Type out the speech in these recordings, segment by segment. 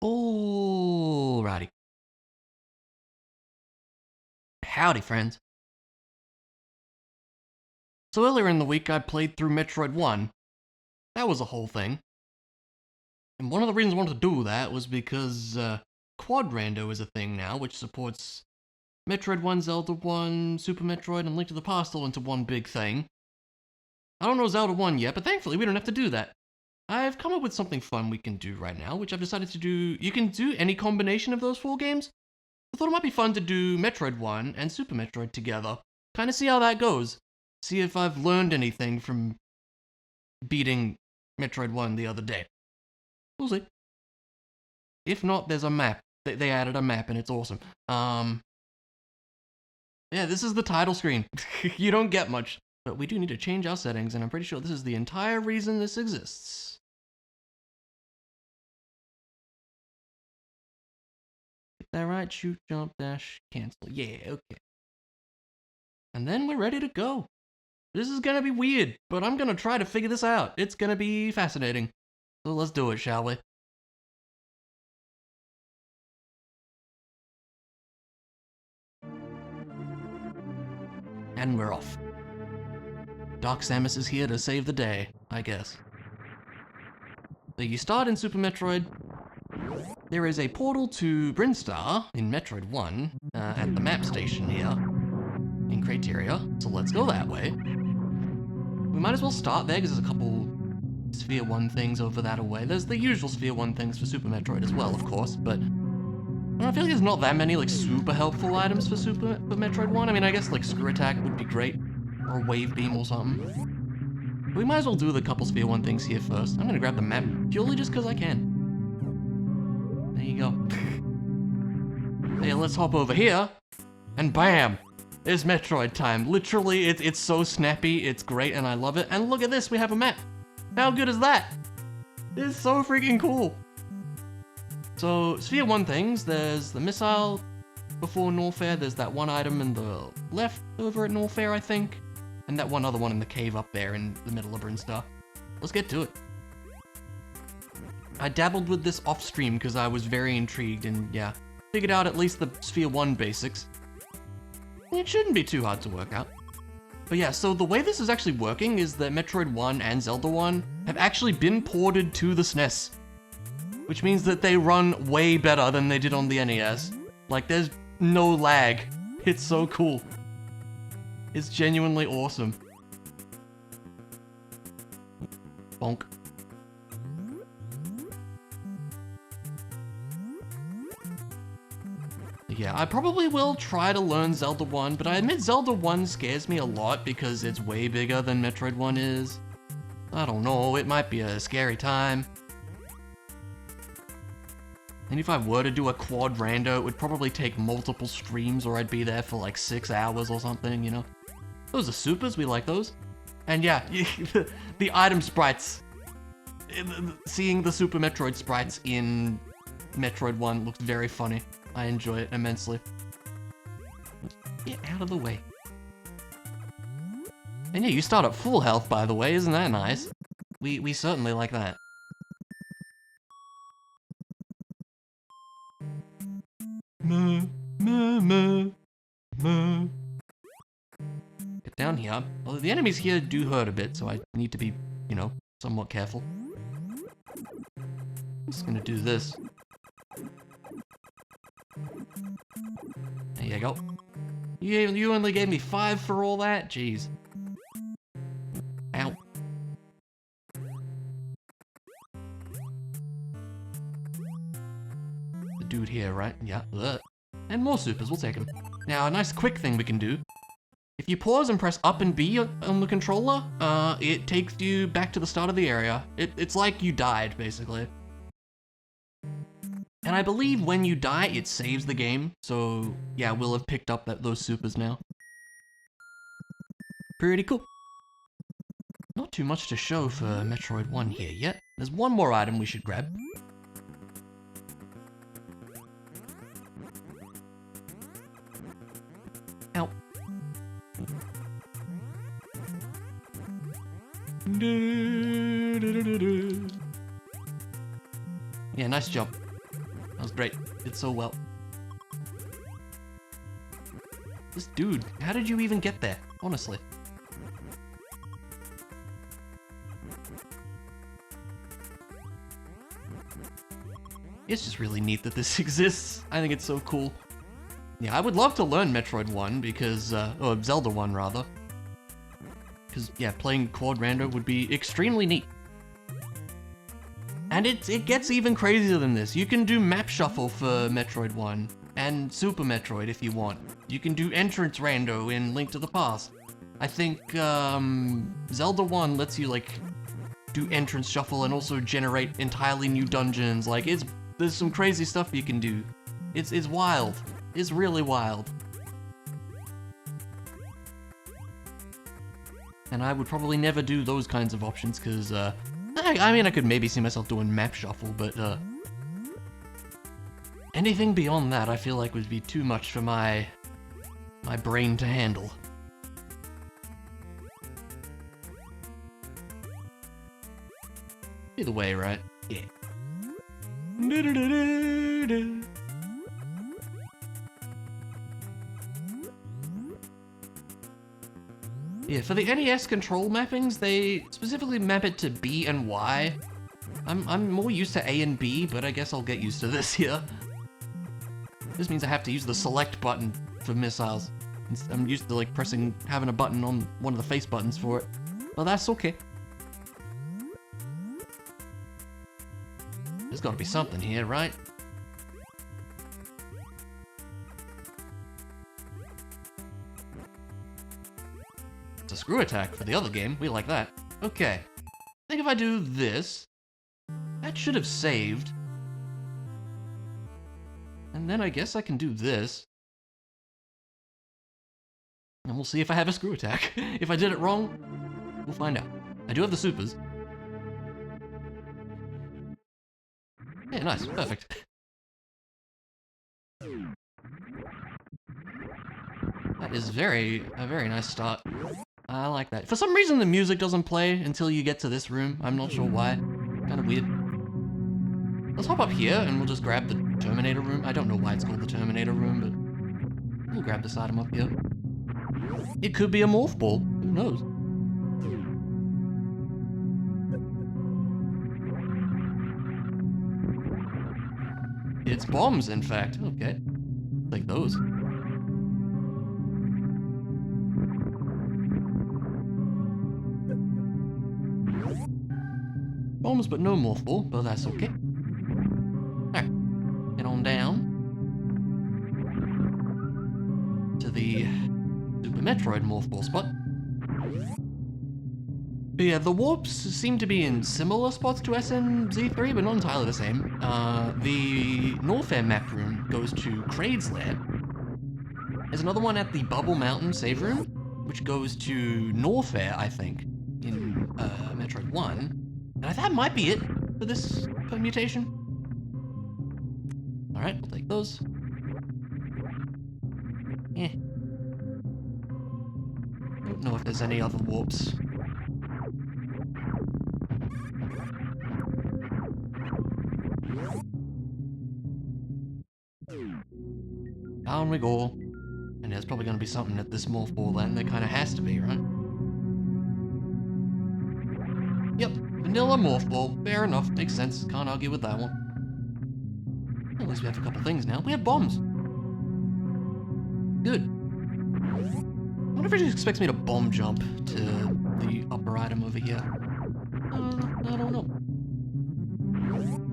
Alrighty. Howdy, friends. So earlier in the week, I played through Metroid 1. That was a whole thing. And one of the reasons I wanted to do that was because Quad Rando is a thing now, which supports Metroid 1, Zelda 1, Super Metroid, and Link to the Past all into one big thing. I don't know Zelda 1 yet, but thankfully we don't have to do that. I've come up with something fun we can do right now, which I've decided to do. You can do any combination of those 4 games. I thought it might be fun to do Metroid 1 and Super Metroid together. Kind of see how that goes. See if I've learned anything from beating Metroid 1 the other day. We'll see. If not, there's a map. They added a map and it's awesome. Yeah, this is the title screen. You don't get much. But we do need to change our settings, and I'm pretty sure this is the entire reason this exists. Get that right, shoot, jump, dash, cancel. Yeah, okay. And then we're ready to go. This is gonna be weird, but I'm gonna try to figure this out. It's gonna be fascinating. So let's do it, shall we? And we're off. Dark Samus is here to save the day, I guess. So you start in Super Metroid. There is a portal to Brinstar in Metroid 1 at the map station here in Crateria, so let's go that way. We might as well start there because there's a couple Sphere 1 things over that away. There's the usual Sphere 1 things for Super Metroid as well, of course, but I feel like there's not that many like super helpful items for Metroid 1. I mean, I guess like Screw Attack would be great, or Wave Beam or something. We might as well do the couple Sphere 1 things here first. I'm gonna grab the map purely just because I can. There you go. Hey, let's hop over here, and bam! It's Metroid time. Literally, it's so snappy, it's great, and I love it. And look at this, we have a map. How good is that? It's so freaking cool. So, Sphere 1 things, there's the missile before Norfair, there's that one item in the left over at Norfair, I think, and that one other one in the cave up there in the middle of Brinstar. Let's get to it. I dabbled with this off stream because I was very intrigued and yeah, figured out at least the Sphere 1 basics. It shouldn't be too hard to work out. But yeah, so the way this is actually working is that Metroid 1 and Zelda 1 have actually been ported to the SNES. Which means that they run way better than they did on the NES. Like, there's no lag. It's so cool. It's genuinely awesome. Bonk. Yeah, I probably will try to learn Zelda 1, but I admit Zelda 1 scares me a lot because it's way bigger than Metroid 1 is. I don't know, it might be a scary time. And if I were to do a quad rando, it would probably take multiple streams or I'd be there for like 6 hours or something, you know? Those are supers, we like those. And yeah, the item sprites. Seeing the Super Metroid sprites in Metroid 1 looks very funny. I enjoy it immensely. Get out of the way. And yeah, you start at full health, by the way, isn't that nice? We certainly like that. Get down here. Although the enemies here do hurt a bit, so I need to be, you know, somewhat careful. Just gonna do this. There you go. You only gave me 5 for all that? Jeez. Ow. The dude here, right? Yeah. Ugh. And more supers, we'll take them. Now, a nice quick thing we can do. If you pause and press up and B on the controller, it takes you back to the start of the area. It's like you died, basically. And I believe when you die, it saves the game. So, yeah, we'll have picked up those supers now. Pretty cool. Not too much to show for Metroid 1 here yet. There's one more item we should grab. Ow. Yeah, nice jump. That was great. Did so well. This dude, how did you even get there? Honestly. It's just really neat that this exists. I think it's so cool. Yeah, I would love to learn Metroid 1 because, or Zelda 1 rather. Because, yeah, playing Quad Rando would be extremely neat. And it gets even crazier than this. You can do map shuffle for Metroid 1 and Super Metroid if you want. You can do entrance rando in Link to the Past. I think Zelda 1 lets you like do entrance shuffle and also generate entirely new dungeons. Like there's some crazy stuff you can do. It's wild. It's really wild. And I would probably never do those kinds of options because I mean I could maybe see myself doing map shuffle, but anything beyond that I feel like would be too much for my brain to handle. Either way, right? Yeah. Yeah, for the NES control mappings, they specifically map it to B and Y. I'm more used to A and B, but I guess I'll get used to this here. This means I have to use the select button for missiles. I'm used to like having a button on one of the face buttons for it. Well, that's okay. There's gotta be something here, right? It's a screw attack for the other game. We like that. Okay. I think if I do this, that should have saved. And then I guess I can do this. And we'll see if I have a screw attack. If I did it wrong, we'll find out. I do have the supers. Yeah, nice. Perfect. That is a very nice start. I like that. For some reason, the music doesn't play until you get to this room. I'm not sure why. Kind of weird. Let's hop up here and we'll just grab the Terminator room. I don't know why it's called the Terminator room, but we'll grab this item up here. It could be a morph ball. Who knows? It's bombs, in fact. Okay. Like those. Bombs, but no morph ball, but that's okay. Alright. Get on down to the Super Metroid morph ball spot. But yeah, the warps seem to be in similar spots to SMZ3, but not entirely the same. The Norfair map room goes to Kraid's lair. There's another one at the Bubble Mountain save room, which goes to Norfair, I think, in Metroid 1. And that might be it for this permutation. Alright, we'll take those. Eh. Don't know if there's any other warps. Down we go. And there's probably going to be something at this morph ball then. There kind of has to be, right? Yep, vanilla morph ball. Fair enough. Makes sense. Can't argue with that one. At least we have a couple things now. We have bombs. Good. I wonder if it just expects me to bomb jump to the upper item over here. I don't know.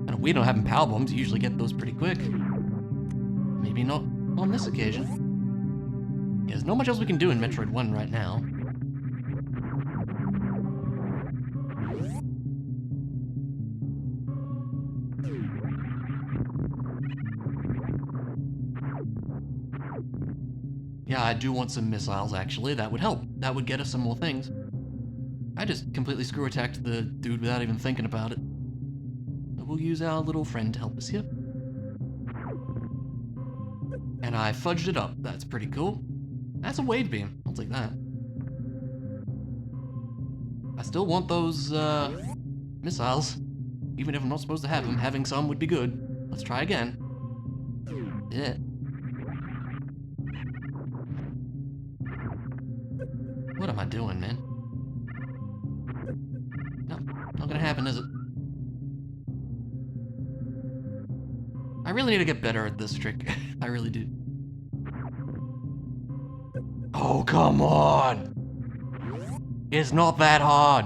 Kind of weird not having power bombs. You usually get those pretty quick. Maybe not on this occasion. Yeah, there's not much else we can do in Metroid 1 right now. Yeah, I do want some missiles, actually. That would help. That would get us some more things. I just completely screw attacked the dude without even thinking about it. But we'll use our little friend to help us here. And I fudged it up. That's pretty cool. That's a wave beam. I'll take that. I still want those, missiles. Even if I'm not supposed to have them, having some would be good. Let's try again. Yeah. What am I doing, man? No, not gonna happen, is it? I really need to get better at this trick. I really do. Oh, come on! It's not that hard.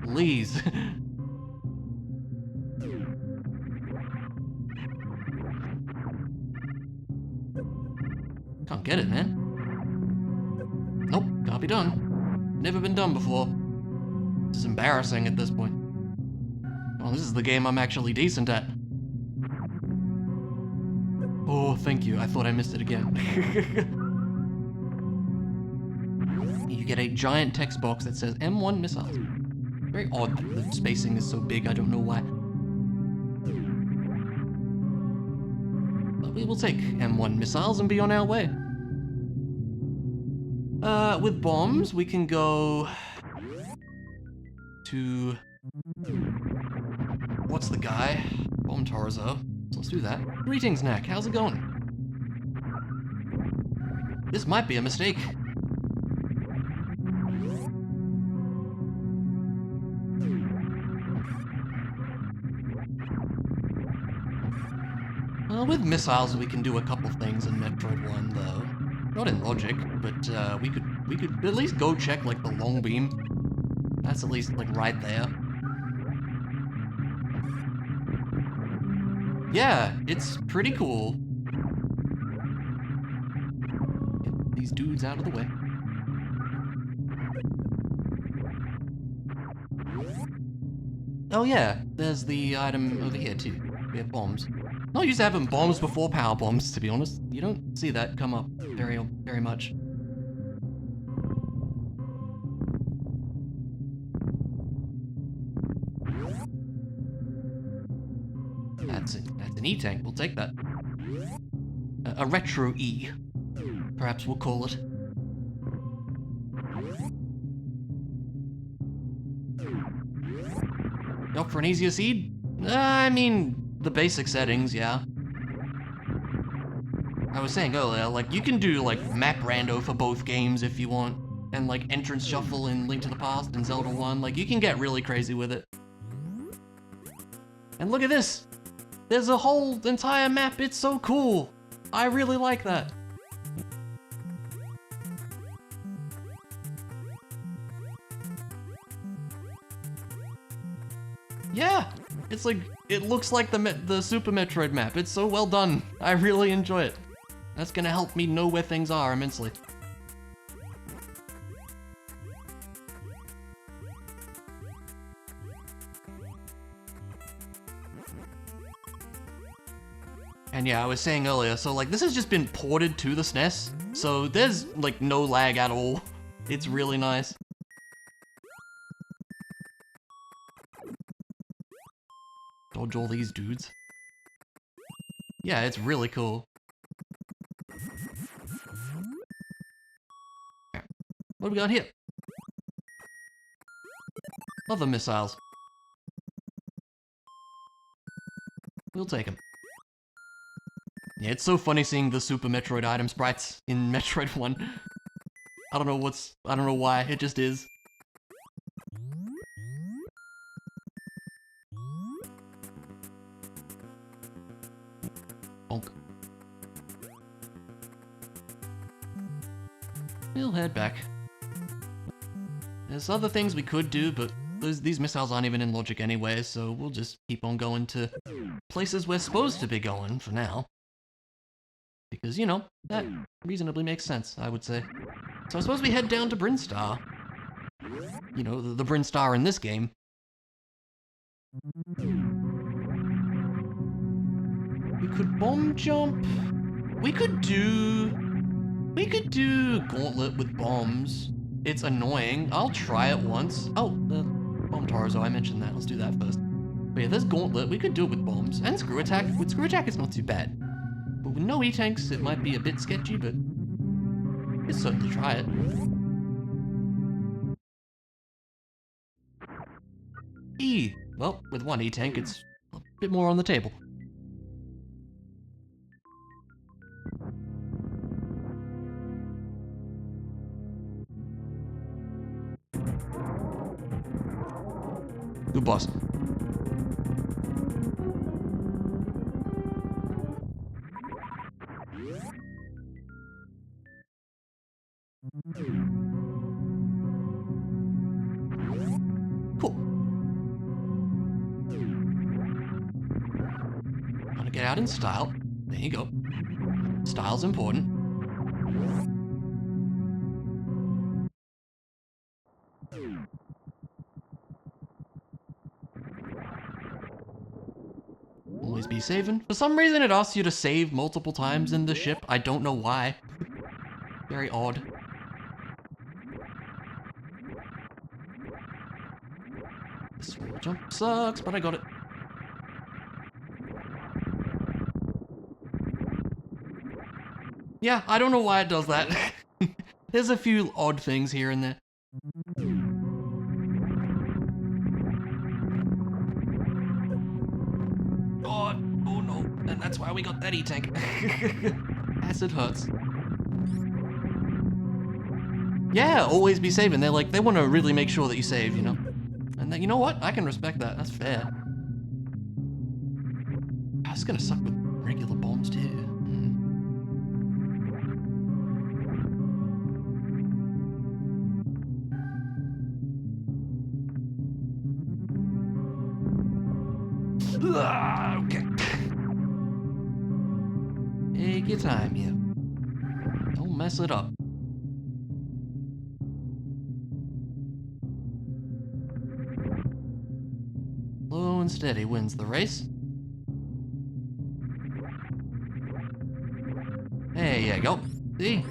Please. Can't get it, man. Nope, can't be done. Never been done before. This is embarrassing at this point. Well, this is the game I'm actually decent at. Oh, thank you. I thought I missed it again. You get a giant text box that says M1 missiles. Very odd that the spacing is so big, I don't know why. But we will take M1 missiles and be on our way. With bombs, we can go to... What's the guy? Bomb Torzo. So let's do that. Greetings, Knack. How's it going? This might be a mistake. With missiles, we can do a couple things in Metroid 1, though. Not in logic, but we could at least go check like the long beam. That's at least like right there. Yeah, it's pretty cool. Get these dudes out of the way. Oh yeah, there's the item over here too. We have bombs. Not used to having bombs before power bombs, to be honest. You don't see that come up very much. That's an E-tank, we'll take that. A retro E, perhaps we'll call it. Up for an easier seed? I mean, the basic settings, yeah. I was saying earlier, like, you can do, like, map rando for both games if you want, and, like, entrance shuffle in Link to the Past and Zelda 1, like, you can get really crazy with it. And look at this! There's a whole entire map, it's so cool! I really like that. Yeah! It's like, it looks like the Super Metroid map. It's so well done. I really enjoy it. That's gonna help me know where things are immensely. And yeah, I was saying earlier, so like this has just been ported to the SNES, so there's like no lag at all. It's really nice. Dodge all these dudes. Yeah, it's really cool. What do we got here? Other missiles. We'll take them. Yeah, it's so funny seeing the Super Metroid item sprites in Metroid 1. I don't know why, it just is. Bonk. We'll head back. There's other things we could do, but these missiles aren't even in logic anyway, so we'll just keep on going to places we're supposed to be going for now. Because, you know, that reasonably makes sense, I would say. So I suppose we head down to Brinstar. You know, the Brinstar in this game. We could bomb jump. We could do Gauntlet with bombs. It's annoying. I'll try it once. Oh, the Bomb Tarzo, I mentioned that. Let's do that first. But yeah, there's Gauntlet. We could do it with bombs. And Screw Attack. With Screw Attack, it's not too bad. But with no E-tanks, it might be a bit sketchy, but we'll certainly try it. E. Well, with one E-tank, it's a bit more on the table. Good boss. Cool. Gotta get out in style. There you go. Style's important. Always be saving. For some reason it asks you to save multiple times in the ship. I don't know why. Very odd. This wall jump sucks, but I got it. Yeah, I don't know why it does that. There's a few odd things here and there. Oh no, and that's why we got that E-tank. Acid hurts. Yeah, always be saving. They're like, they want to really make sure that you save, you know? And then, you know what? I can respect that. That's fair. Oh, it's gonna suck with regular bombs too. Okay. Take your time here. Don't mess it up. Slow and steady wins the race. There you go. See?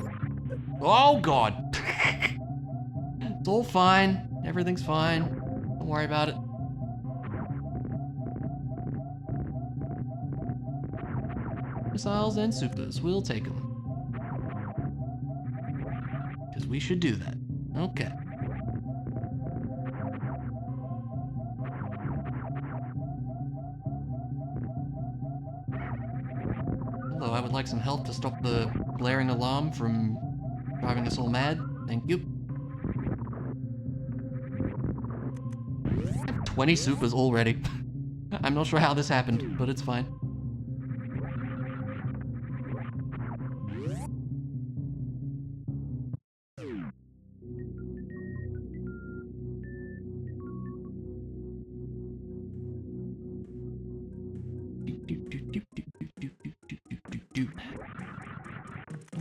Oh god. It's all fine. Everything's fine. Don't worry about it. Missiles and supers, we'll take them. Because we should do that. Okay. Although I would like some help to stop the blaring alarm from driving us all mad. Thank you. I have 20 supers already. I'm not sure how this happened, but it's fine.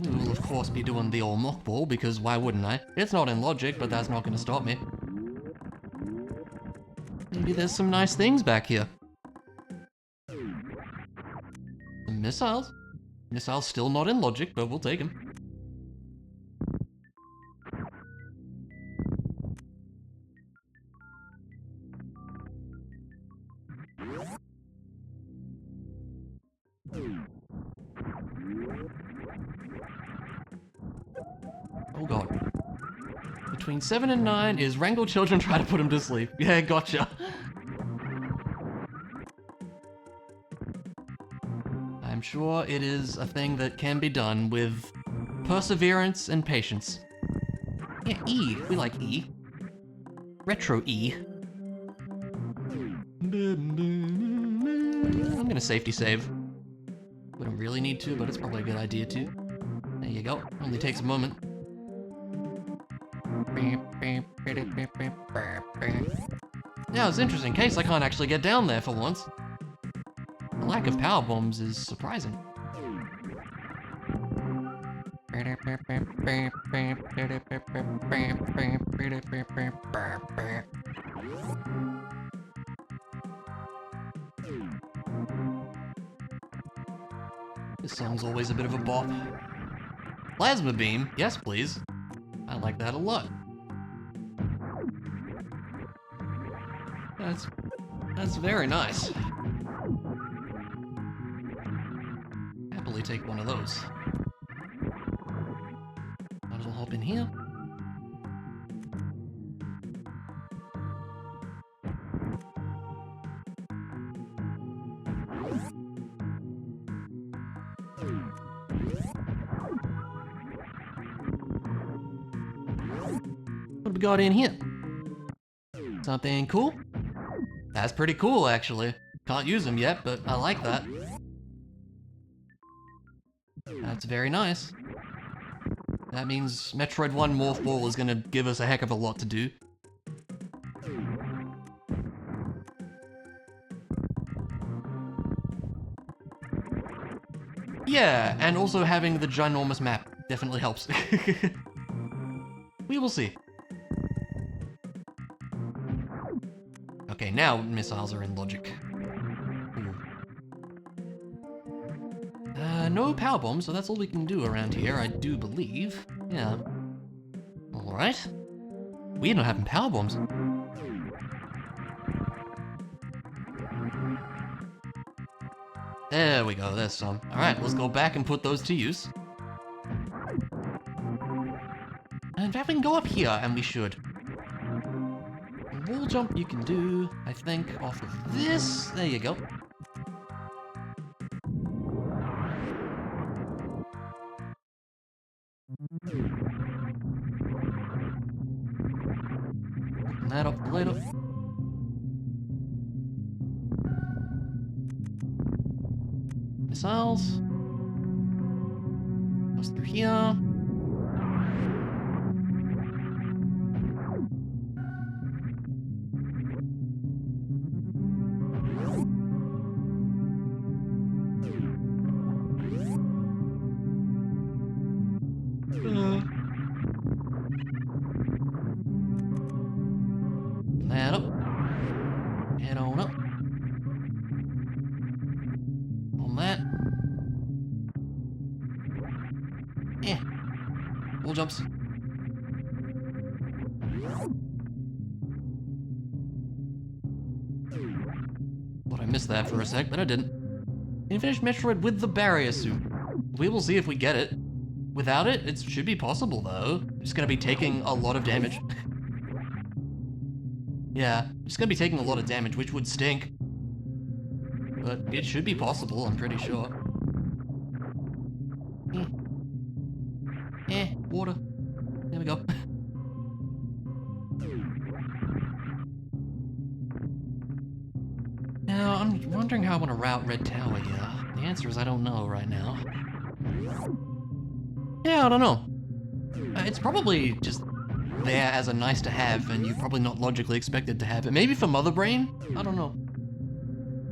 We will of course be doing the old mockball, because why wouldn't I? It's not in logic, but that's not going to stop me. Maybe there's some nice things back here. Some missiles. Missiles still not in logic, but we'll take them. Oh god. Between 7 and 9 is wrangle children, try to put them to sleep. Yeah, gotcha. I'm sure it is a thing that can be done with perseverance and patience. Yeah, E. We like E. Retro E. I'm gonna safety save. We don't really need to, but it's probably a good idea too. There you go. Only takes a moment. Yeah, it's interesting. Case I can't actually get down there for once. The lack of power bombs is surprising. This song's always a bit of a bop. Plasma beam, yes please. I like that a lot. That's very nice. Happily take one of those. Might as well hop in here. What have we got in here? Something cool? That's pretty cool, actually. Can't use them yet, but I like that. That's very nice. That means Metroid 1 Morph Ball is gonna give us a heck of a lot to do. Yeah, and also having the ginormous map definitely helps. We will see. Okay, now missiles are in logic. No power bombs, so that's all we can do around here, I do believe. Yeah. Alright. Weird not having power bombs. There we go, there's some. Alright, let's go back and put those to use. And in fact, we can go up here, and we should. A wall jump you can do, I think, off of this. There you go. Open that up for later. Missiles. Goes through here. That up. Head on up. On that. Yeah. Wall jumps. Thought I missed that for a sec, but I didn't. And finish Metroid with the barrier suit. We will see if we get it. Without it, it should be possible though. It's gonna be taking a lot of damage. Yeah, it's gonna be taking a lot of damage, which would stink. But it should be possible, I'm pretty sure. Water. There we go. Now, I'm wondering how I want to route Red Tower here. The answer is I don't know right now. Yeah, I don't know. It's probably just there as a nice to have, and you're probably not logically expected to have it. Maybe for Mother Brain? I don't know.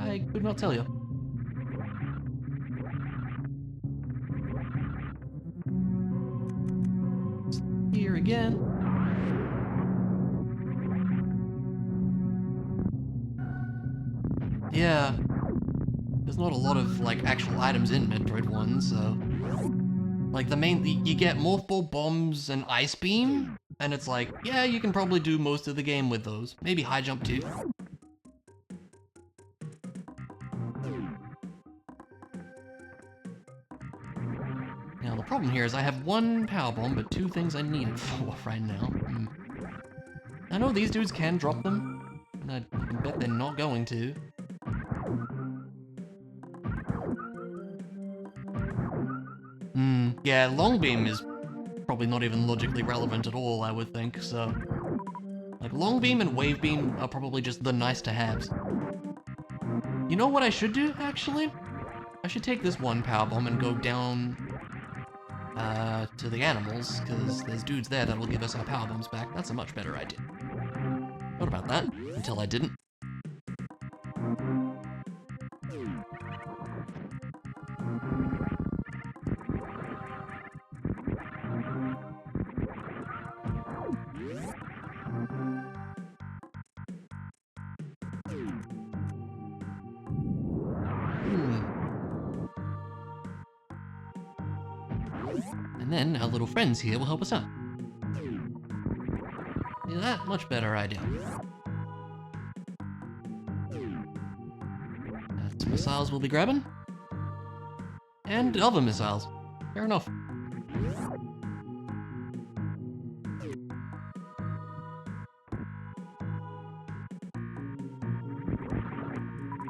I could not tell you. Here again. Yeah. There's not a lot of, like, actual items in Metroid 1, so... Like, you get multiple bombs and Ice Beam, and it's like, yeah, you can probably do most of the game with those. Maybe High Jump too. Now, the problem here is I have one power bomb, but two things I need it for right now. I know these dudes can drop them, and I bet they're not going to. Yeah, Long Beam is probably not even logically relevant at all, I would think, so... Like, Long Beam and Wave Beam are probably just the nice-to-haves. You know what I should do, actually? I should take this one power bomb and go down... to the animals, because there's dudes there that will give us our power bombs back. That's a much better idea. Thought about that, until I didn't. And then our little friends here will help us out. Yeah, that much better idea. That's missiles we'll be grabbing. And other missiles. Fair enough.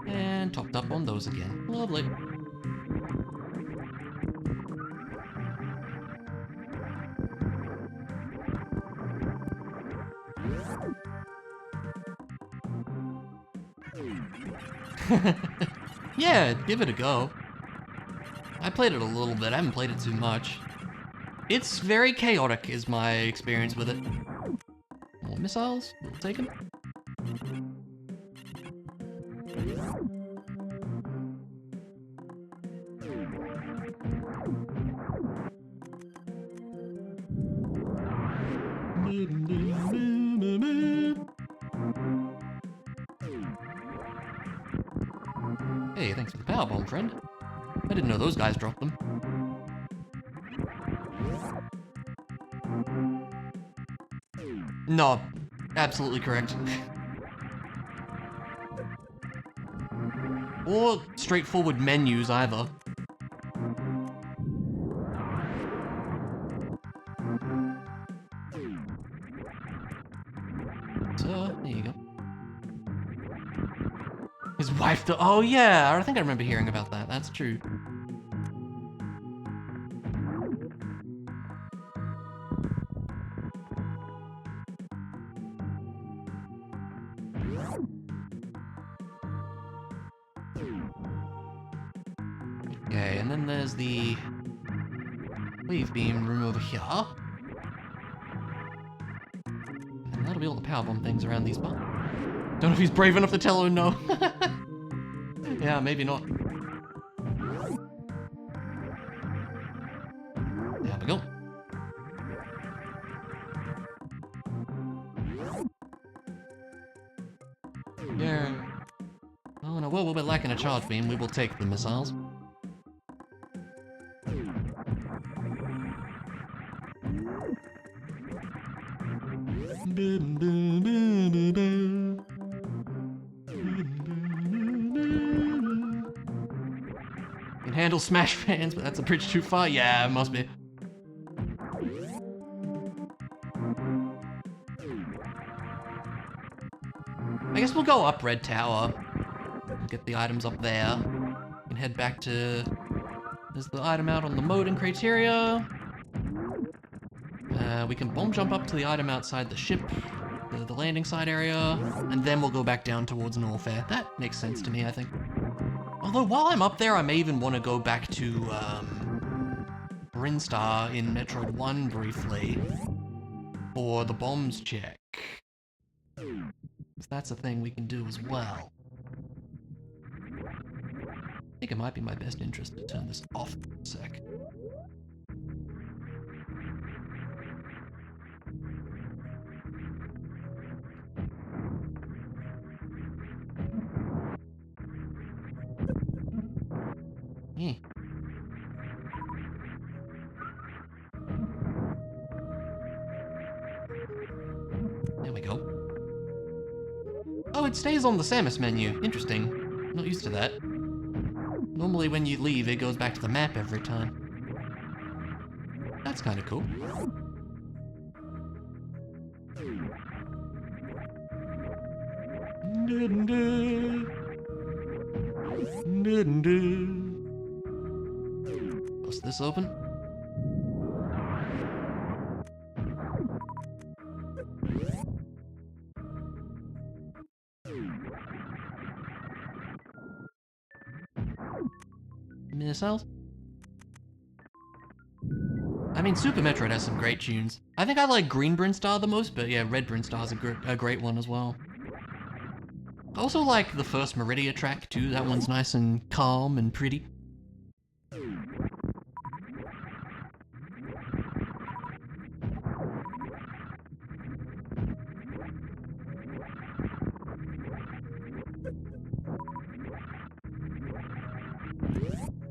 And topped up on those again. Lovely. Yeah, give it a go. I played it a little bit, I haven't played it too much. It's very chaotic is my experience with it. More missiles, we'll take them. Hey, thanks for the power bomb, friend. I didn't know those guys dropped them. No, absolutely correct. Or straightforward menus either. So, there you go. His wife, oh yeah, I think I remember hearing about that, that's true. Okay, and then there's the wave beam room over here. And that'll be all the power bomb things around these parts. Don't know if he's brave enough to tell her no. Yeah, maybe not. There we go. Yeah. Oh no, well, we're lacking a charge beam. We will take the missiles. Can handle smash fans, but that's a bridge too far. Yeah, it must be. I guess we'll go up Red Tower. Get the items up there. And head back to... There's the item out on the mode and criteria. We can bomb jump up to the item outside the ship, the landing side area, and then we'll go back down towards Norfair. That makes sense to me, I think. Although while I'm up there, I may even want to go back to Brinstar in Metroid 1 briefly for the bombs check. That's a thing we can do as well. I think it might be my best interest to turn this off for a sec. Yeah. There we go. Oh, it stays on the Samus menu. Interesting. Not used to that. Normally when you leave, it goes back to the map every time. That's kind of cool. Bust this open. Missiles? I mean, Super Metroid has some great tunes. I think I like Green Brinstar the most, but yeah, Red Brinstar's a great one as well. I also like the first Meridia track too, that one's nice and calm and pretty.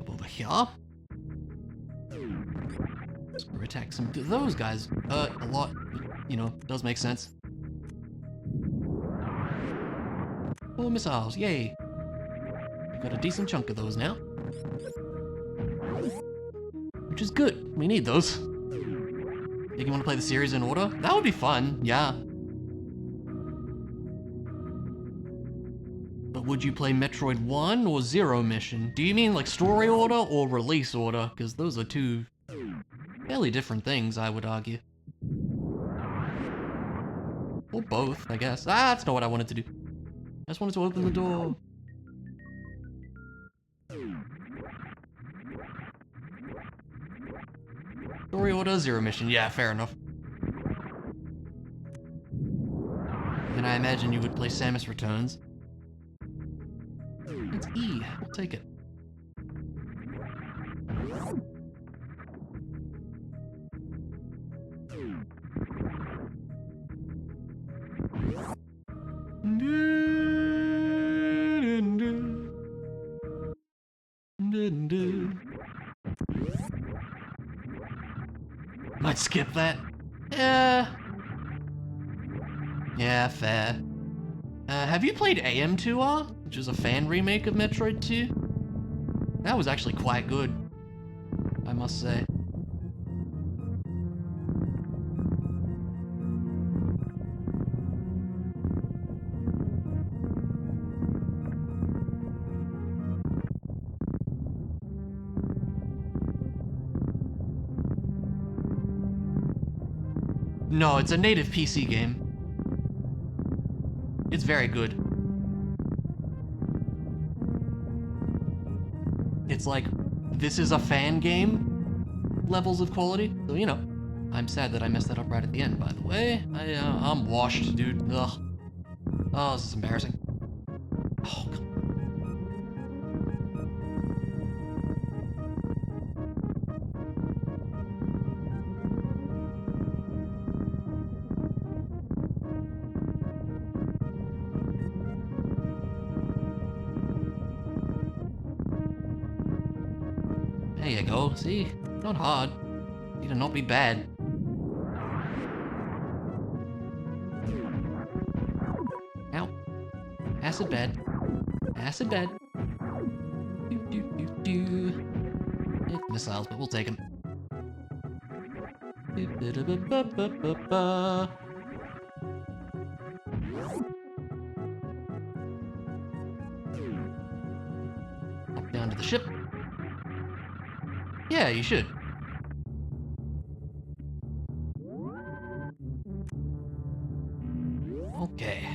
Over here. Super attack some, those guys hurt a lot, you know, does make sense. 4 missiles, yay! We've got a decent chunk of those now. Which is good, we need those. Think you want to play the series in order? That would be fun, yeah. But would you play Metroid 1 or Zero Mission? Do you mean like story order or release order? Because those are two fairly different things, I would argue. Or both, I guess. Ah, that's not what I wanted to do. I just wanted to open the door. Story order, 0 mission. Yeah, fair enough. And I imagine you would play Samus Returns. It's E. I'll take it. Might skip that. Yeah, fair. Have you played AM2R, which is a fan remake of Metroid 2? That was actually quite good, I must say. No, it's a native PC game. It's very good. It's like, this is a fan game levels of quality. So, you know, I'm sad that I messed that up right at the end, by the way. I'm washed, dude. Ugh. Oh, this is embarrassing. Oh, come on. There you go, see? Not hard. Need to not be bad. Ow. Acid bed. Acid bed. Missiles, but we'll take them. Up down to the ship. Yeah, you should. Okay.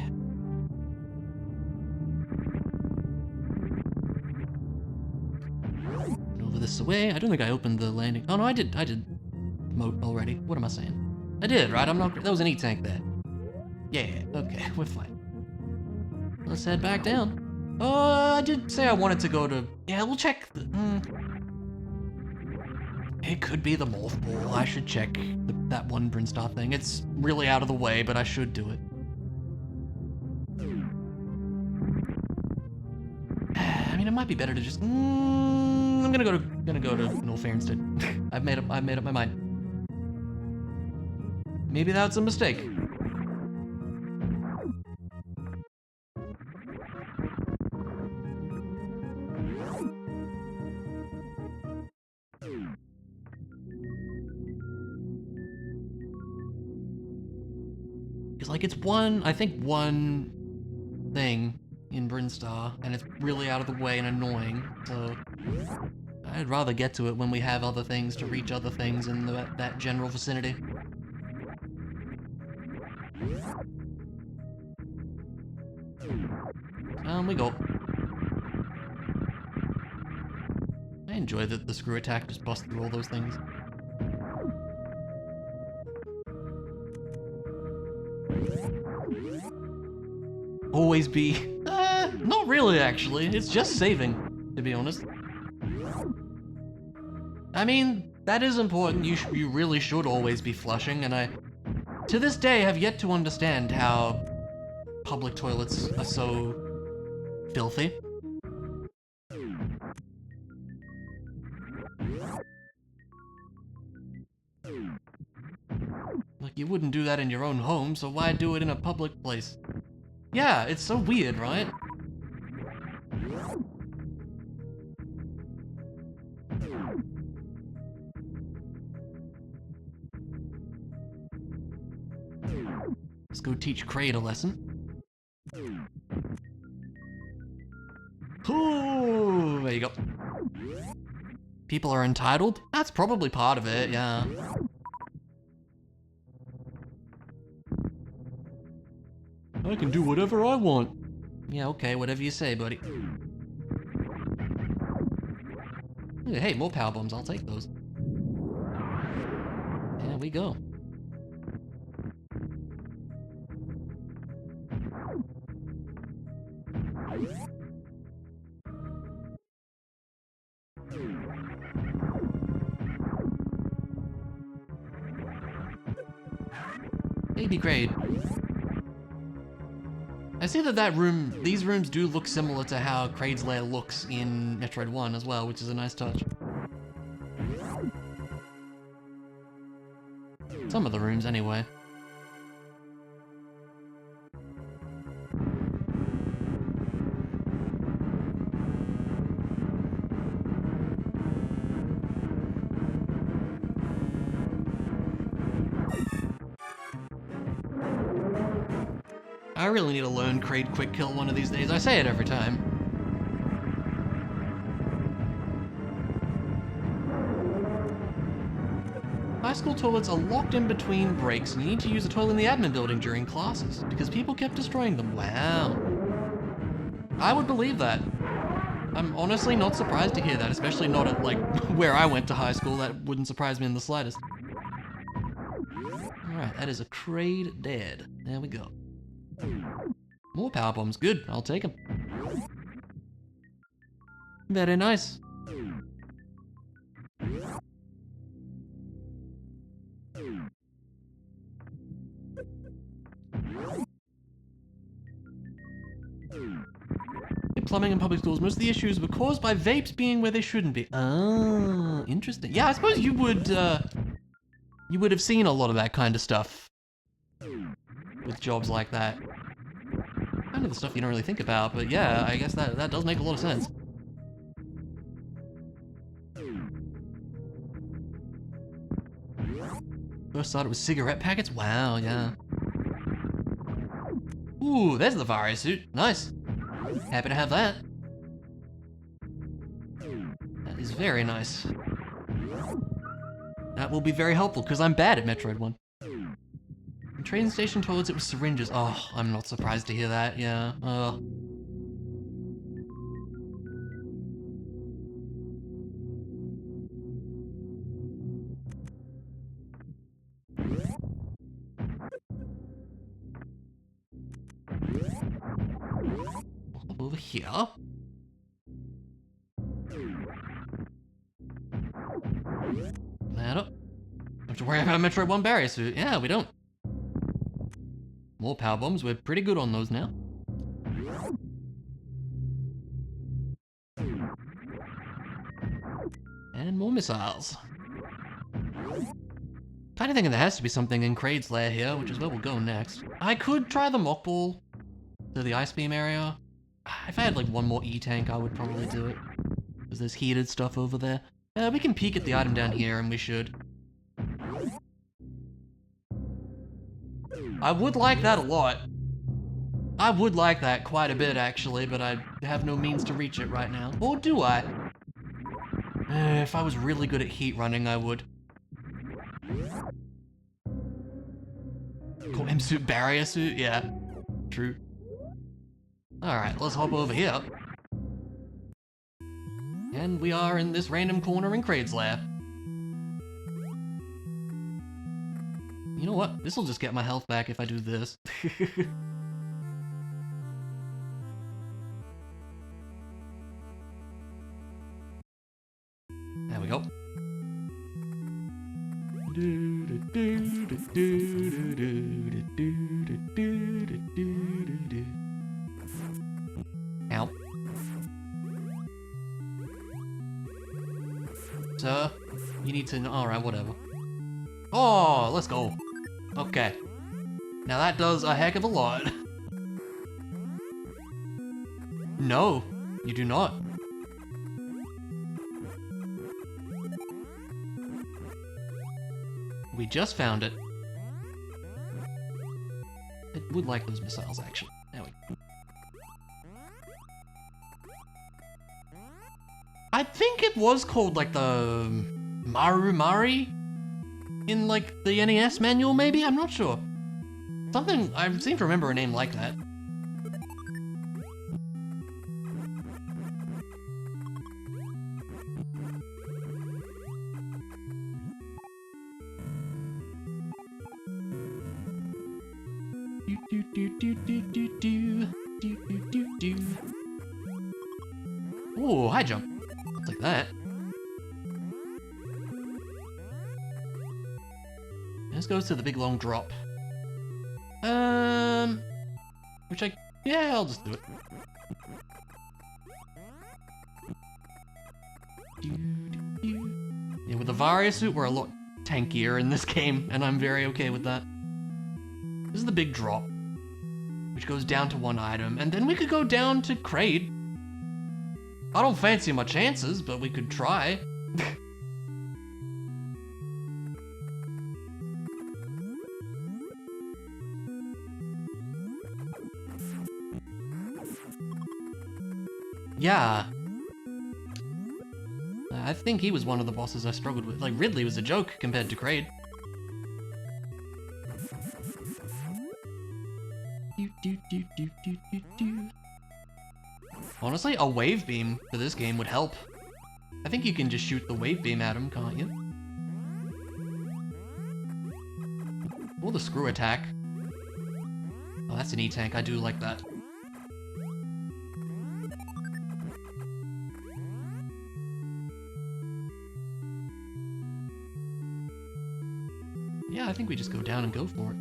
Over this way. I don't think I opened the landing. Oh no, I did mode already. What am I saying? I did, right? I'm not. That was an E-tank there. Yeah. Okay, we're fine. Let's head back down. I did say I wanted to go to. Yeah, we'll check. It could be the Morph Ball. I should check that one Brinstar thing. It's really out of the way, but I should do it. I mean, it might be better to just. I'm gonna go to No Fair instead. I've made up my mind. Maybe that's a mistake. Because like it's I think one thing in Brinstar, and it's really out of the way and annoying, so I'd rather get to it when we have other things to reach other things in that general vicinity. We go. I enjoy that the screw attack just busts through all those things. Always be. Not really, actually. It's just saving, to be honest. I mean, that is important. You really should always be flushing, and I, to this day, have yet to understand how public toilets are so filthy. Like, you wouldn't do that in your own home, so why do it in a public place? Yeah, it's so weird, right? Let's go teach Kraid a lesson. Ooh, there you go. People are entitled? That's probably part of it, yeah. I can do whatever I want. Yeah, okay, whatever you say, buddy. Hey, more power bombs, I'll take those. we go. Baby grade. I see that these rooms do look similar to how Kraid's lair looks in Metroid 1 as well, which is a nice touch. Some of the rooms, anyway. I really need to learn Kraid Quick Kill one of these days. I say it every time. High school toilets are locked in between breaks and you need to use the toilet in the admin building during classes because people kept destroying them. Wow. I would believe that. I'm honestly not surprised to hear that, especially not at like where I went to high school. That wouldn't surprise me in the slightest. Alright, that is a Kraid dead. There we go. More power bombs, good, I'll take them. Very nice. In plumbing and public schools, most of the issues were caused by vapes being where they shouldn't be. Oh, interesting. Yeah, I suppose you would have seen a lot of that kind of stuff with jobs like that. Kind of the stuff you don't really think about, but yeah, I guess that does make a lot of sense. First started with cigarette packets? Wow, yeah. Ooh, there's the Vario suit. Nice. Happy to have that. That is very nice. That will be very helpful, because I'm bad at Metroid 1. In train station toilets, it was syringes. Oh, I'm not surprised to hear that, yeah. Over here. That up. Don't have to worry about Metroid 1 barrier suit. Yeah, we don't. More power bombs. We're pretty good on those now. And more missiles. Kind of thinking there has to be something in Kraid's lair here, which is where we'll go next. I could try the mock ball to the ice beam area. If I had like one more E-tank, I would probably do it. Because there's heated stuff over there. We can peek at the item down here, and we should. I would like that a lot. I would like that quite a bit, actually, but I have no means to reach it right now. Or do I? If I was really good at heat running, I would. Cool, M-suit, barrier suit? Yeah, true. Alright, let's hop over here. And we are in this random corner in Kraid's lair. You know what? This'll just get my health back if I do this. There we go. Ow. Sir, you need to... Alright, whatever. Oh, let's go. Okay. Now that does a heck of a lot. No, you do not. We just found it. I would like those missiles, actually. There we go. I think it was called, like, the Mari in, like, the NES manual, maybe? I'm not sure. Something, I seem to remember a name like that. Ooh, high jump. I'll take that. This goes to the big long drop. Yeah, I'll just do it. Yeah, with the Varia suit, we're a lot tankier in this game, and I'm very okay with that. This is the big drop, which goes down to one item, and then we could go down to Kraid. I don't fancy my chances, but we could try. Yeah. I think he was one of the bosses I struggled with. Like, Ridley was a joke compared to Kraid. Honestly, a wave beam for this game would help. I think you can just shoot the wave beam at him, can't you? Or the screw attack. Oh, that's an E-tank. I do like that. Yeah, I think we just go down and go for it.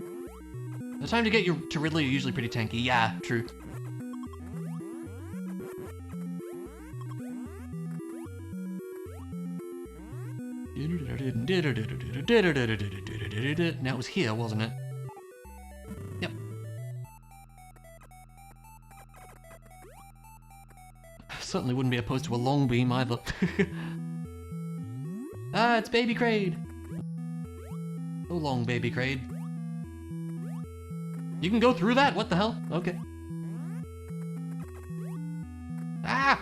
The time to get to Ridley are usually pretty tanky. Yeah, true. Now it was here, wasn't it? Yep. Certainly wouldn't be opposed to a long beam either. Ah, it's Baby Kraid. So long, Baby Kraid. You can go through that? What the hell? Okay. Ah!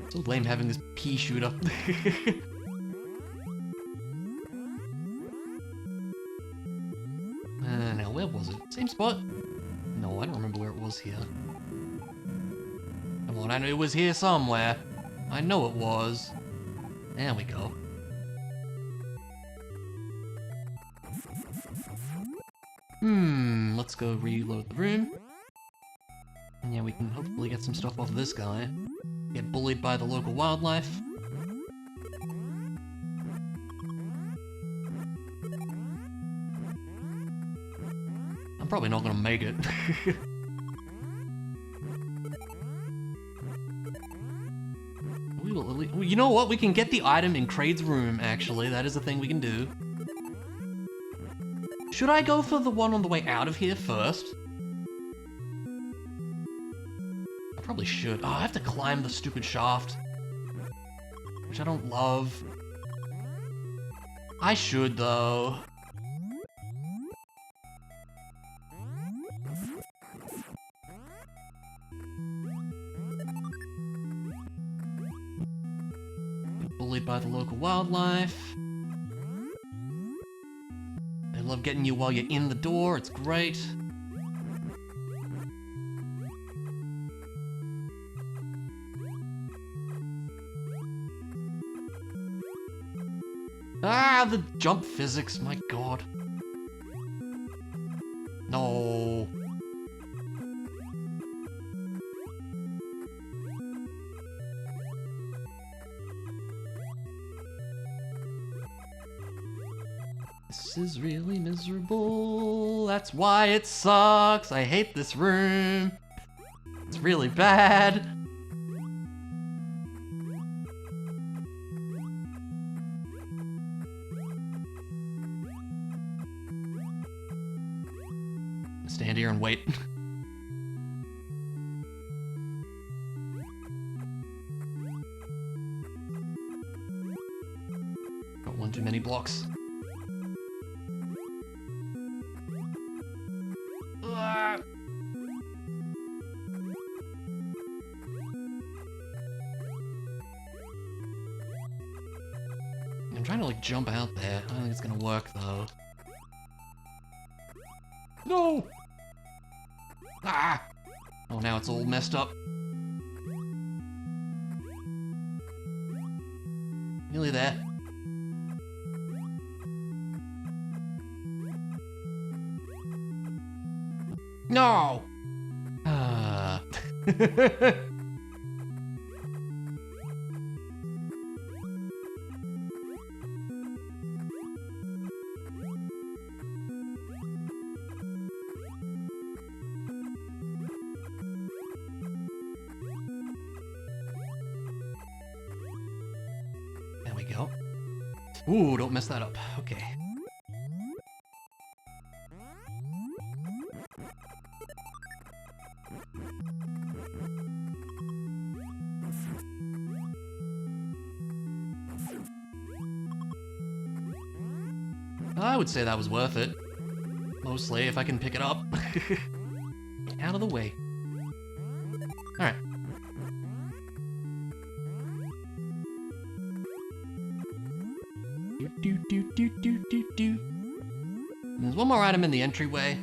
So lame having this pea shooter. Now, where was it? Same spot? No, I don't remember where it was here. Come on, I know it was here somewhere. I know it was. There we go. Let's go reload the room. And yeah, we can hopefully get some stuff off of this guy. Get bullied by the local wildlife. I'm probably not gonna make it. We will at least, you know what? We can get the item in Kraid's room, actually. That is a thing we can do. Should I go for the one on the way out of here first? I probably should. Oh, I have to climb the stupid shaft. Which I don't love. I should, though. Bullied by the local wildlife. They love getting you while you're in the door, it's great. Ah, the jump physics, my god. No. This is really miserable. That's why it sucks. I hate this room. It's really bad. Stand here and wait. Got one too many blocks. I'm trying to like jump out there. I don't think it's gonna work though. No! Ah! Oh, now it's all messed up. Nearly there. No! There we go. Ooh, don't mess that up. Okay. I would say that was worth it. Mostly, if I can pick it up. Out of the way. Alright. There's one more item in the entryway.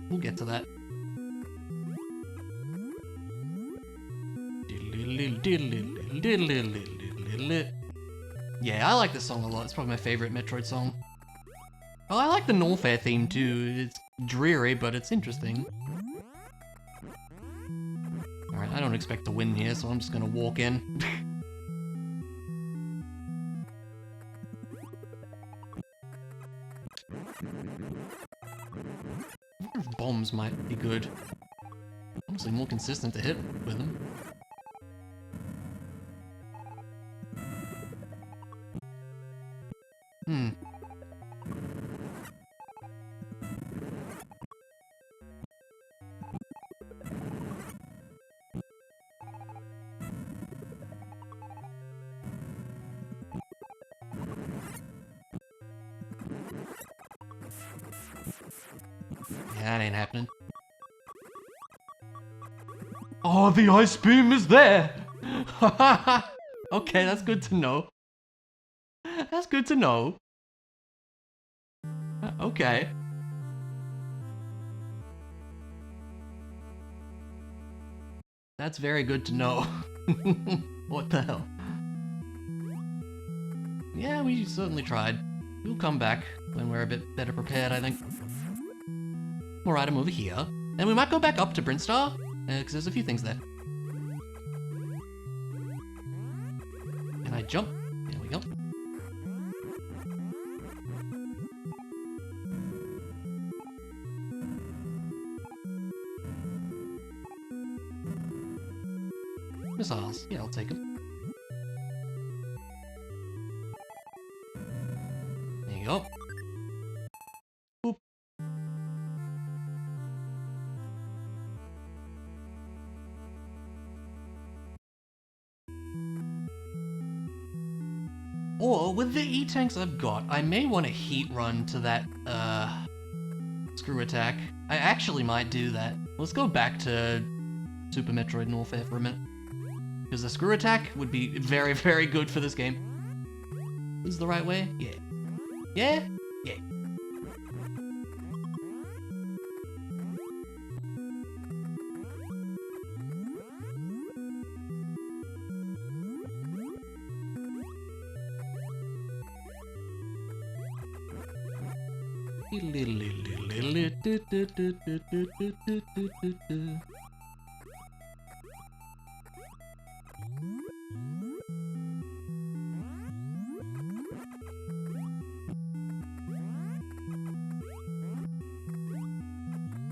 We'll get to that. Yeah, I like this song a lot. It's probably my favorite Metroid song. Oh, I like the Norfair theme too. It's dreary, but it's interesting. Alright, I don't expect to win here, so I'm just gonna walk in. I wonder if bombs might be good. Honestly, more consistent to hit with them. Yeah, that ain't happening. Oh, the ice beam is there! Okay, that's good to know. That's good to know. Okay. That's very good to know. What the hell? Yeah, we certainly tried. We'll come back when we're a bit better prepared, I think. More item over here. And we might go back up to Brinstar, because there's a few things there. Can I jump? There we go. Missiles. Yeah, I'll take them. There you go. Boop. Or, with the E-tanks I've got, I may want to heat run to that, screw attack. I actually might do that. Let's go back to Super Metroid Warfare for a minute. Because the screw attack would be very, very good for this game. This is the right way? Yeah. Yeah? Yeah.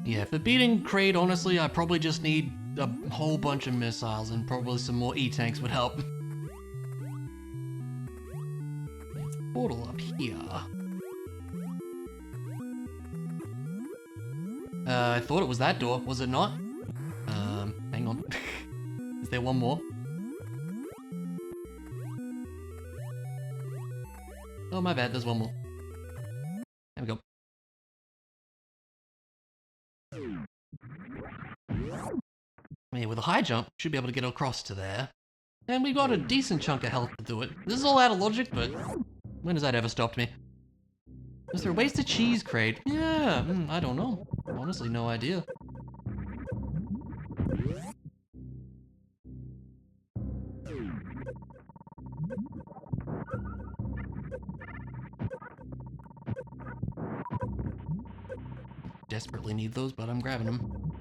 Yeah, for beating Kraid, honestly, I probably just need a whole bunch of missiles and probably some more E-tanks would help. There's a portal up here. I thought it was that door, was it not? Hang on. Is there one more? Oh, my bad, there's one more. There we go. Yeah, with a high jump, should be able to get across to there. And we got a decent chunk of health to do it. This is all out of logic, but when has that ever stopped me? Is there ways to cheese Kraid? Yeah, I don't know. Honestly, no idea. Desperately need those, but I'm grabbing them.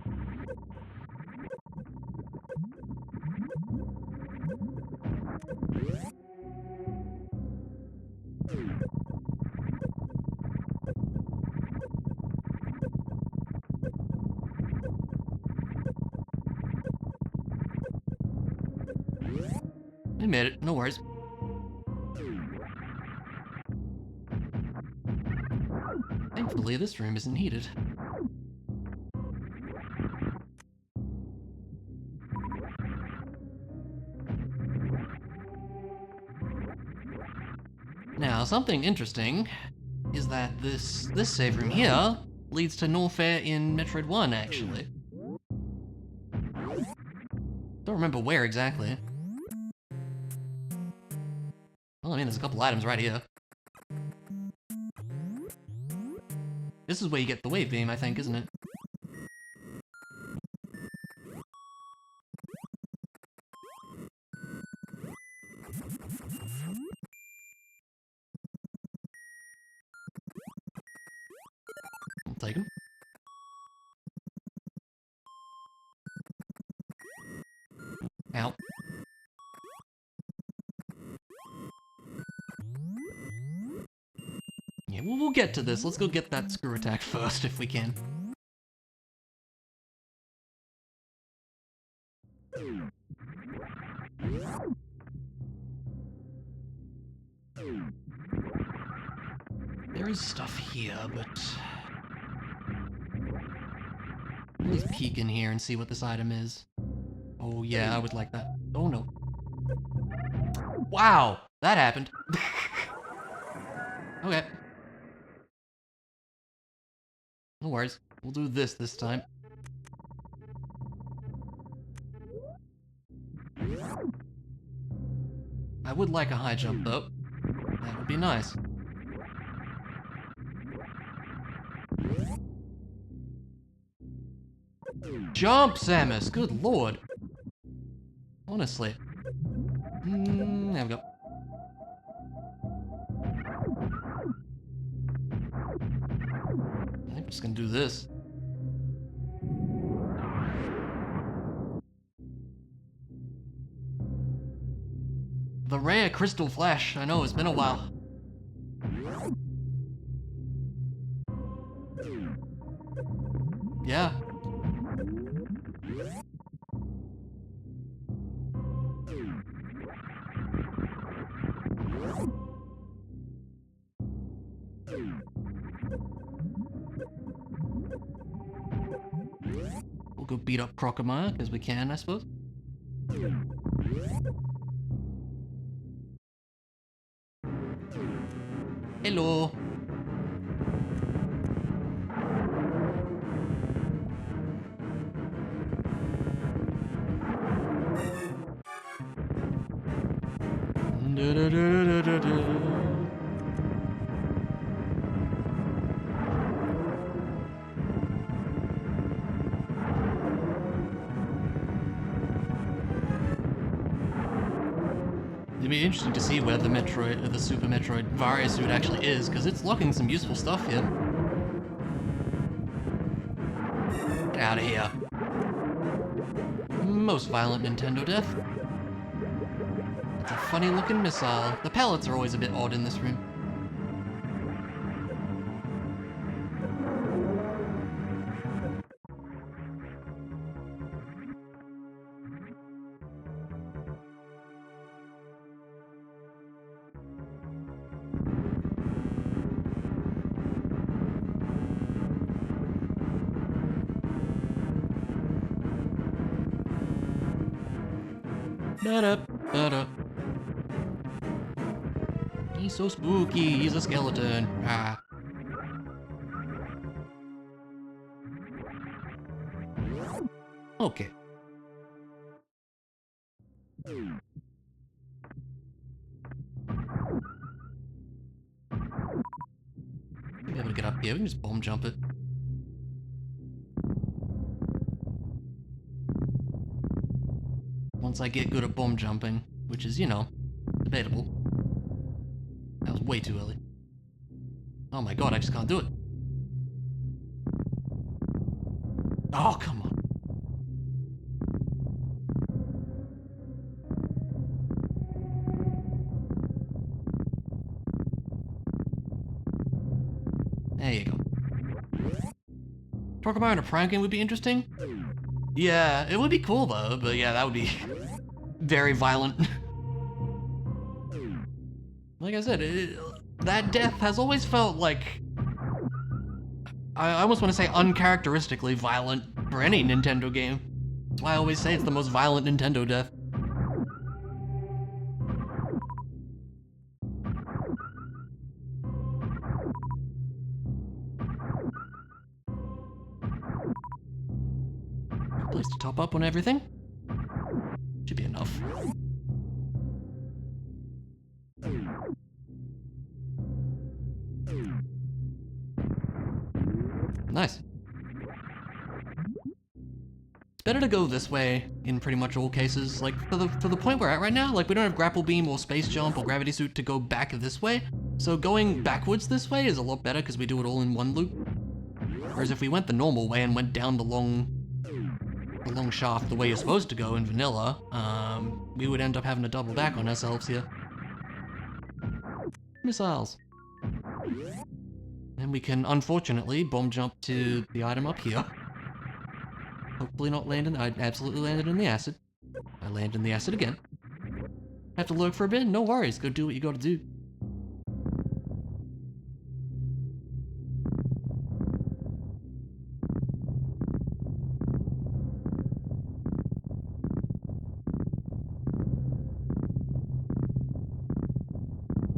I made it, no worries. Thankfully, this room isn't heated. Now, something interesting is that this save room here leads to Norfair in Metroid 1, actually. Don't remember where exactly. Well, I mean, there's a couple items right here. This is where you get the wave beam, I think, isn't it? I'll take him. Ow. Yeah, we'll get to this. Let's go get that screw attack first, if we can. There is stuff here, but... Let's peek in here and see what this item is. Oh yeah, I would like that. Oh no. Wow! That happened. Okay. No worries. We'll do this time. I would like a high jump, though. That would be nice. Jump, Samus! Good lord. Honestly. There we go. I think I'm just gonna do this. The rare crystal flash. I know, it's been a while. Yeah. We'll go beat up Crocomire, because we can, I suppose. Hello. It'd be interesting to see where the Metroid, or the Super Metroid Varia suit actually is, because it's locking some useful stuff here. Get out of here. Most violent Nintendo death. It's a funny looking missile. The pallets are always a bit odd in this room. Da-da. He's so spooky. He's a skeleton. Ah. Okay. Be able to get up here. We can just bomb jump it. Once I get good at bomb jumping, which is, you know, debatable. That was way too early. Oh my god, I just can't do it. Oh, come on. Talk about in a prank game would be interesting. Yeah, it would be cool though, but yeah, that would be very violent. Like I said, that death has always felt like, I almost want to say uncharacteristically violent for any Nintendo game. That's why I always say it's the most violent Nintendo death. Place to top up on everything. Should be enough. Nice. It's better to go this way in pretty much all cases. Like, for the point we're at right now, like, we don't have grapple beam or space jump or gravity suit to go back this way. So going backwards this way is a lot better because we do it all in one loop. Whereas if we went the normal way and went down the long shaft the way you're supposed to go in vanilla, we would end up having to double back on ourselves here. Missiles. And we can, unfortunately, bomb jump to the item up here. Hopefully not land in... I absolutely landed in the acid. I land in the acid again. Have to lurk for a bit? No worries, go do what you gotta do.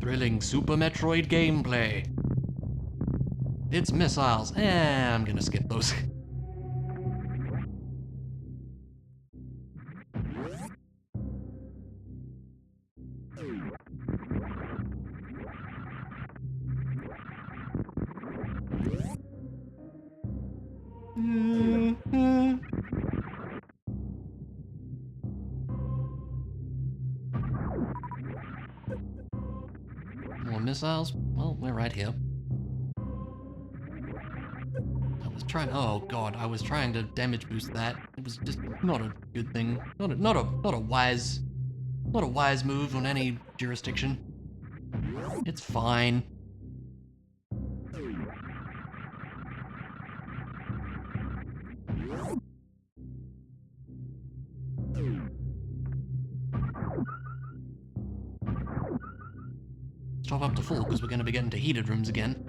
Thrilling Super Metroid gameplay. It's missiles. I'm gonna skip those. More missiles? Well, we're right here. Oh god, I was trying to damage boost that. It was just not a good thing. Not a wise move on any jurisdiction. It's fine. Let's top up to full because we're going to be getting to heated rooms again.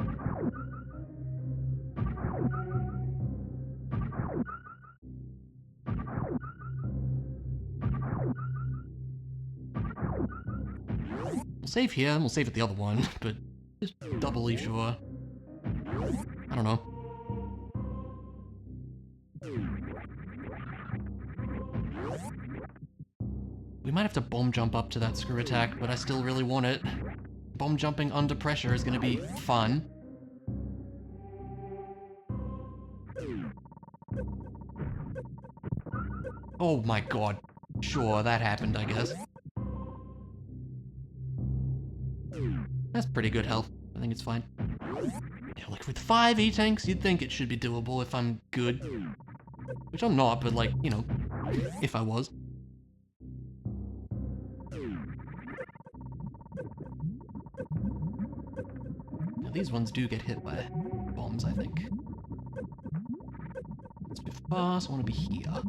We'll save here, and we'll save at the other one, but just doubly sure. I don't know. We might have to bomb jump up to that screw attack, but I still really want it. Bomb jumping under pressure is gonna be fun. Oh my god. Sure, that happened, I guess. That's pretty good health. I think it's fine. Yeah, like with 5 E-tanks, you'd think it should be doable if I'm good. Which I'm not, but like, you know, if I was. Now these ones do get hit by bombs, I think. Let's move fast, I want to be here.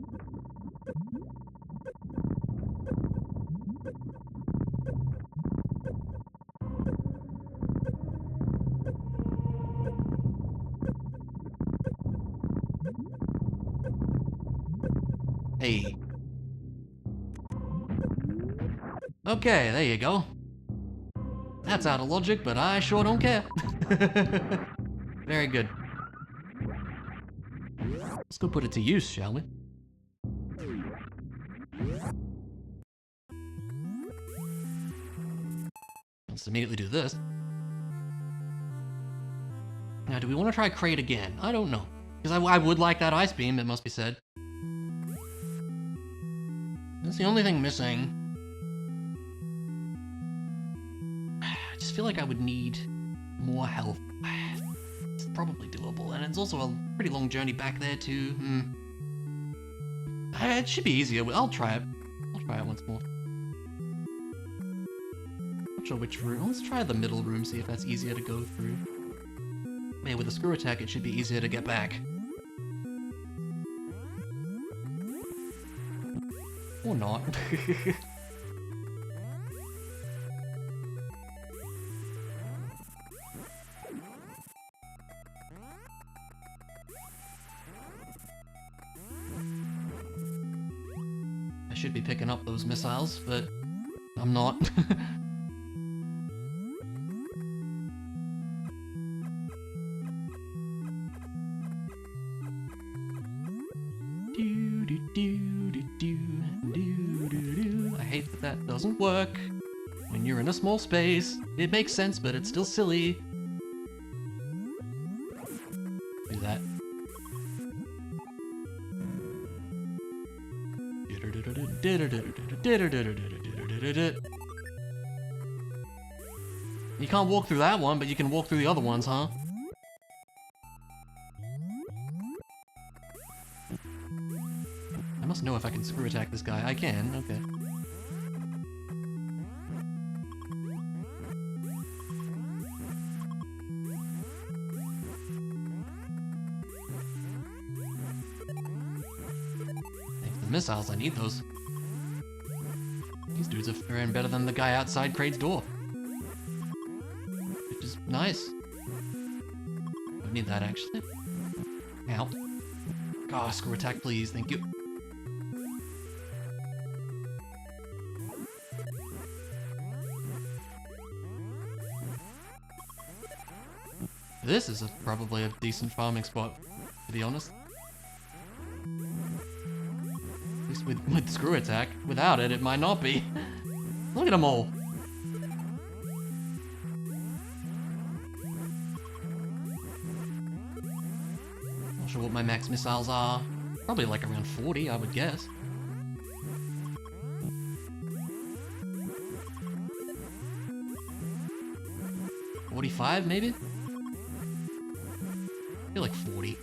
Hey. Okay, there you go. That's out of logic, but I sure don't care. Very good. Let's go put it to use, shall we? Let's immediately do this. Now, do we want to try Crate again? I don't know. Because I would like that ice beam, it must be said. That's the only thing missing. I just feel like I would need more health. It's probably doable, and it's also a pretty long journey back there too. It should be easier. I'll try it. I'll try it once more. Not sure which room. Let's try the middle room, see if that's easier to go through. Man, with a screw attack, it should be easier to get back. Or not. I should be picking up those missiles, but I'm not. I hate that that doesn't work. When you're in a small space, it makes sense, but it's still silly. Do that. You can't walk through that one, but you can walk through the other ones, huh? I must know if I can screw attack this guy. I can, okay. Thanks to the missiles, I need those. These dudes are faring better than the guy outside Kraid's door. Which is nice. Don't need that, actually. Ow. Ah, screw attack, please, thank you. This is probably a decent farming spot, to be honest. At least with screw attack. Without it, it might not be. Look at them all. Not sure what my max missiles are. Probably like around 40, I would guess. $45, maybe? I feel like 40.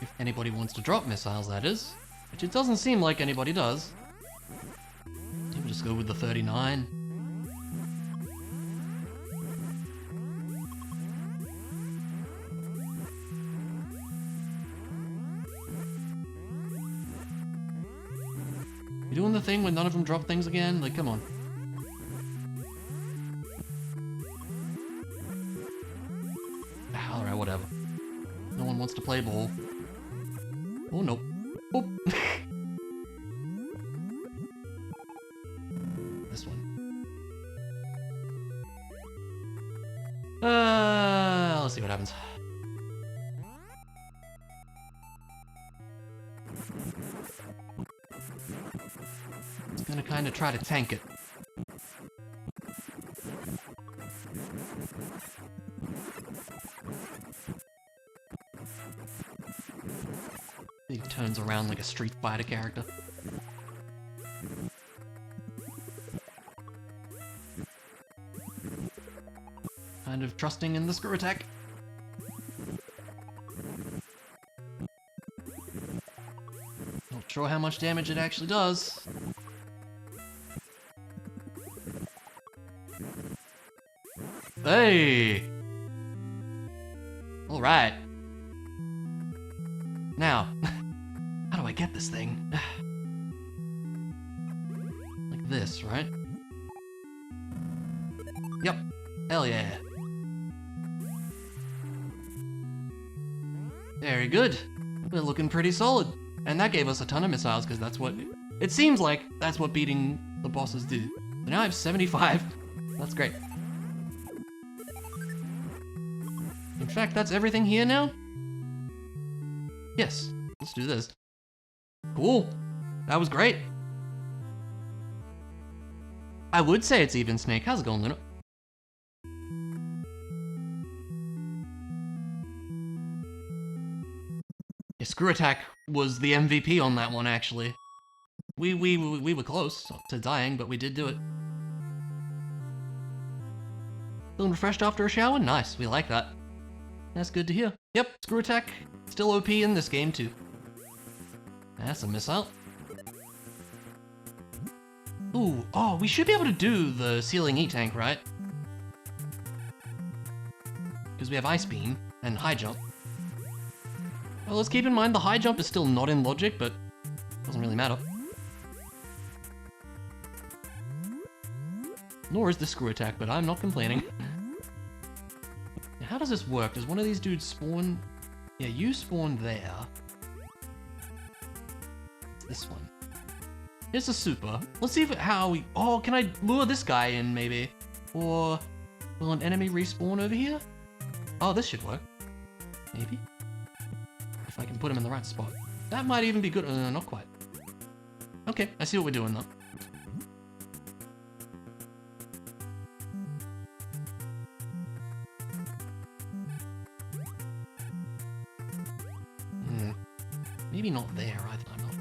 If anybody wants to drop missiles, that is. Which it doesn't seem like anybody does. We'll just go with the 39. You doing the thing when none of them drop things again? Like, come on. Ah, alright, whatever. No one wants to play ball. Oh, nope. Oh! This one. Let's see what happens. Gonna kind of try to tank it. He turns around like a Street Fighter character. Kind of trusting in the screw attack. Not sure how much damage it actually does. Hey! Alright. Now, how do I get this thing? Like this, right? Yep. Hell yeah. Very good. We're looking pretty solid. And that gave us a ton of missiles, because that's what... It seems like that's what beating the bosses do. So now I have 75. That's great. In fact, that's everything here now? Yes, let's do this. Cool. That was great. I would say it's even, Snake. How's it going, Luna? Yeah, screw attack was the MVP on that one, actually. We were close to dying, but we did do it. Feeling refreshed after a shower? Nice, we like that. That's good to hear. Yep, screw attack. Still OP in this game, too. That's a missile. Ooh, oh, we should be able to do the ceiling E-tank, right? because we have Ice Beam and High Jump. Well, let's keep in mind the High Jump is still not in logic, but doesn't really matter. Nor is the Screw Attack, but I'm not complaining. Now, how does this work? Does one of these dudes spawn? Yeah, you spawn there. This one. Here's a super. Let's see how we... Oh, can I lure this guy in, maybe? Or will an enemy respawn over here? Oh, this should work. Maybe. If I can put him in the right spot. That might even be good. Not quite. Okay, I see what we're doing, though. Maybe not there either. I'm not...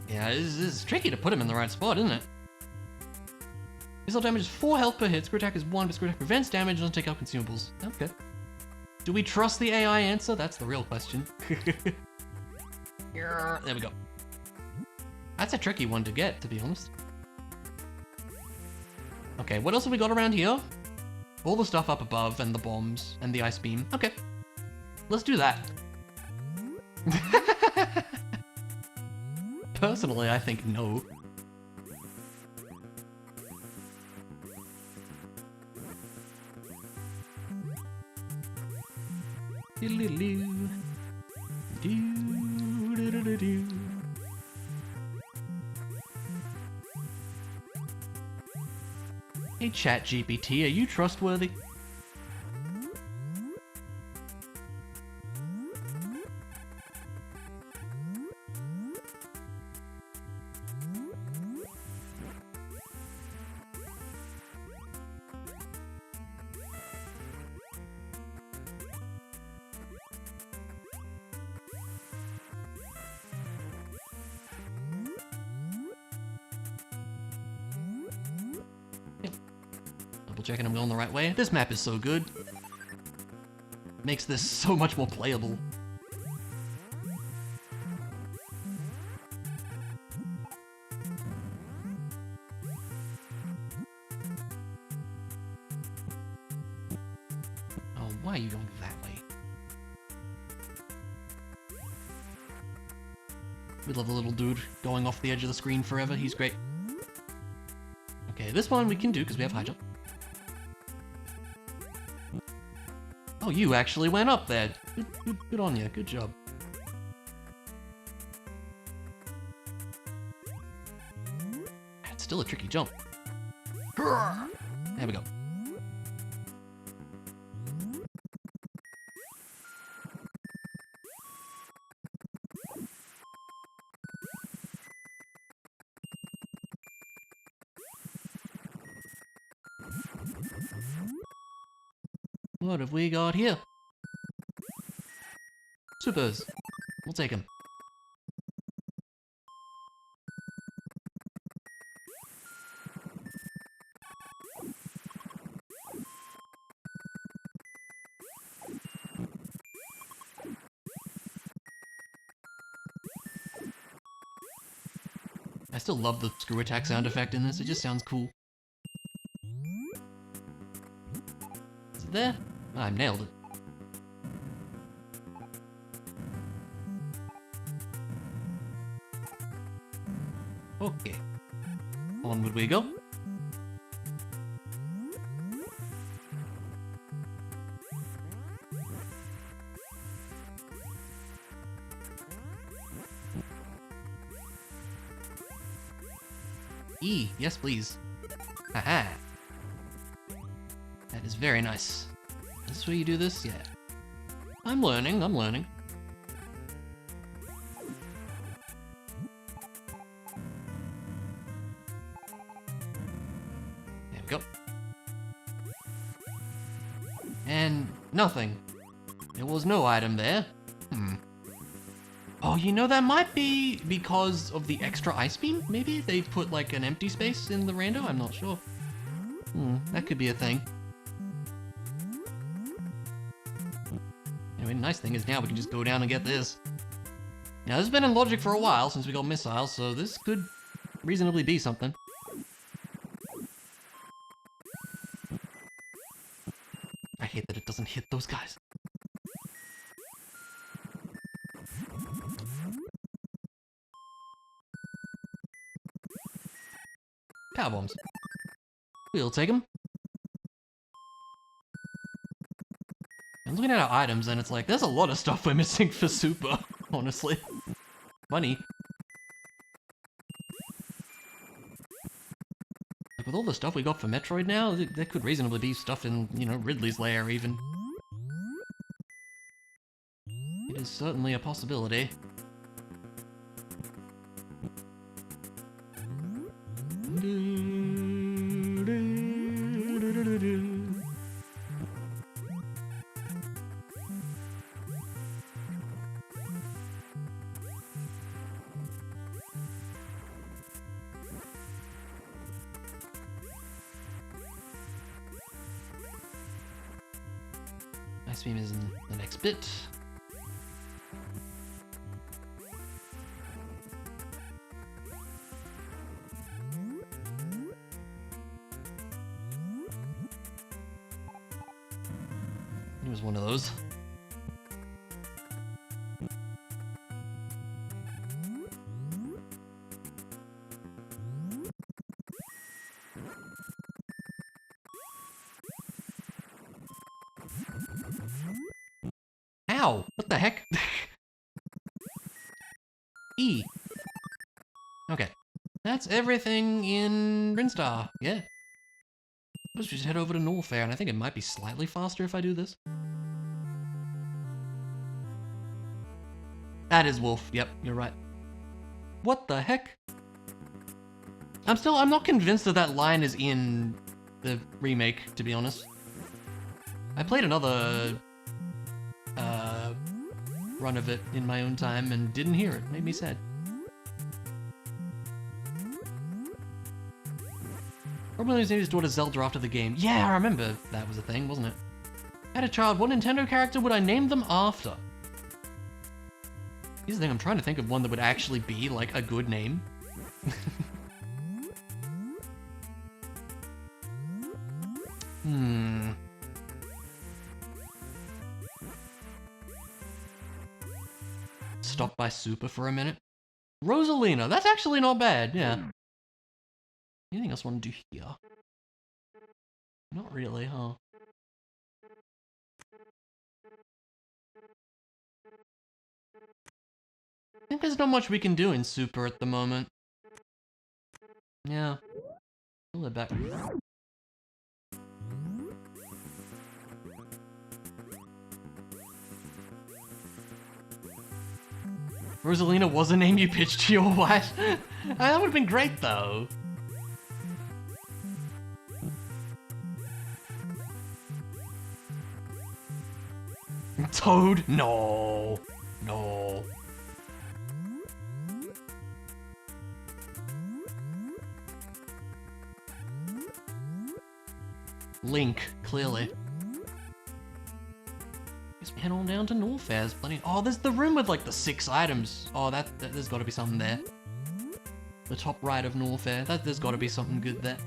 Yeah, this is tricky to put him in the right spot, isn't it? Missile damage is 4 health per hit, Screw Attack is 1, but Screw Attack prevents damage and doesn't take out consumables. Okay. Do we trust the AI answer? That's the real question. There we go. That's a tricky one to get, to be honest. Okay, what else have we got around here? All the stuff up above, and the bombs, and the Ice Beam. Okay. Let's do that. Personally, I think no. Hey ChatGPT, are you trustworthy? Checking I'm going the right way. This map is so good. Makes this so much more playable. Oh, why are you going that way? We love the little dude going off the edge of the screen forever. He's great. Okay, this one we can do because we have high jump. Oh, you actually went up there. Good on you. Good job. It's still a tricky jump. There we go. What have we got here? Supers. We'll take them. I still love the Screw Attack sound effect in this. It just sounds cool. Is it there? I nailed it. Okay. Onward we go. E, yes please. Haha. That is very nice. Is this where you do this? Yeah. I'm learning, I'm learning. There we go. And nothing. There was no item there. Oh, you know, that might be because of the extra ice beam, maybe? They put like an empty space in the rando? I'm not sure. That could be a thing. Anyway, the nice thing is now we can just go down and get this. Now, this has been in logic for a while since we got missiles, so this could reasonably be something. I hate that it doesn't hit those guys. Power bombs. We'll take them. I'm looking at our items and it's like, there's a lot of stuff we're missing for Super, honestly. Money. Like with all the stuff we got for Metroid now, there could reasonably be stuff in, you know, Ridley's lair even. It is certainly a possibility. Ice beam is in the next bit. It was one of those. Ow! What the heck? E. Okay. That's everything in Brinstar. Yeah. Let's just head over to Norfair, and I think it might be slightly faster if I do this. That is Wolf. Yep, you're right. What the heck? I'm not convinced that that line is in the remake, to be honest. I played another run of it in my own time and didn't hear it. Made me sad. Probably named his daughter Zelda after the game. Yeah, I remember that was a thing, wasn't it? Had a child, what Nintendo character would I name them after? Here's the thing, I'm trying to think of one that would actually be, like, a good name. Stop by Super for a minute. Rosalina, that's actually not bad, yeah. Anything else I want to do here? Not really, huh? I think there's not much we can do in Super at the moment. Yeah. Pull it back. Rosalina was a name you pitched to your wife. That would have been great, though. Toad? No. No. Link, clearly. Guess we head on down to Norfair's plenty. Oh, there's the room with like the 6 items. Oh, there's got to be something there. The top right of Norfair. There's got to be something good there.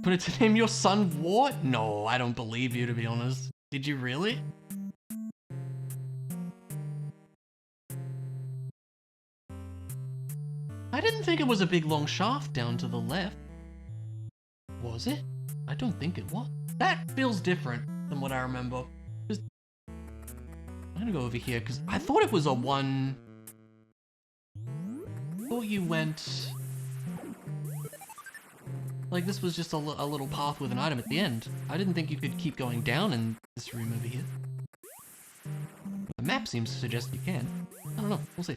Put it to name your son what? No, I don't believe you, to be honest. Did you really? I didn't think it was a big long shaft down to the left. Was it? I don't think it was. That feels different than what I remember. I'm gonna go over here, because I thought it was a one... I thought you went... Like, this was just a little path with an item at the end. I didn't think you could keep going down in this room over here. The map seems to suggest you can. I don't know, we'll see.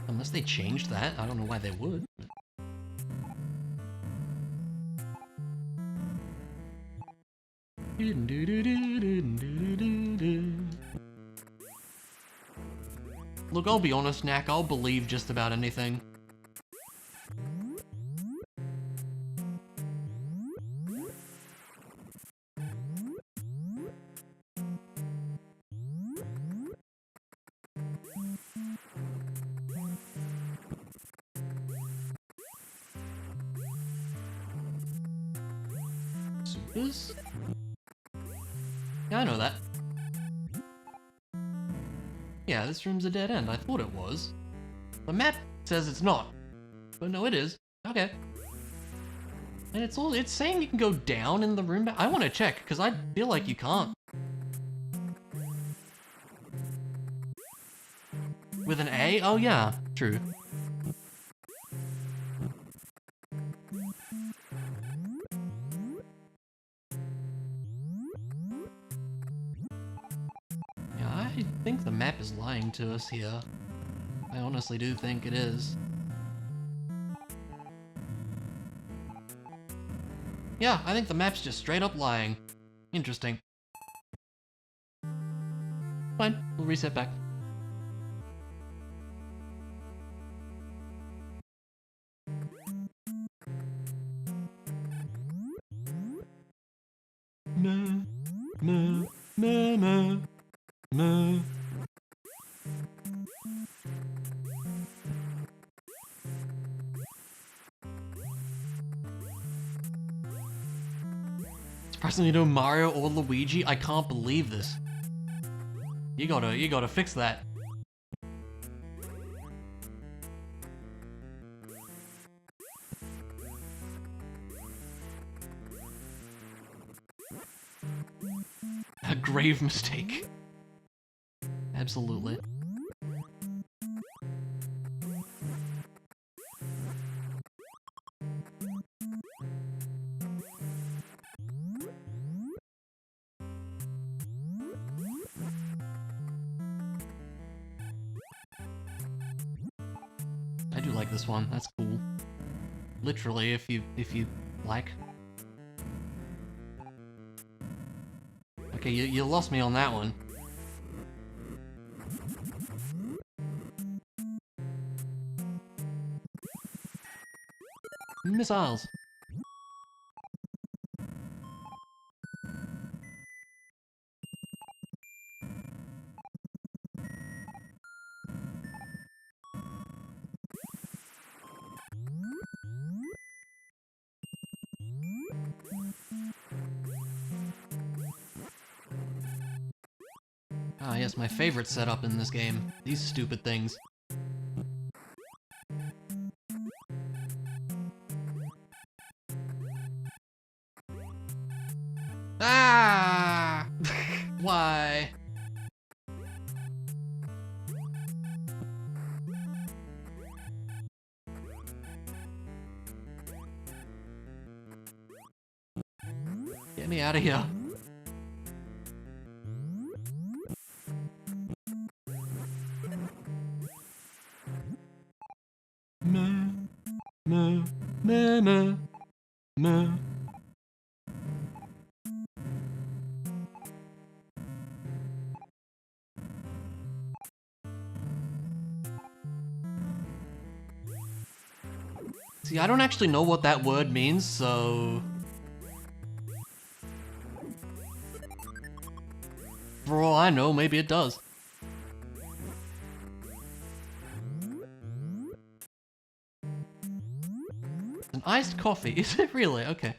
Unless they changed that, I don't know why they would. Look, I'll be honest, Knack, I'll believe just about anything. Zebes? Yeah, I know that. Yeah, this room's a dead end. I thought it was. The map says it's not. But no, it is. Okay. And it's saying you can go down in the room. I want to check, because I feel like you can't. With an A? Oh yeah, true. I think the map is lying to us here. I honestly do think it is. Yeah, I think the map's just straight up lying. Interesting. Fine, we'll reset back. Meh, meh, meh, meh, meh. Surprisingly, you know Mario or Luigi? I can't believe this. You gotta fix that. A grave mistake. Absolutely. I do like this one. That's cool. Literally, if you like. Okay, you lost me on that one. Missiles. Ah, yes, my favorite setup in this game. These stupid things. Ah! Why? Get me out of here. Meh, meh, meh, meh, meh. See, I don't actually know what that word means, so... For all I know, maybe it does. An iced coffee, is it really? Okay.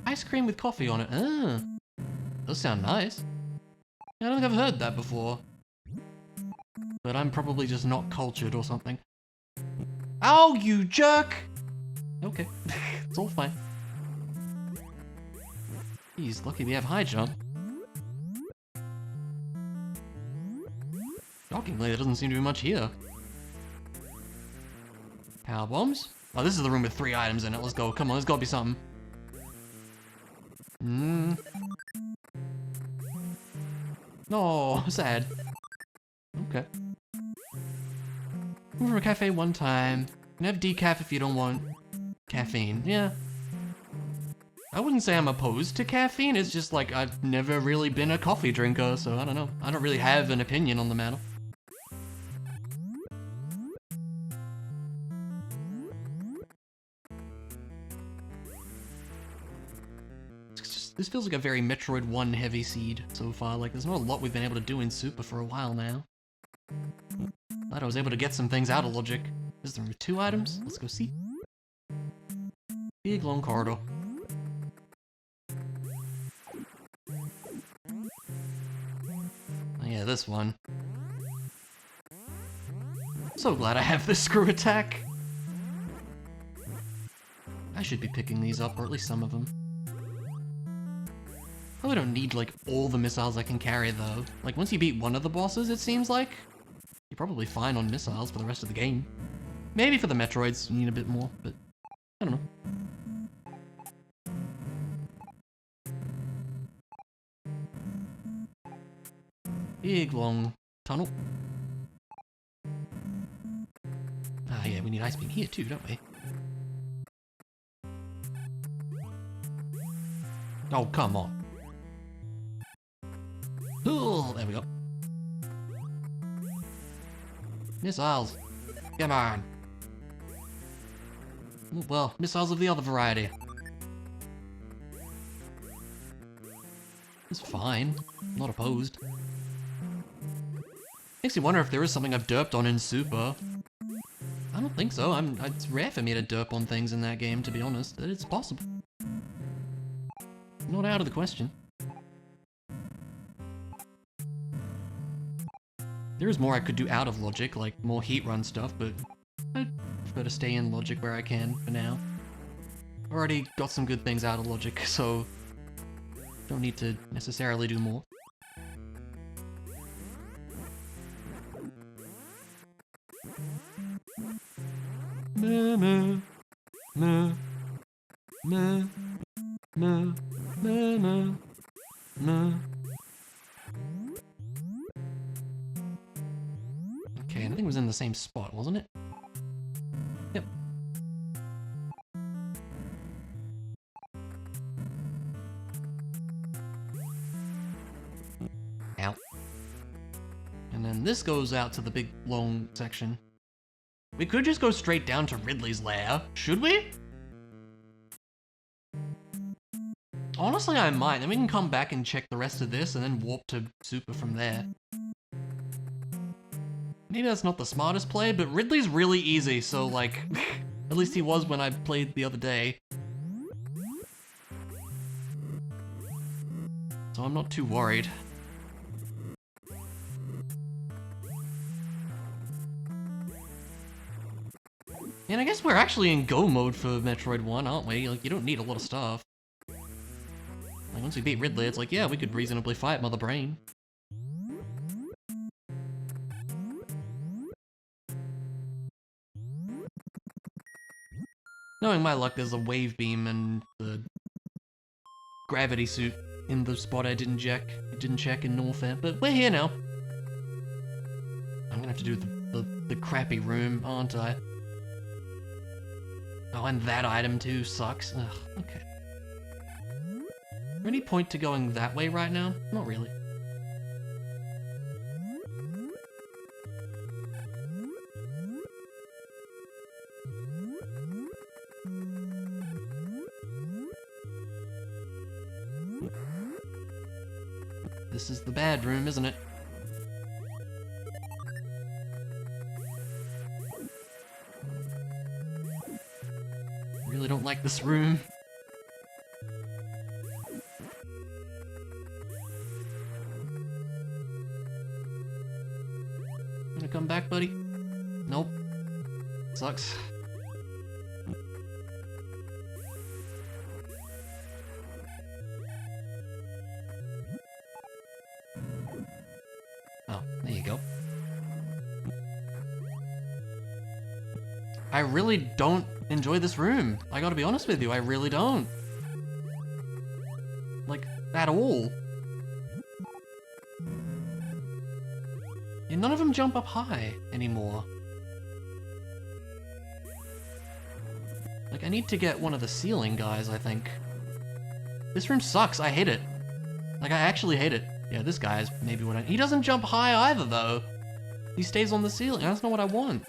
Ice cream with coffee on it, ah. Does sound nice. I don't think I've heard that before. But I'm probably just not cultured or something. Ow, you jerk! Okay, it's all fine. He's lucky we have high jump. Shockingly, there doesn't seem to be much here. Power bombs? Oh, this is the room with 3 items in it. Let's go. Come on, there's gotta be something. Oh, sad. Okay. Went from a cafe one time. You can have decaf if you don't want caffeine. Yeah. I wouldn't say I'm opposed to caffeine, it's just like I've never really been a coffee drinker, so I don't know. I don't really have an opinion on the matter. This feels like a very Metroid 1 heavy seed so far. Like, there's not a lot we've been able to do in Super for a while now. Glad I was able to get some things out of logic. Is there 2 items? Let's go see. Big long corridor. Oh yeah, this one. So glad I have this screw attack. I should be picking these up, or at least some of them. Probably don't need, like, all the missiles I can carry, though. Like, once you beat one of the bosses, it seems like, you're probably fine on missiles for the rest of the game. Maybe for the Metroids, you need a bit more, but I don't know. Big, long tunnel. Ah, yeah, we need Ice Beam here, too, don't we? Oh, come on. Oh, there we go. Missiles. Come on. Well, missiles of the other variety. It's fine. I'm not opposed. Makes me wonder if there is something I've derped on in Super. I don't think so. It's rare for me to derp on things in that game, to be honest. But it's possible. Not out of the question. There is more I could do out of logic, like more heat run stuff, but I prefer to stay in logic where I can for now. Already got some good things out of logic, so don't need to necessarily do more. Meh, meh, meh, meh, meh, meh, meh, meh. Okay, I think it was in the same spot, wasn't it? Yep. Out. And then this goes out to the big, long section. We could just go straight down to Ridley's lair. Should we? Honestly, I might. Then we can come back and check the rest of this and then warp to Super from there. Maybe that's not the smartest play, but Ridley's really easy, so like, at least he was when I played the other day. So I'm not too worried. And I guess we're actually in go mode for Metroid 1, aren't we? Like, you don't need a lot of stuff. Like, once we beat Ridley, it's like, yeah, we could reasonably fight Mother Brain. Knowing my luck, there's a wave beam and the gravity suit in the spot I didn't check in Norfair, but we're here now. I'm gonna have to do the crappy room, aren't I? Oh, and that item too sucks. Ugh, okay. Is there any point to going that way right now? Not really. This is the bad room, isn't it? Really don't like this room. Gonna come back, buddy? Nope. Sucks. Oh, there you go. I really don't enjoy this room. I gotta be honest with you, I really don't. Like, at all. Yeah, none of them jump up high anymore. Like, I need to get one of the ceiling guys, I think. This room sucks, I hate it. Like, I actually hate it. Yeah, this guy is maybe what I... He doesn't jump high either, though. He stays on the ceiling, that's not what I want.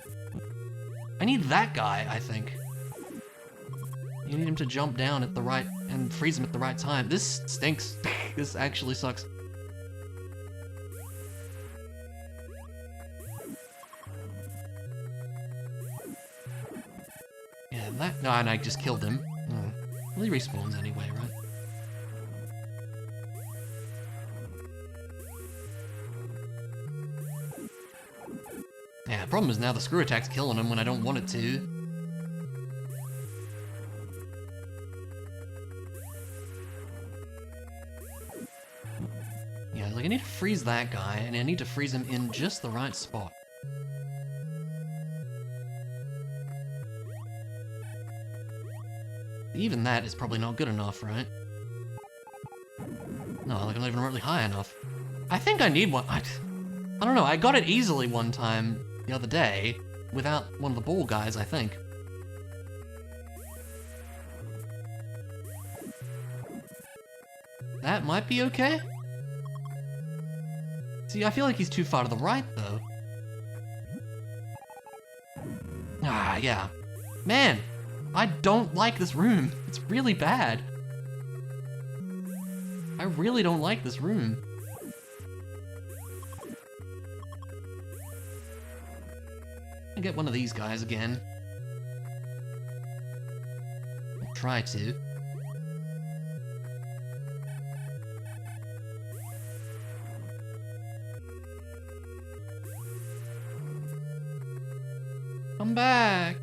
I need that guy, I think. You need him to jump down at the right... and freeze him at the right time. This stinks. This actually sucks. Yeah, that... No, and I just killed him. Oh. Well, he respawns anyway, right? Yeah, the problem is now the screw attack's killing him when I don't want it to. Yeah, like I need to freeze that guy, and I need to freeze him in just the right spot. Even that is probably not good enough, right? No, like I'm not even really high enough. I think I need one. I don't know, I got it easily one time the other day without one of the ball guys, I think. That might be okay? See, I feel like he's too far to the right, though. Ah, yeah. Man, I don't like this room. It's really bad. I really don't like this room. I'll get one of these guys again. I'll try to. Come back!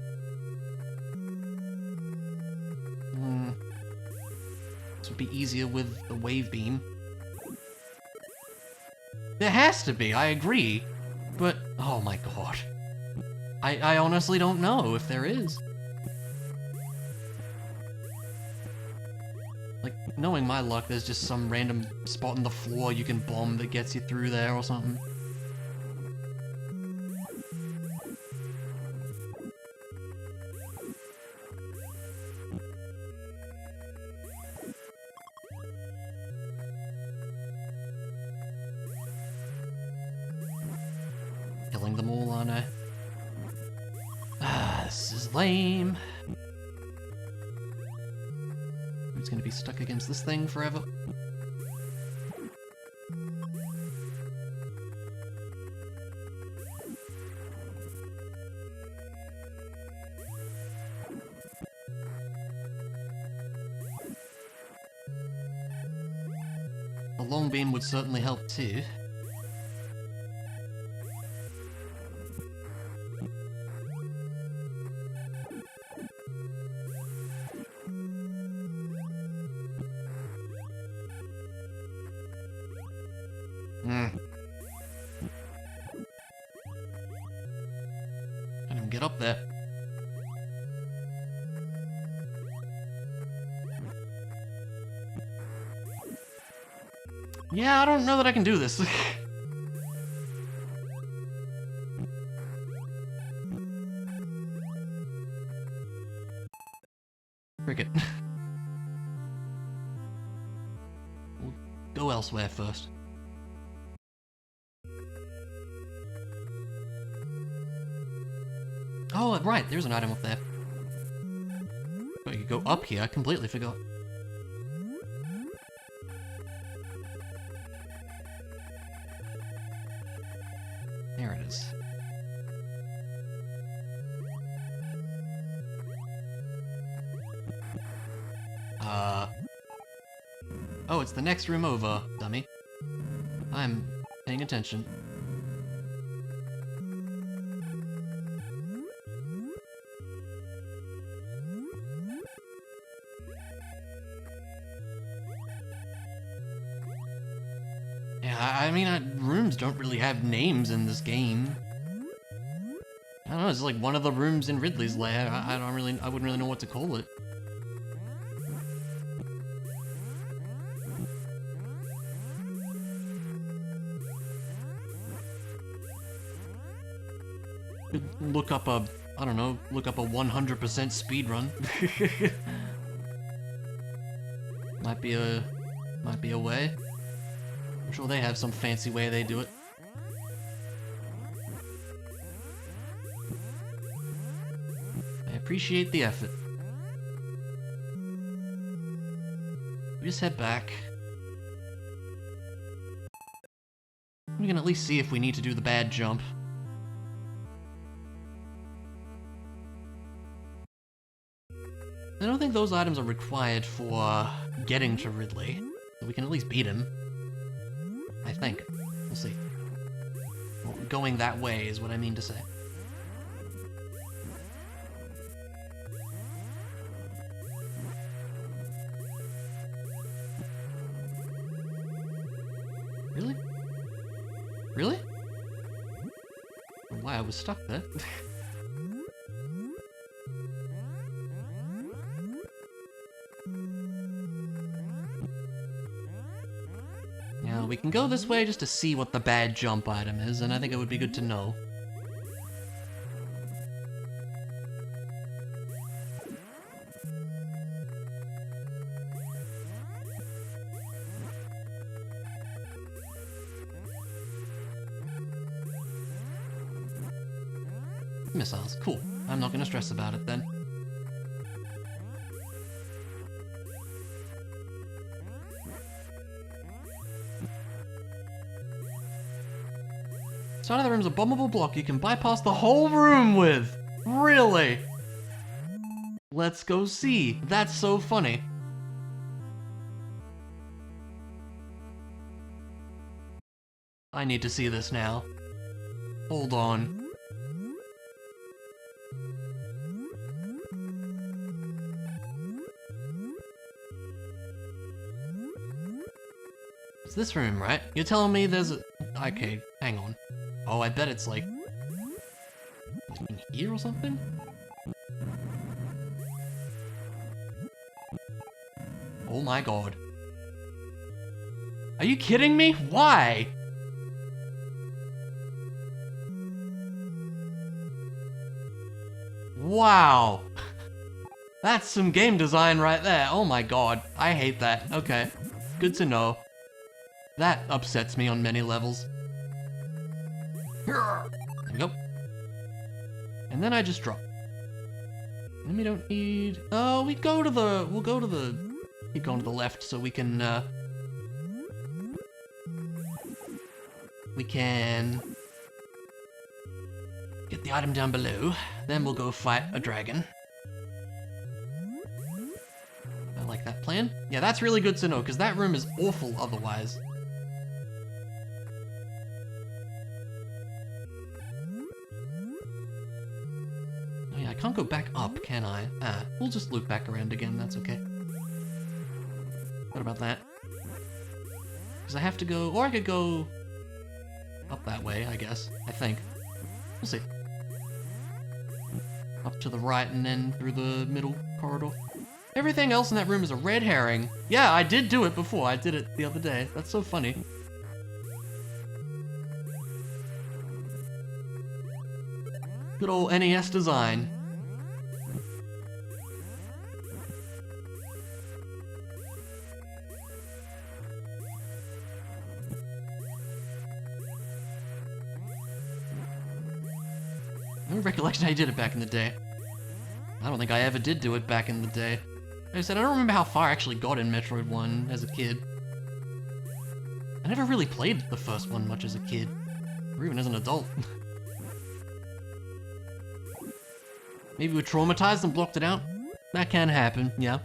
This would be easier with the wave beam. There has to be, I agree. But, oh my god. I honestly don't know if there is. Like, knowing my luck, there's just some random spot in the floor you can bomb that gets you through there or something. Killing them all, aren't I? Ah, this is lame. Who's gonna be stuck against this thing forever? A long beam would certainly help too. I didn't get up there. Yeah, I don't know that I can do this. Cricket. We'll go elsewhere first. Oh, right, there's an item up there. But you could go up here, I completely forgot. There it is. Oh, it's the next room over, dummy. I'm paying attention. Yeah, I mean, rooms don't really have names in this game. I don't know, it's like one of the rooms in Ridley's lair. I wouldn't really know what to call it. look up a, I don't know, look up a 100% speed run. Might be a way. I'm sure they have some fancy way they do it. I appreciate the effort. We just head back. We can at least see if we need to do the bad jump. I don't think those items are required for getting to Ridley, so we can at least beat him. I think. We'll see. Well, going that way is what I mean to say. Really? Really? Why I was stuck there. Now, we can go this way just to see what the bad jump item is, and I think it would be good to know. Missiles. Cool. I'm not gonna stress about it then. Side of the room's a bombable block you can bypass the whole room with! Really? Let's go see. That's so funny. I need to see this now. Hold on. It's this room, right? You're telling me there's a... Okay, hang on. Oh, I bet it's like... in here or something? Oh my god. Are you kidding me? Why? Wow. That's some game design right there. Oh my god. I hate that. Okay. Good to know. That upsets me on many levels. There we go. And then I just drop. Then we don't need... Oh, we'll go to the... Keep going to the left so we can, we can... get the item down below. Then we'll go fight a dragon. I like that plan. Yeah, that's really good to know, because that room is awful otherwise. I can't go back up, can I? Ah, we'll just loop back around again, that's okay. What about that? Because I have to go, or I could go up that way, I guess, I think. We'll see. Up to the right and then through the middle corridor. Everything else in that room is a red herring. Yeah, I did do it before, I did it the other day. That's so funny. Good old NES design. No recollection I did it back in the day. I don't think I ever did do it back in the day. Like I said, I don't remember how far I actually got in Metroid 1 as a kid. I never really played the first one much as a kid, or even as an adult. Maybe we're traumatized and blocked it out? That can happen, yeah.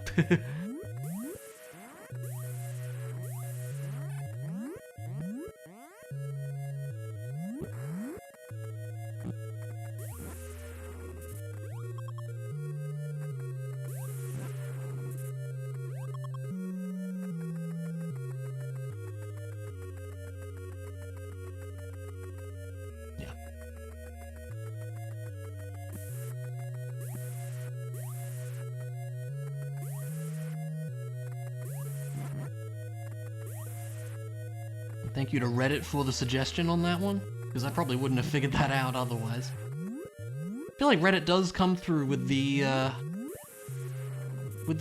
Thank you to Reddit for the suggestion on that one, because I probably wouldn't have figured that out otherwise. I feel like Reddit does come through with the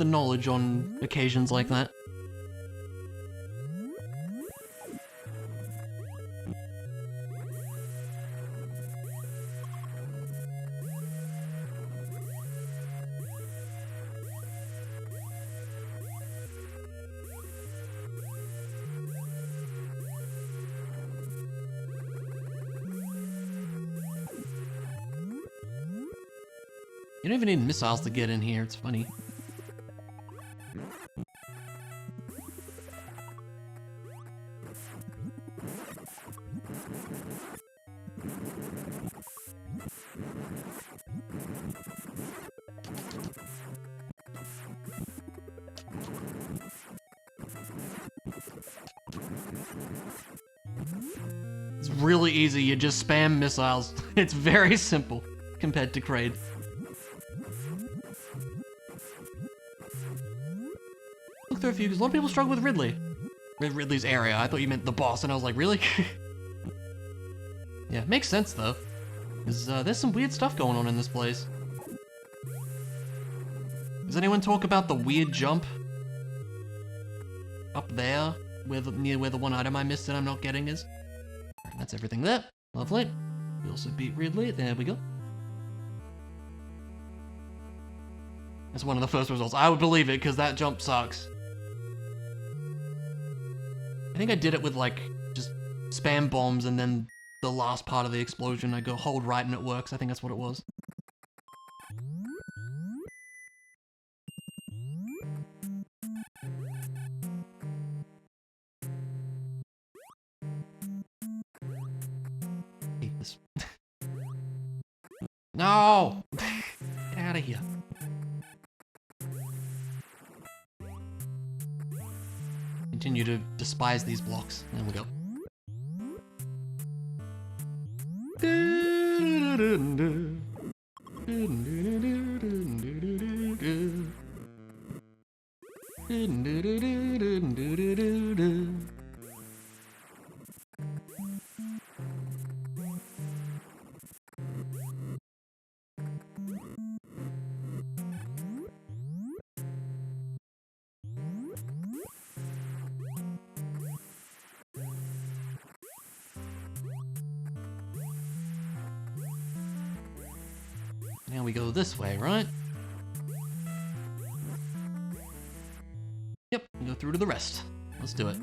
knowledge on occasions like that. You don't even need missiles to get in here, it's funny. It's really easy, you just spam missiles. It's very simple compared to Kraid. Look through a few, because a lot of people struggle with Ridley's area. I thought you meant the boss, and I was like, really? Yeah, makes sense though. There's some weird stuff going on in this place. Does anyone talk about the weird jump? Up there, near where the one item I missed that I'm not getting is. Alright, that's everything there. Lovely. We also beat Ridley. There we go. That's one of the first results. I would believe it, because that jump sucks. I think I did it with, like, just spam bombs, and then the last part of the explosion, I go hold right and it works. I think that's what it was. Hate this. No! Get out of here. Continue to despise these blocks. There we go. Now we go this way, right? Yep, go through to the rest. Let's do it.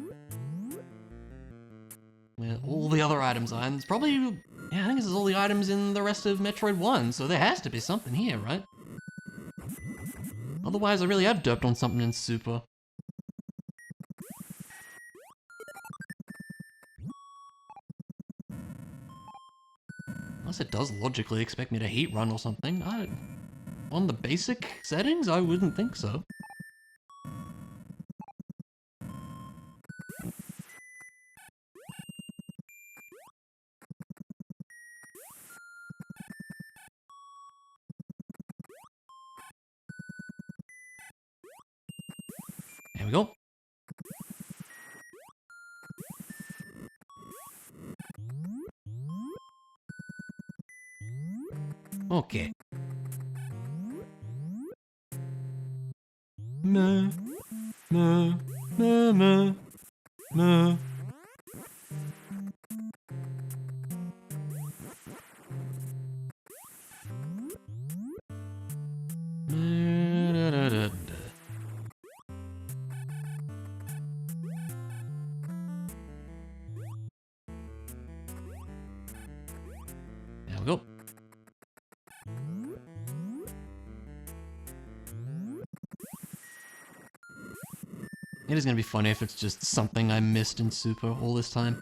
Where all the other items are, and it's probably, yeah, I think this is all the items in the rest of Metroid 1, so there has to be something here, right? Otherwise, I really have derped on something in Super. Unless it does logically expect me to heat run or something. On the basic settings, I wouldn't think so. There we go. Okay. Meh, meh, meh, meh, meh. There we go. It is gonna be funny if it's just something I missed in Super all this time.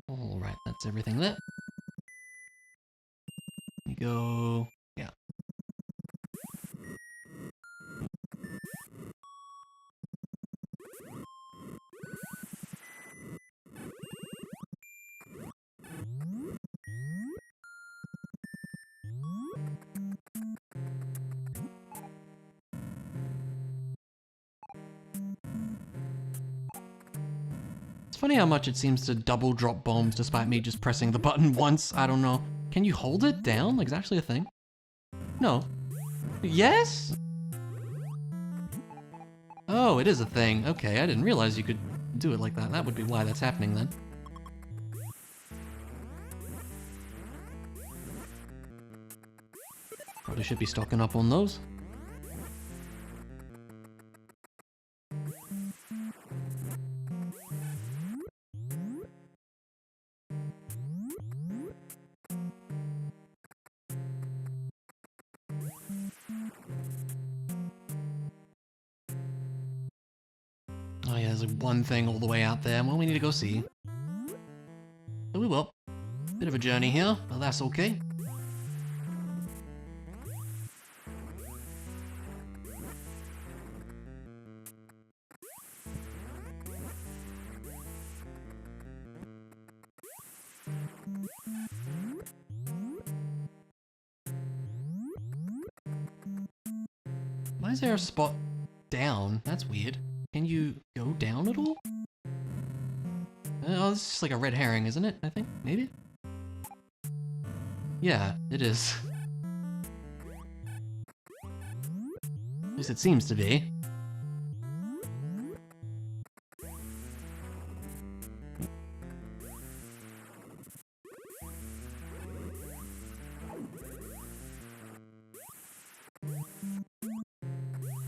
Alright, that's everything there. We go... yeah. funny how much it seems to double drop bombs despite me just pressing the button once. I don't know. Can you hold it down? Like, is that actually a thing? No. Yes? Oh, it is a thing. Okay, I didn't realize you could do it like that. That would be why that's happening then. Probably should be stocking up on those. Oh yeah, there's like one thing all the way out there. Well, we need to go see. But we will. Bit of a journey here, but that's okay. Why is there a spot down? That's weird. Can you go down at all? Oh, this is just like a red herring, isn't it? I think? Maybe? Yeah, it is. At least it seems to be.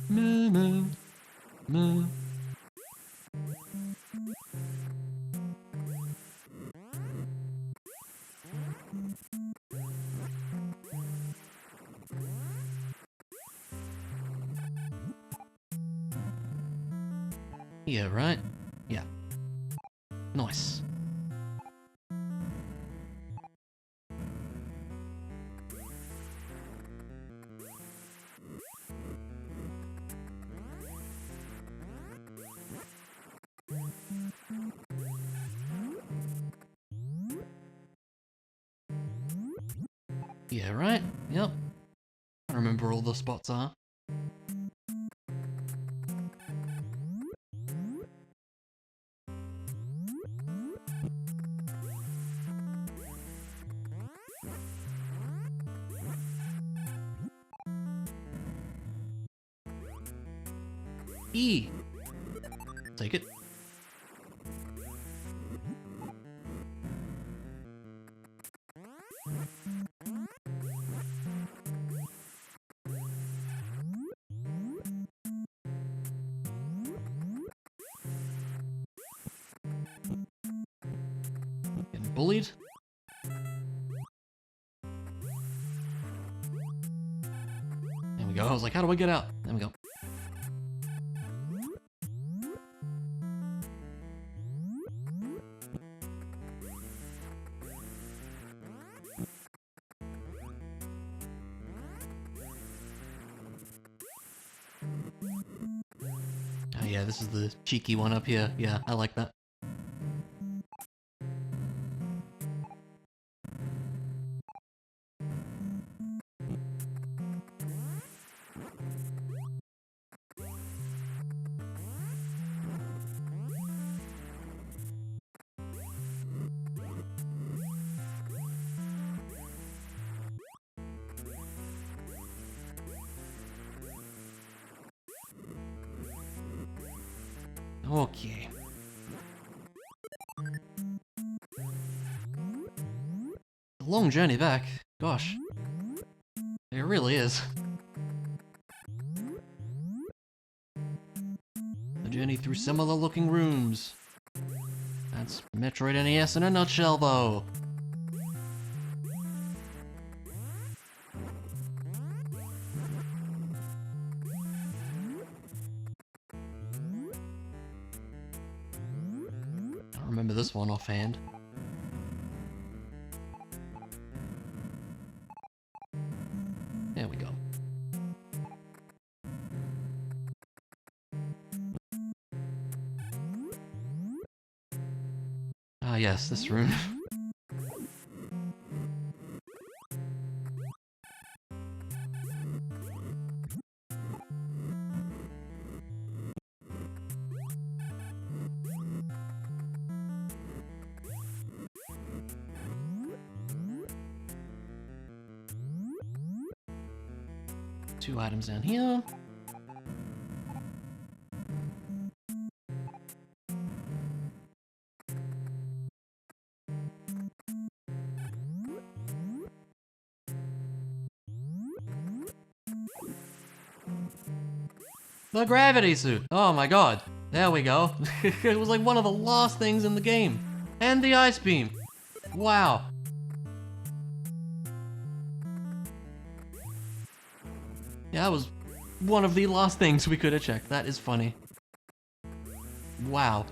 Moo, moo. Yeah, right? Yeah. Nice. Yeah, right? Yep. I remember where all the spots are. E. Take it. Getting bullied. There we go. I was like, how do I get out? There we go. Oh yeah, this is the cheeky one up here. Yeah, I like that. Okay. A long journey back. Gosh. It really is. A journey through similar looking rooms. That's Metroid NES in a nutshell, though. I don't remember this one offhand. There we go. Ah yes, this room. 2 items down here. The gravity suit! Oh my god. There we go. It was like one of the last things in the game. And the ice beam. Wow. Yeah, that was one of the last things we could have checked. That is funny. Wow.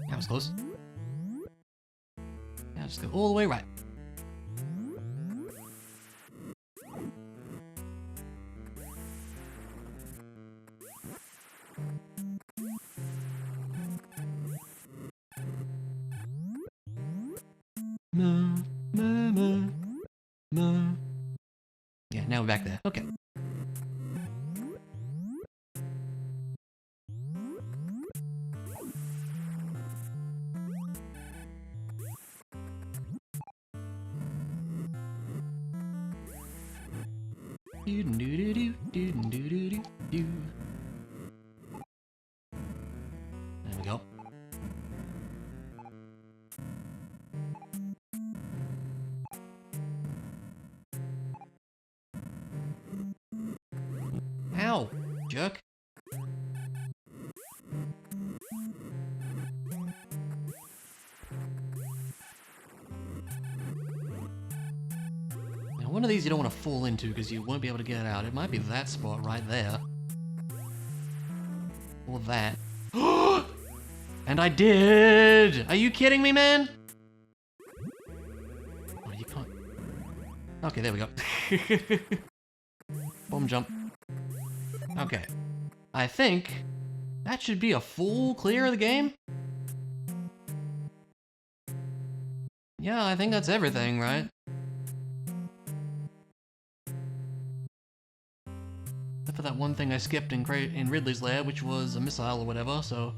That was close. Yeah, just go all the way right. Yeah, now we're back there. Okay. There we go. Ow, jerk. Now, one of these you don't want to fall into because you won't be able to get out. It might be that spot right there. Or that. And I did! Are you kidding me, man? Oh, you can't. Okay, there we go. Bomb jump. Okay. I think that should be a full clear of the game. Yeah, I think that's everything, right? Except for that one thing I skipped in Ridley's lair, which was a missile or whatever, so...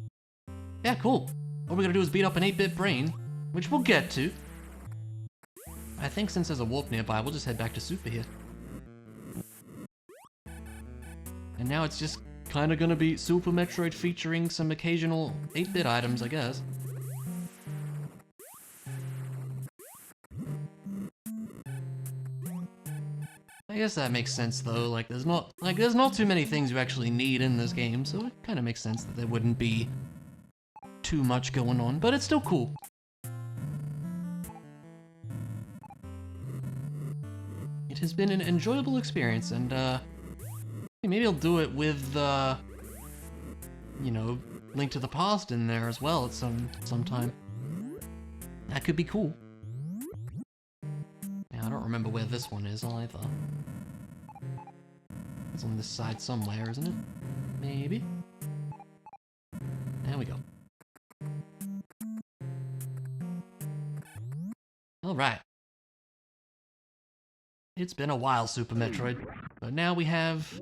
Yeah, cool. All we gotta do is beat up an 8-bit brain, which we'll get to. I think since there's a warp nearby, we'll just head back to Super here. And now it's just kinda gonna be Super Metroid featuring some occasional 8-bit items, I guess. I guess that makes sense though, like there's not too many things you actually need in this game, so it kinda makes sense that there wouldn't be too much going on, but it's still cool. It has been an enjoyable experience, and maybe I'll do it with, you know, Link to the Past in there as well at some time. That could be cool. Now, I don't remember where this one is either. It's on this side somewhere, isn't it? Maybe. There we go. Alright. It's been a while, Super Metroid, but now we have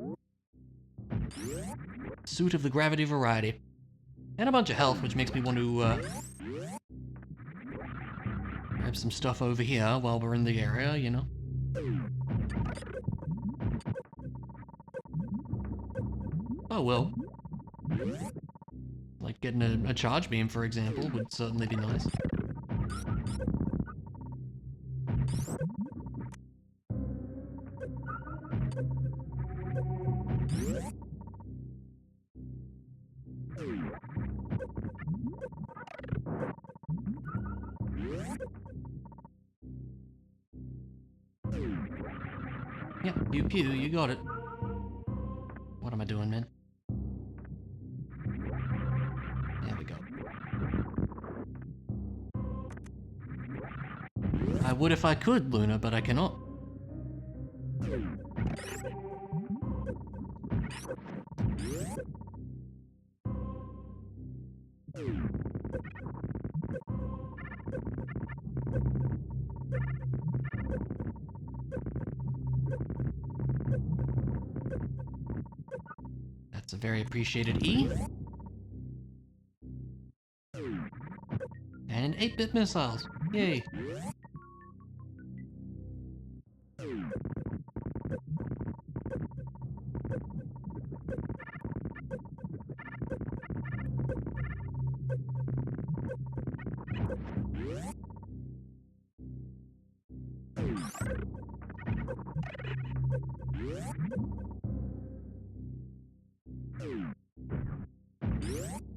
Suit of the Gravity variety. And a bunch of health, which makes me want to grab some stuff over here while we're in the area, you know? Oh well. Like getting a charge beam, for example, would certainly be nice. Yep, pew pew, you got it. What am I doing, man? There we go. I would if I could, Luna, but I cannot. a very appreciated E. And 8-bit missiles. Yay.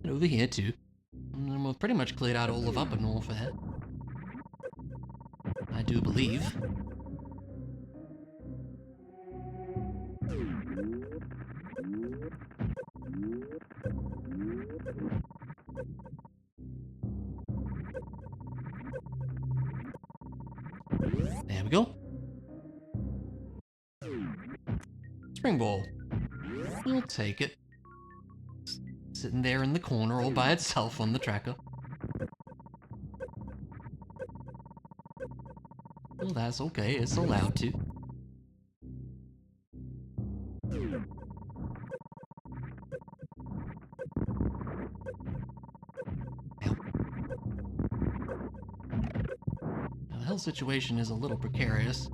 And over here too. And we've pretty much cleared out all of Upper North there. I do believe. There we go. Spring ball. We'll take it. Sitting there in the corner all by itself on the tracker. Well, that's okay. It's allowed to. Now, the health situation is a little precarious.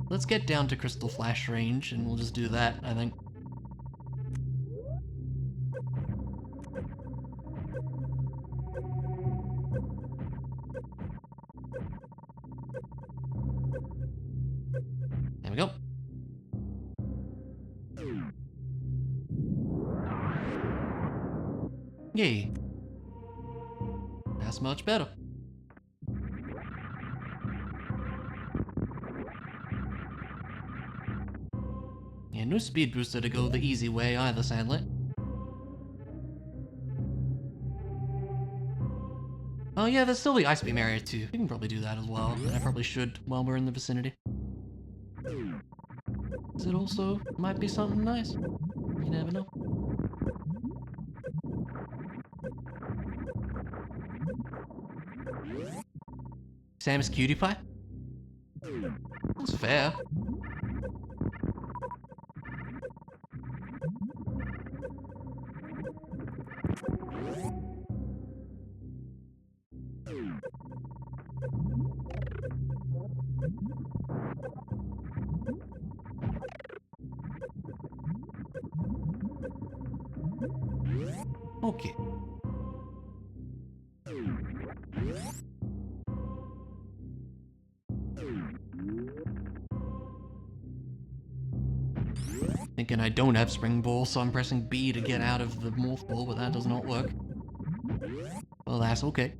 Let's get down to Crystal Flash range, and we'll just do that, I think. There we go. Yay. That's much better. Yeah, no speed booster to go the easy way either, sadly. Oh yeah, there's still the Ice Beam area too. We can probably do that as well, and I probably should while we're in the vicinity. It also might be something nice. You never know. Samus Cutie Pie? That's fair. Okay. Thinking I don't have Spring Ball, so I'm pressing B to get out of the Morph Ball, but that does not work. Well, that's okay.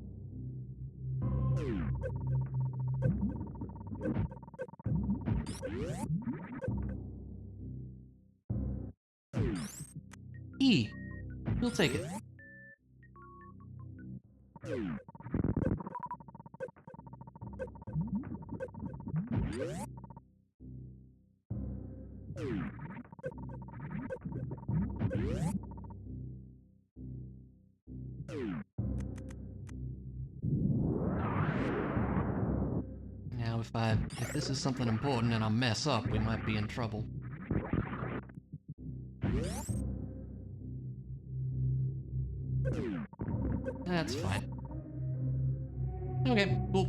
E. We'll take it. Now, if this is something important and I mess up, we might be in trouble. That's fine. Okay, cool.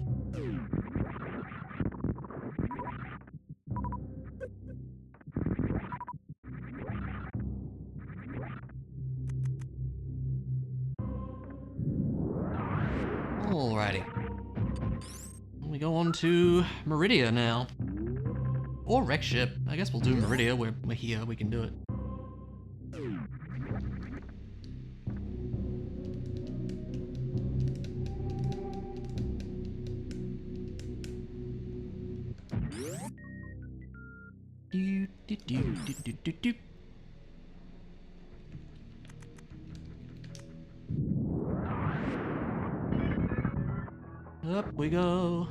Alrighty. We go on to Meridia now. Or Wreck Ship. I guess we'll do Meridia. We're here, we can do it. Do. Up we go.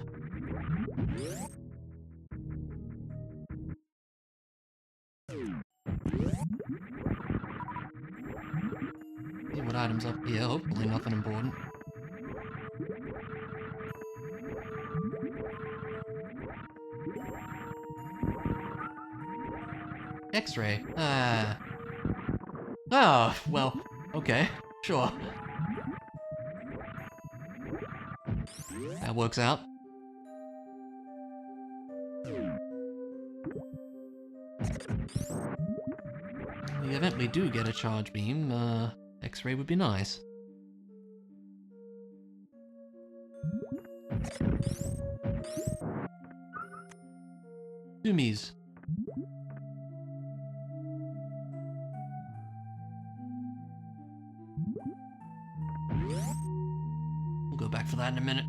See what items up here. Hopefully nothing important. X-ray. Ah. Ah, well, okay, sure. That works out. In the event we do get a charge beam, X-ray would be nice. Zoomies. We'll go back for that in a minute.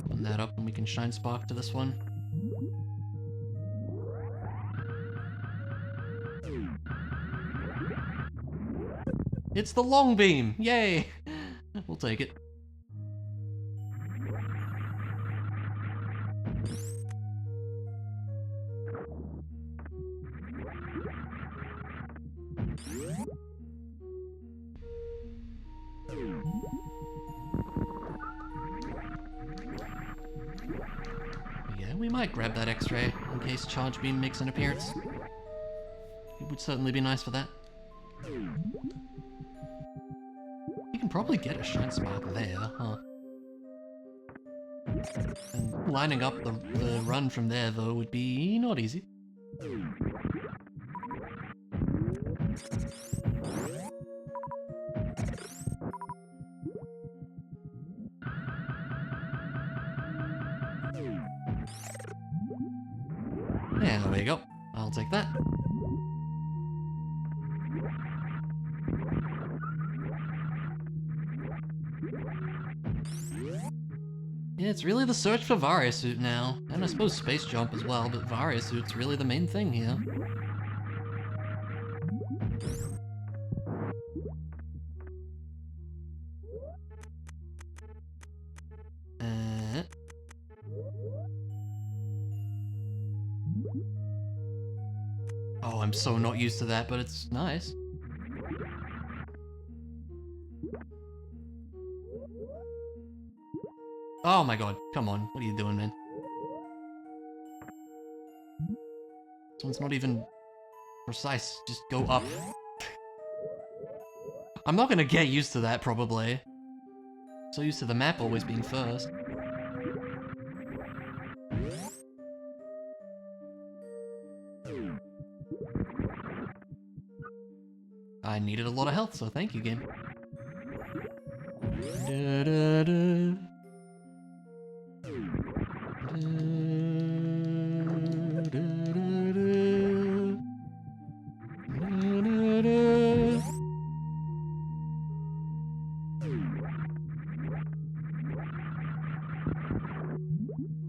Open that up and we can shine spark to this one. It's the long beam! Yay! We'll take it. Yeah, we might grab that X-ray in case charge beam makes an appearance. It would certainly be nice for that. You can probably get a shine spark there, huh? And lining up the run from there, though, would be not easy. Yeah, there we go. I'll take that. Yeah, it's really the search for Varia Suit now. And I suppose Space Jump as well, but Varia Suit's really the main thing here. Oh, I'm so not used to that, but it's nice. Oh my god, come on, what are you doing, man? This one's not even precise, just go up. I'm not gonna get used to that, probably. So used to the map always being first. I needed a lot of health, so thank you, game.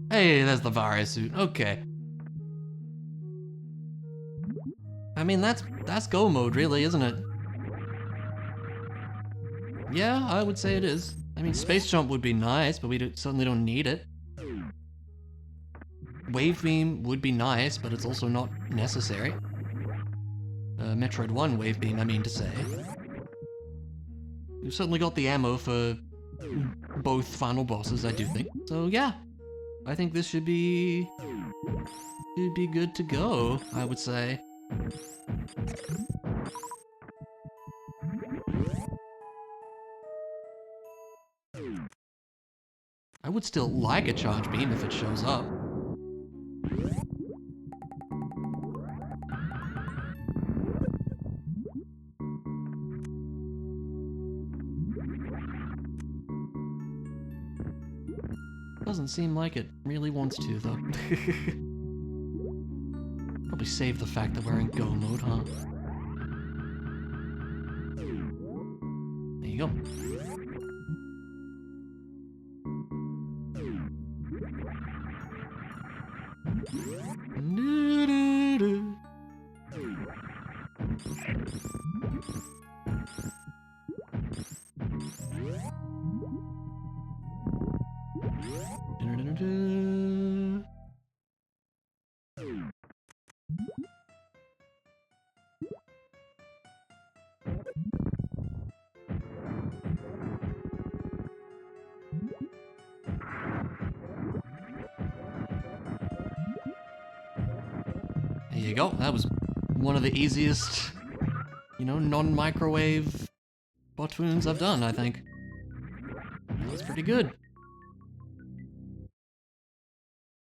Hey, there's the Varia Suit. Okay. I mean, that's go mode, really, isn't it? Yeah, I would say it is. I mean, Space Jump would be nice, but we certainly don't need it. Wave Beam would be nice, but it's also not necessary. Metroid 1 Wave Beam, I mean to say. We've certainly got the ammo for both final bosses, I do think. So yeah, I think this should be good to go, I would say. I would still like a charge beam if it shows up. Doesn't seem like it really wants to, though. Probably save the fact that we're in go mode, huh? There you go. There you go. That was one of the easiest, you know, non-microwave botwoons I've done, I think. That was pretty good.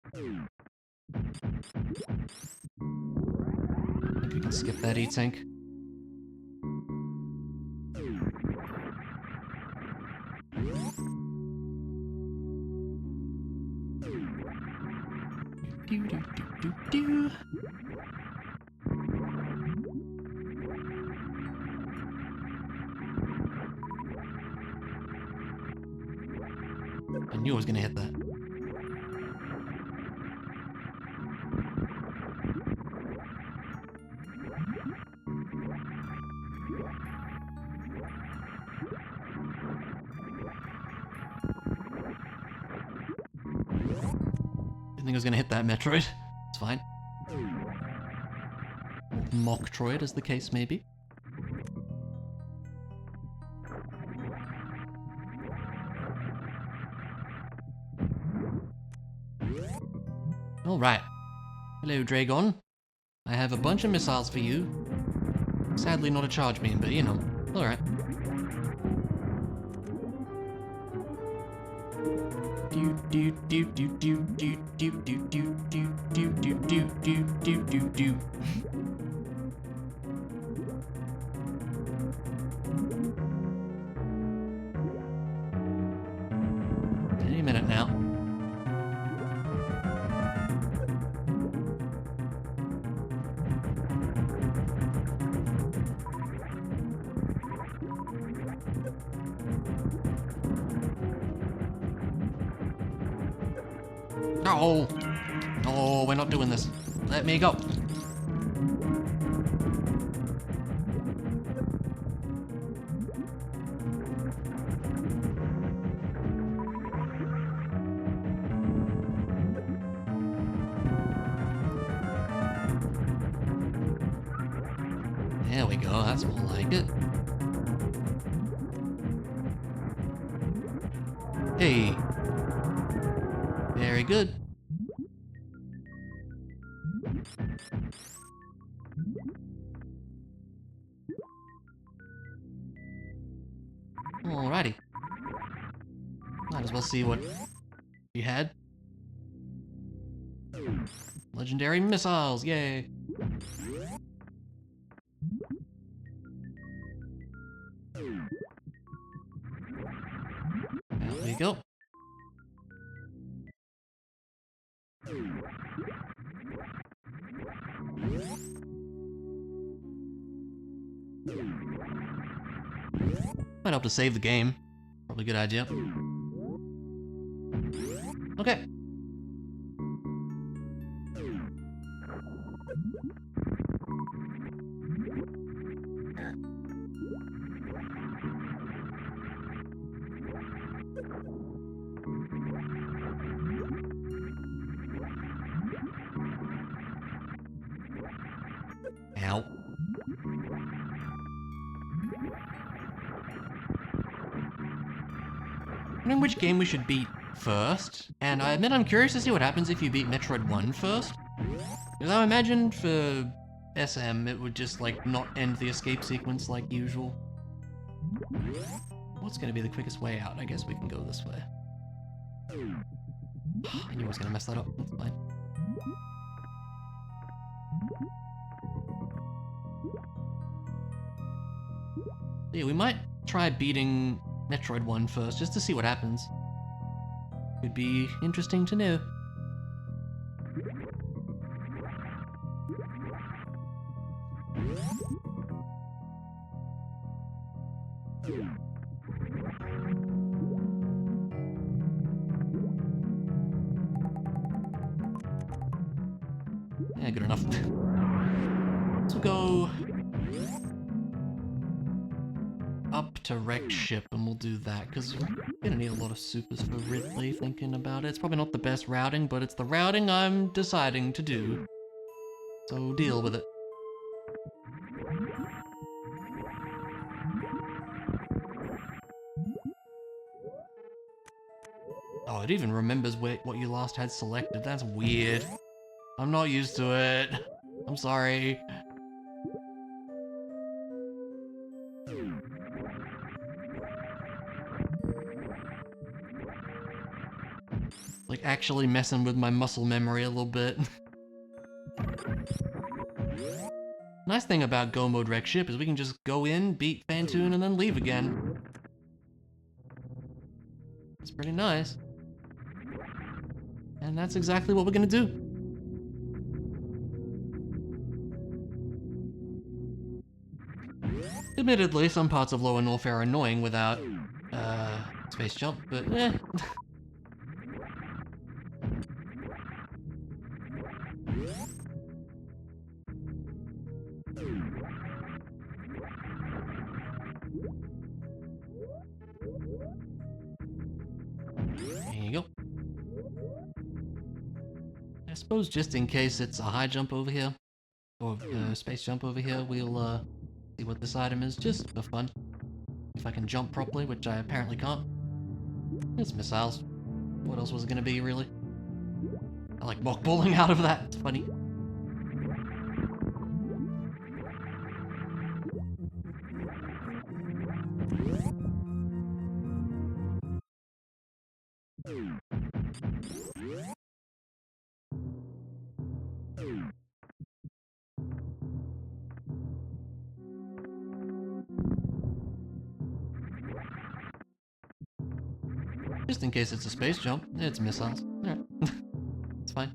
I think we can skip that E-Tank. Do. I knew I was gonna hit that. Didn't think I was gonna hit that Metroid. It's fine. Mocktroid, as the case may be. Alright. Hello, Dragon. I have a bunch of missiles for you. Sadly not a charge beam, but you know. Alright. Do do do do do do do do do do do do do do do do. Any minute now. No! No, we're not doing this. Let me go. There we go, that's more like it. Hey. Very good. Alrighty. Might as well see what you had. Legendary missiles, yay! There we go. Might help to save the game. Probably a good idea. Okay. Ow. Wondering which game we should beat first, and I admit I'm curious to see what happens if you beat Metroid 1 first. Because I imagine for SM it would just like not end the escape sequence like usual. What's gonna be the quickest way out? I guess we can go this way. I knew I was gonna mess that up, that's fine. Yeah, we might try beating Metroid 1 first, just to see what happens. Could be interesting to know. Yeah, good enough. So go up to wrecked ship and we'll do that, because we're gonna need a lot of supers for Ridley, thinking about it. It's probably not the best routing, but it's the routing I'm deciding to do. So deal with it. Oh, it even remembers what you last had selected. That's weird. I'm not used to it. I'm sorry. Like, actually messing with my muscle memory a little bit. Nice thing about Go Mode Wreck Ship is we can just go in, beat Phantoon, and then leave again. It's pretty nice. And that's exactly what we're gonna do. Admittedly, some parts of Lower North are annoying without, space jump, but eh. There you go. I suppose just in case it's a high jump over here, or space jump over here, we'll see what this item is, just for fun. If I can jump properly, which I apparently can't. It's missiles. What else was it gonna be, really? I like mockballing out of that, it's funny. Just in case it's a space jump, it's missiles. Alright. It's fine.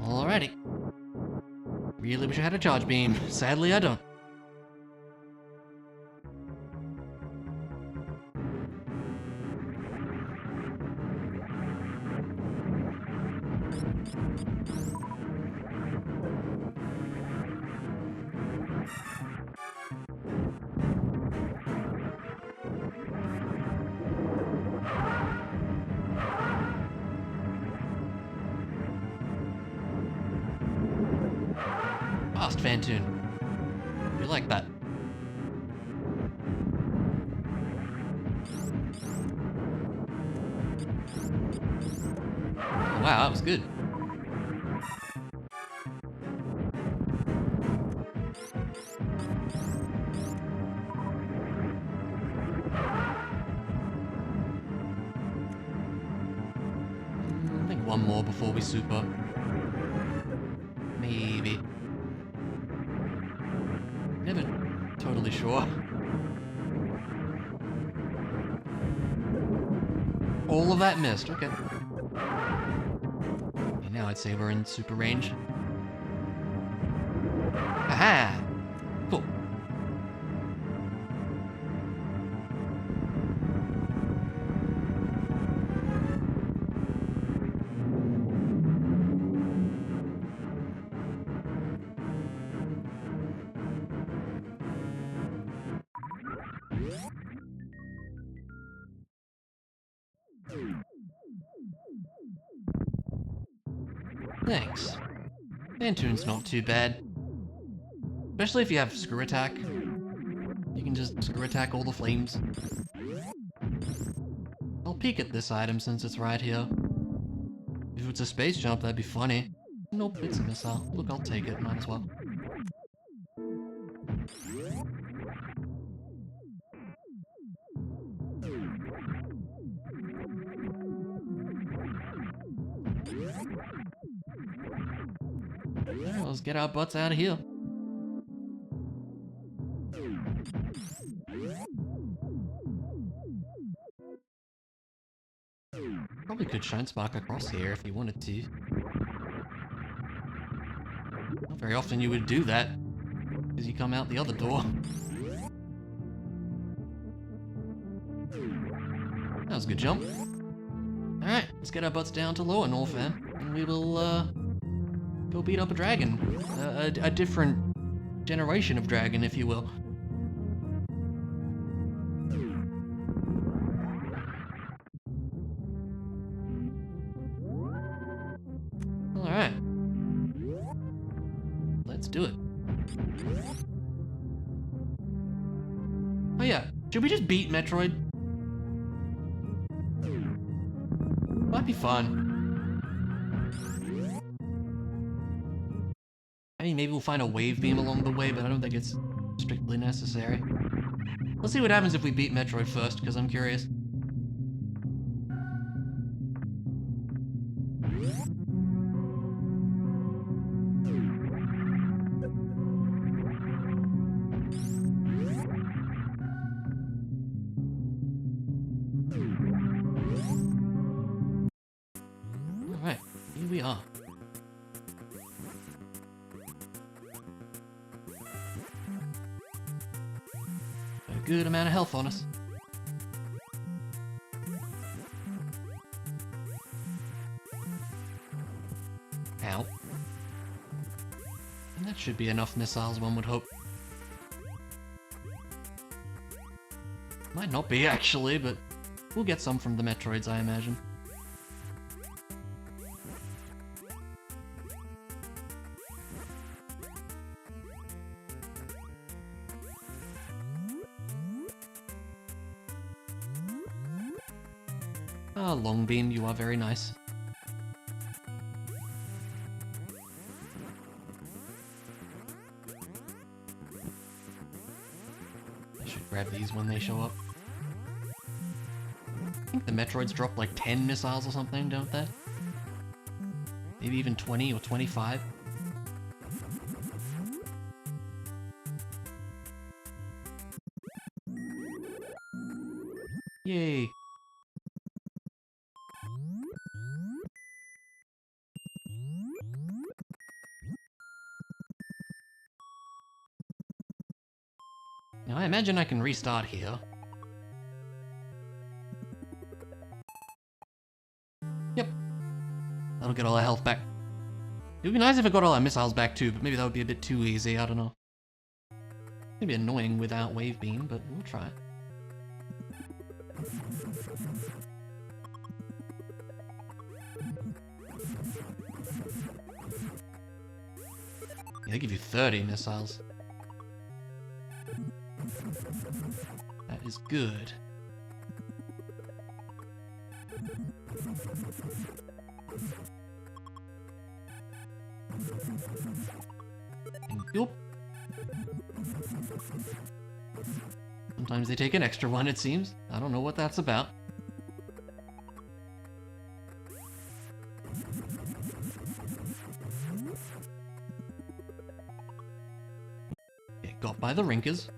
Alrighty. Really wish I had a charge beam. Sadly, I don't. Fast Phantoon. You like that? Oh, wow, that was good. I think one more before we super. Maybe. Never totally sure. All of that missed, okay. Okay, now I'd say we're in super range. Aha! Cool. Thanks. Phantoon's not too bad. Especially if you have screw attack. You can just screw attack all the flames. I'll peek at this item since it's right here. If it's a space jump, that'd be funny. Nope, it's a missile. Look, I'll take it, might as well. Alright, let's get our butts out of here. Probably could Shine Spark across here if you wanted to. Not very often you would do that, because you come out the other door. That was a good jump. Alright, let's get our butts down to Lower North, man, and we will, go beat up a dragon. A different generation of dragon, if you will. Alright. Let's do it. Oh yeah, should we just beat Metroid? Might be fun. I mean, maybe we'll find a wave beam along the way, but I don't think it's strictly necessary. Let's see what happens if we beat Metroid first, because I'm curious. Alright, here we are. A good amount of health on us. Ow. And that should be enough missiles, one would hope. Might not be, actually, but we'll get some from the Metroids, I imagine. Ah, long beam, you are very nice. I should grab these when they show up. I think the Metroids drop like 10 missiles or something, don't they? Maybe even 20 or 25. Yay! Now I imagine I can restart here. Yep. That'll get all our health back. It would be nice if it got all our missiles back too, but maybe that would be a bit too easy, I don't know. It'd be annoying without wave beam, but we'll try it. Yeah, they give you 30 missiles. That is good. Thank you. Sometimes they take an extra one, it seems. I don't know what that's about. Get got by the Rinkers.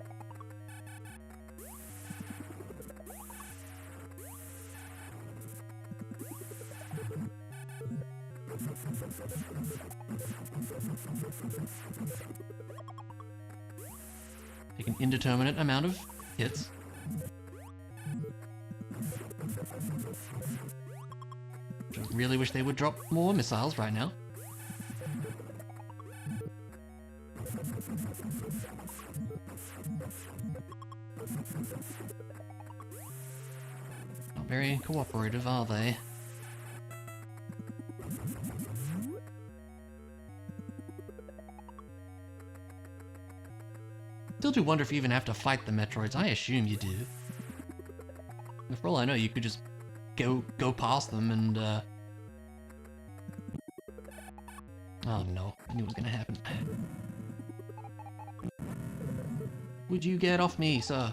Take an indeterminate amount of hits. I really wish they would drop more missiles right now. Not very cooperative, are they? Still do wonder if you even have to fight the Metroids. I assume you do. And for all I know, you could just go past them and oh no, I knew it was gonna happen. Would you get off me, sir?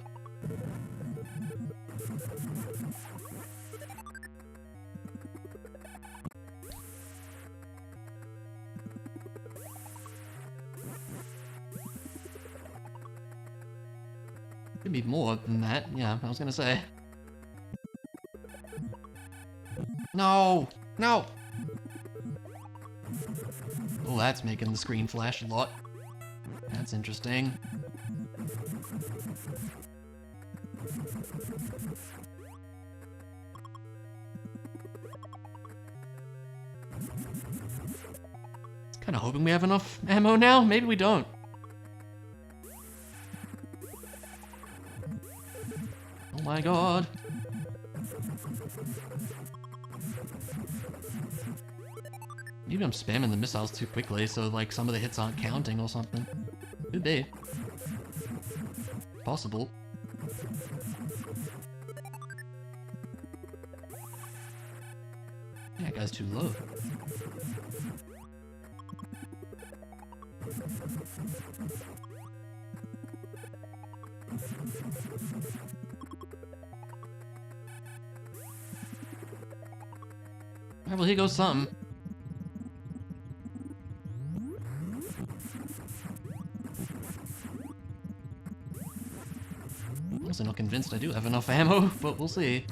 Could be more than that, yeah, I was gonna say. No! No! Oh, that's making the screen flash a lot. That's interesting. Kinda hoping we have enough ammo now? Maybe we don't. Oh my god. Maybe I'm spamming the missiles too quickly, so like some of the hits aren't counting or something. Could be. Possible. Yeah, that guy's too low. Alright, well, here goes something. I'm also not convinced I do have enough ammo, but we'll see.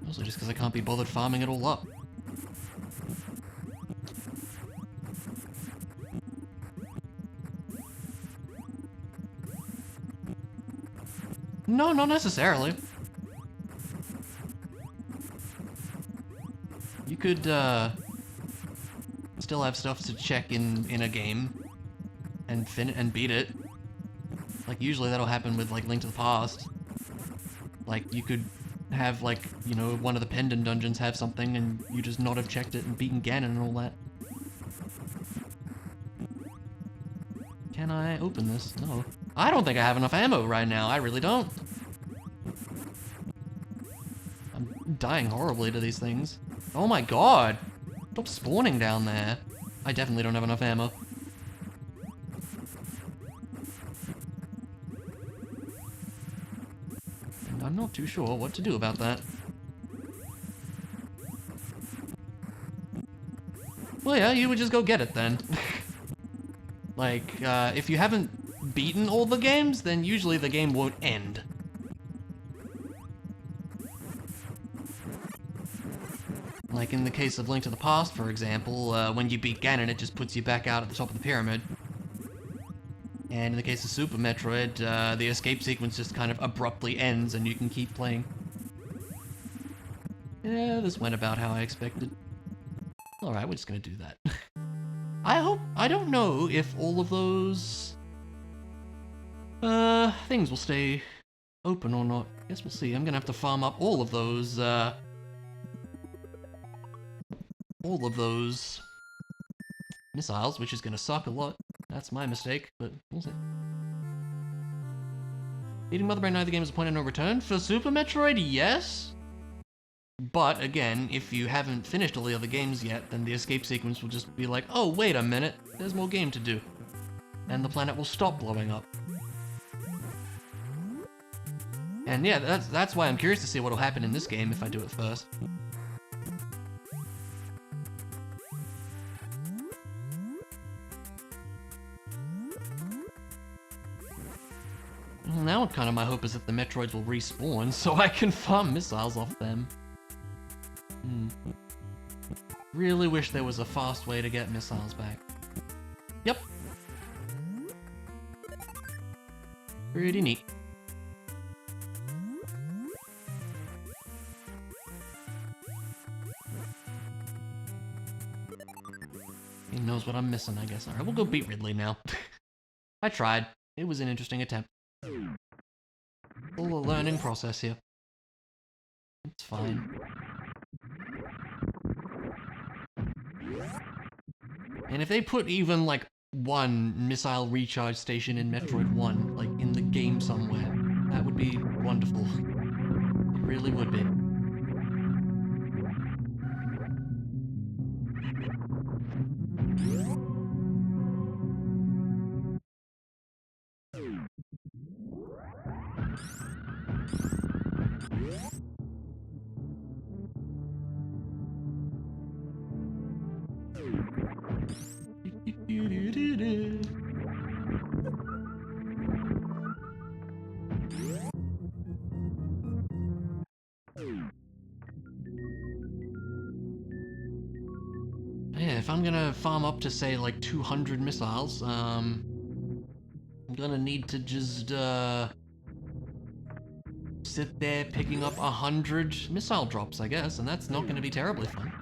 Also just because I can't be bothered farming it all up. No, not necessarily. You could, still have stuff to check in a game and beat it. Like, usually that'll happen with, like, Link to the Past. Like, you could have, like, you know, one of the pendant dungeons have something and you just not have checked it and beaten Ganon and all that. Can I open this? No. I don't think I have enough ammo right now. I really don't. I'm dying horribly to these things. Oh my god! Stop spawning down there. I definitely don't have enough ammo. And I'm not too sure what to do about that. Well, yeah, you would just go get it then. Like, if you haven't beaten all the games, then usually the game won't end. Like in the case of Link to the Past, for example, when you beat Ganon, it just puts you back out at the top of the pyramid. And in the case of Super Metroid, the escape sequence just kind of abruptly ends and you can keep playing. Yeah, this went about how I expected. Alright, we're just gonna do that. I don't know if all of those things will stay open or not. Guess we'll see. I'm gonna have to farm up all of those missiles, which is gonna suck a lot. That's my mistake, but we'll see. Beating Mother Brain neither game is a point of no return. For Super Metroid, yes. But again, if you haven't finished all the other games yet, then the escape sequence will just be like, oh, wait a minute, there's more game to do. And the planet will stop blowing up. And yeah, that's why I'm curious to see what'll happen in this game if I do it first. Well, now kind of my hope is that the Metroids will respawn so I can farm missiles off them. Really wish there was a fast way to get missiles back. Yep. Pretty neat. He knows what I'm missing, I guess. Alright, we'll go beat Ridley now. I tried. It was an interesting attempt. All a learning process here. It's fine. And if they put even, like, one missile recharge station in Metroid 1, like, in the game somewhere, that would be wonderful. It really would be. Yeah, if I'm gonna farm up to, say, like 200 missiles, I'm gonna need to just, sit there picking up 100 missile drops, I guess, and that's not gonna be terribly fun.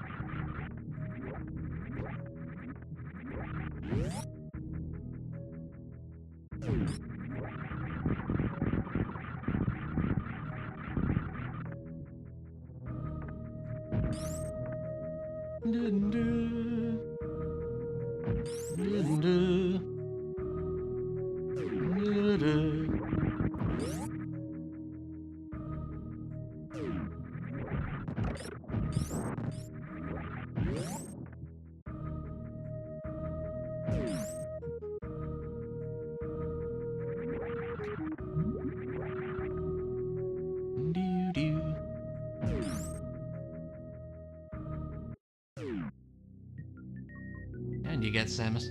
And you get Samus.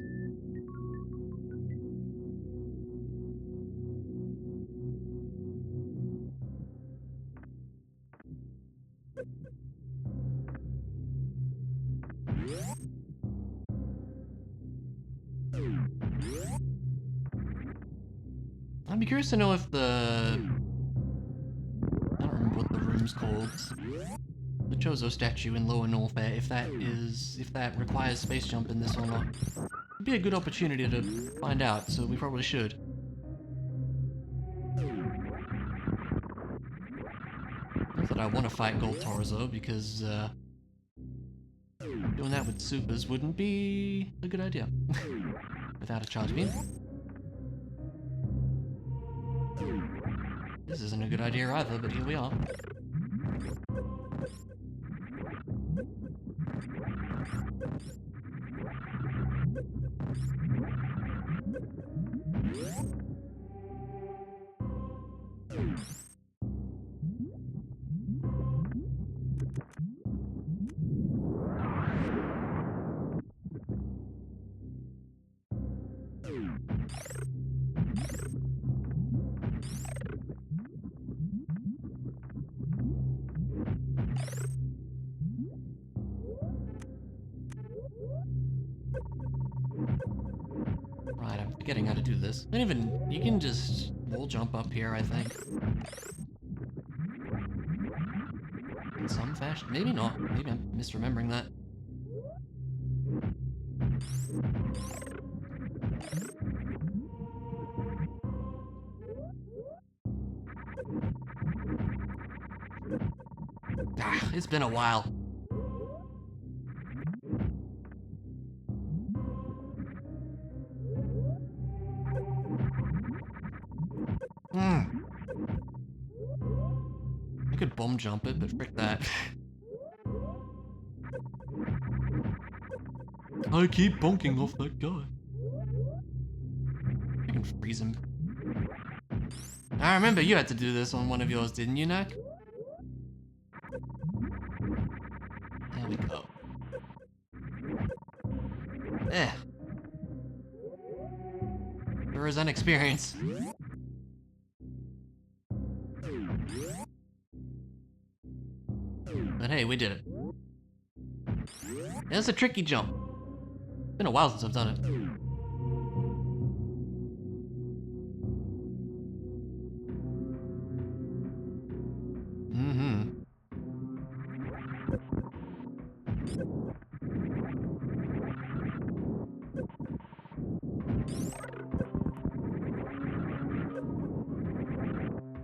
I'd be curious to know if the... I don't remember what the room's called. The Chozo statue in Lower North Air, if that requires space jump in this or not. It'd be a good opportunity to find out, so we probably should. Not that I want to fight Gold Torzo, because doing that with supers wouldn't be a good idea. Without a charge beam. This isn't a good idea either, but here we are. Right, I'm forgetting how to do this. And even, you can just wall jump up here, I think. In some fashion. Maybe not. Maybe I'm misremembering that. Ah, it's been a while. I could bomb jump it, but frick that. I keep bonking off that guy. I can freeze him. I remember you had to do this on one of yours, didn't you, Nak? There we go. Eh. There is an experience. But hey, we did it. It's a tricky jump. Been a while since I've done it.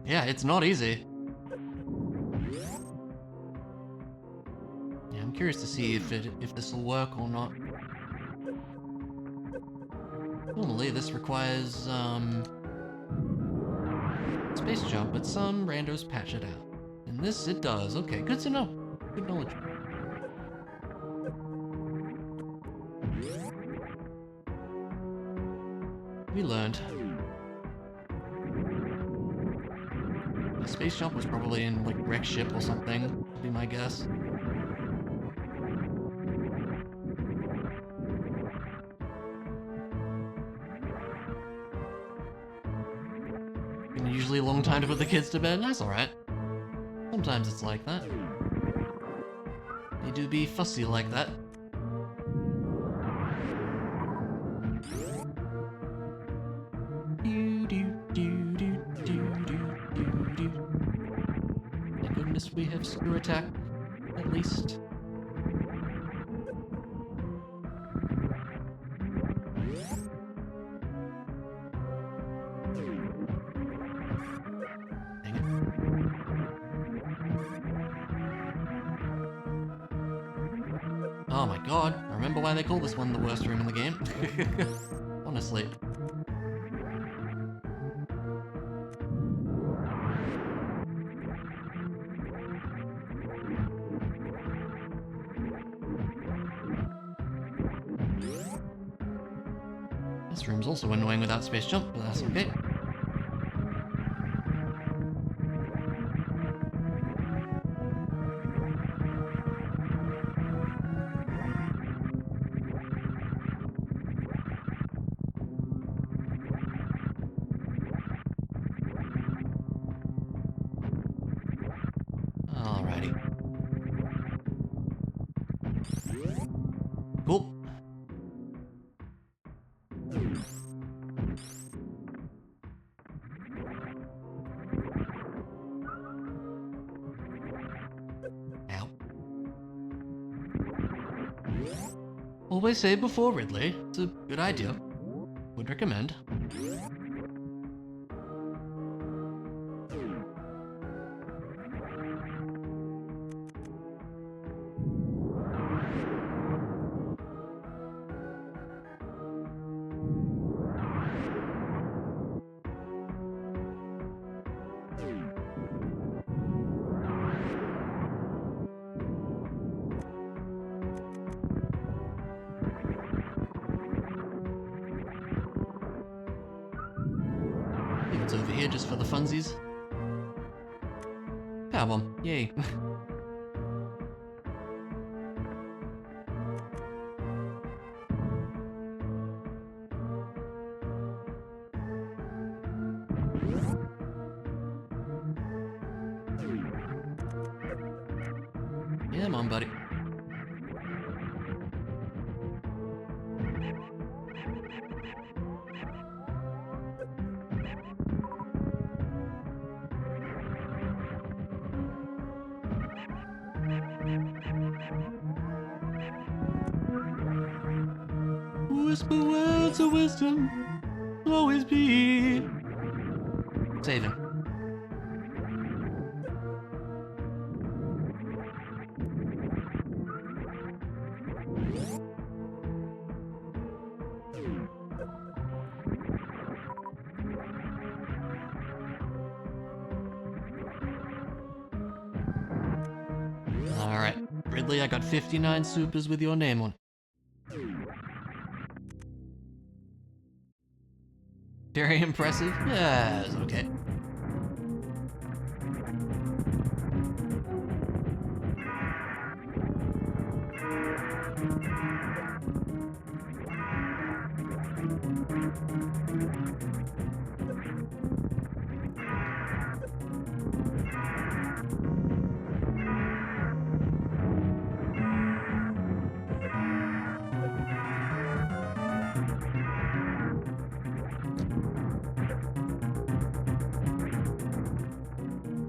Yeah, it's not easy. Yeah, I'm curious to see if this will work or not. Normally this requires space jump, but some randos patch it out. And this it does. Okay, good to know. Good knowledge. We learned. The space jump was probably in like wreck ship or something, would be my guess. Usually a long time to put the kids to bed. That's alright. Sometimes it's like that. They do be fussy like that. Thank goodness we have screw attack, at least. Oh my god, I remember why they call this one the worst room in the game. Honestly. This room's also annoying without space jump, but that's okay. Alrighty. Cool. Ow. Always save before Ridley. It's a good idea. Would recommend. It's over here just for the funsies. Powerbomb, yay. Yeah, come on, buddy. Whisper words of wisdom, always be. Saving. Alright, Ridley, I got 59 supers with your name on. Very impressive. Yeah, it's okay.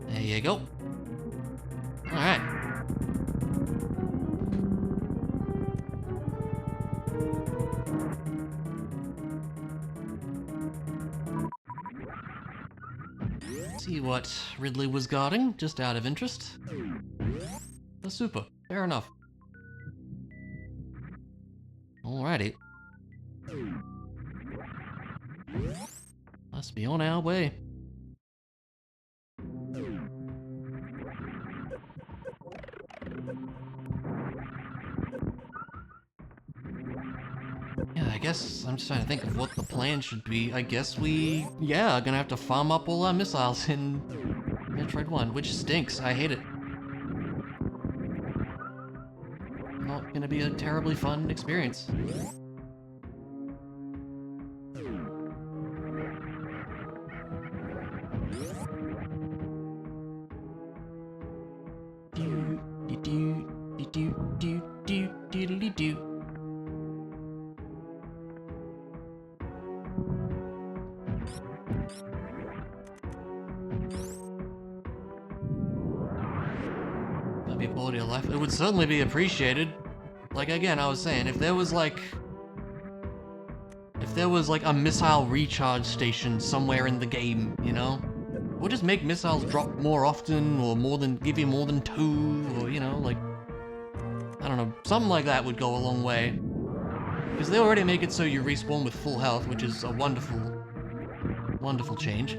There you go. Alright. See what Ridley was guarding, just out of interest. A super. Fair enough. Alrighty. Must be on our way. Yeah, I guess I'm just trying to think of what the plan should be. I guess we, are gonna have to farm up all our missiles in Metroid 1, which stinks. I hate it. Not gonna be a terribly fun experience. That'd be quality of life. It would certainly be appreciated. Like, again, I was saying, if there was like a missile recharge station somewhere in the game, you know? Or just make missiles drop more often, or give you more than 2, or, you know, like, I I don't know, something like that would go a long way. Because they already make it so you respawn with full health, which is a wonderful, wonderful change.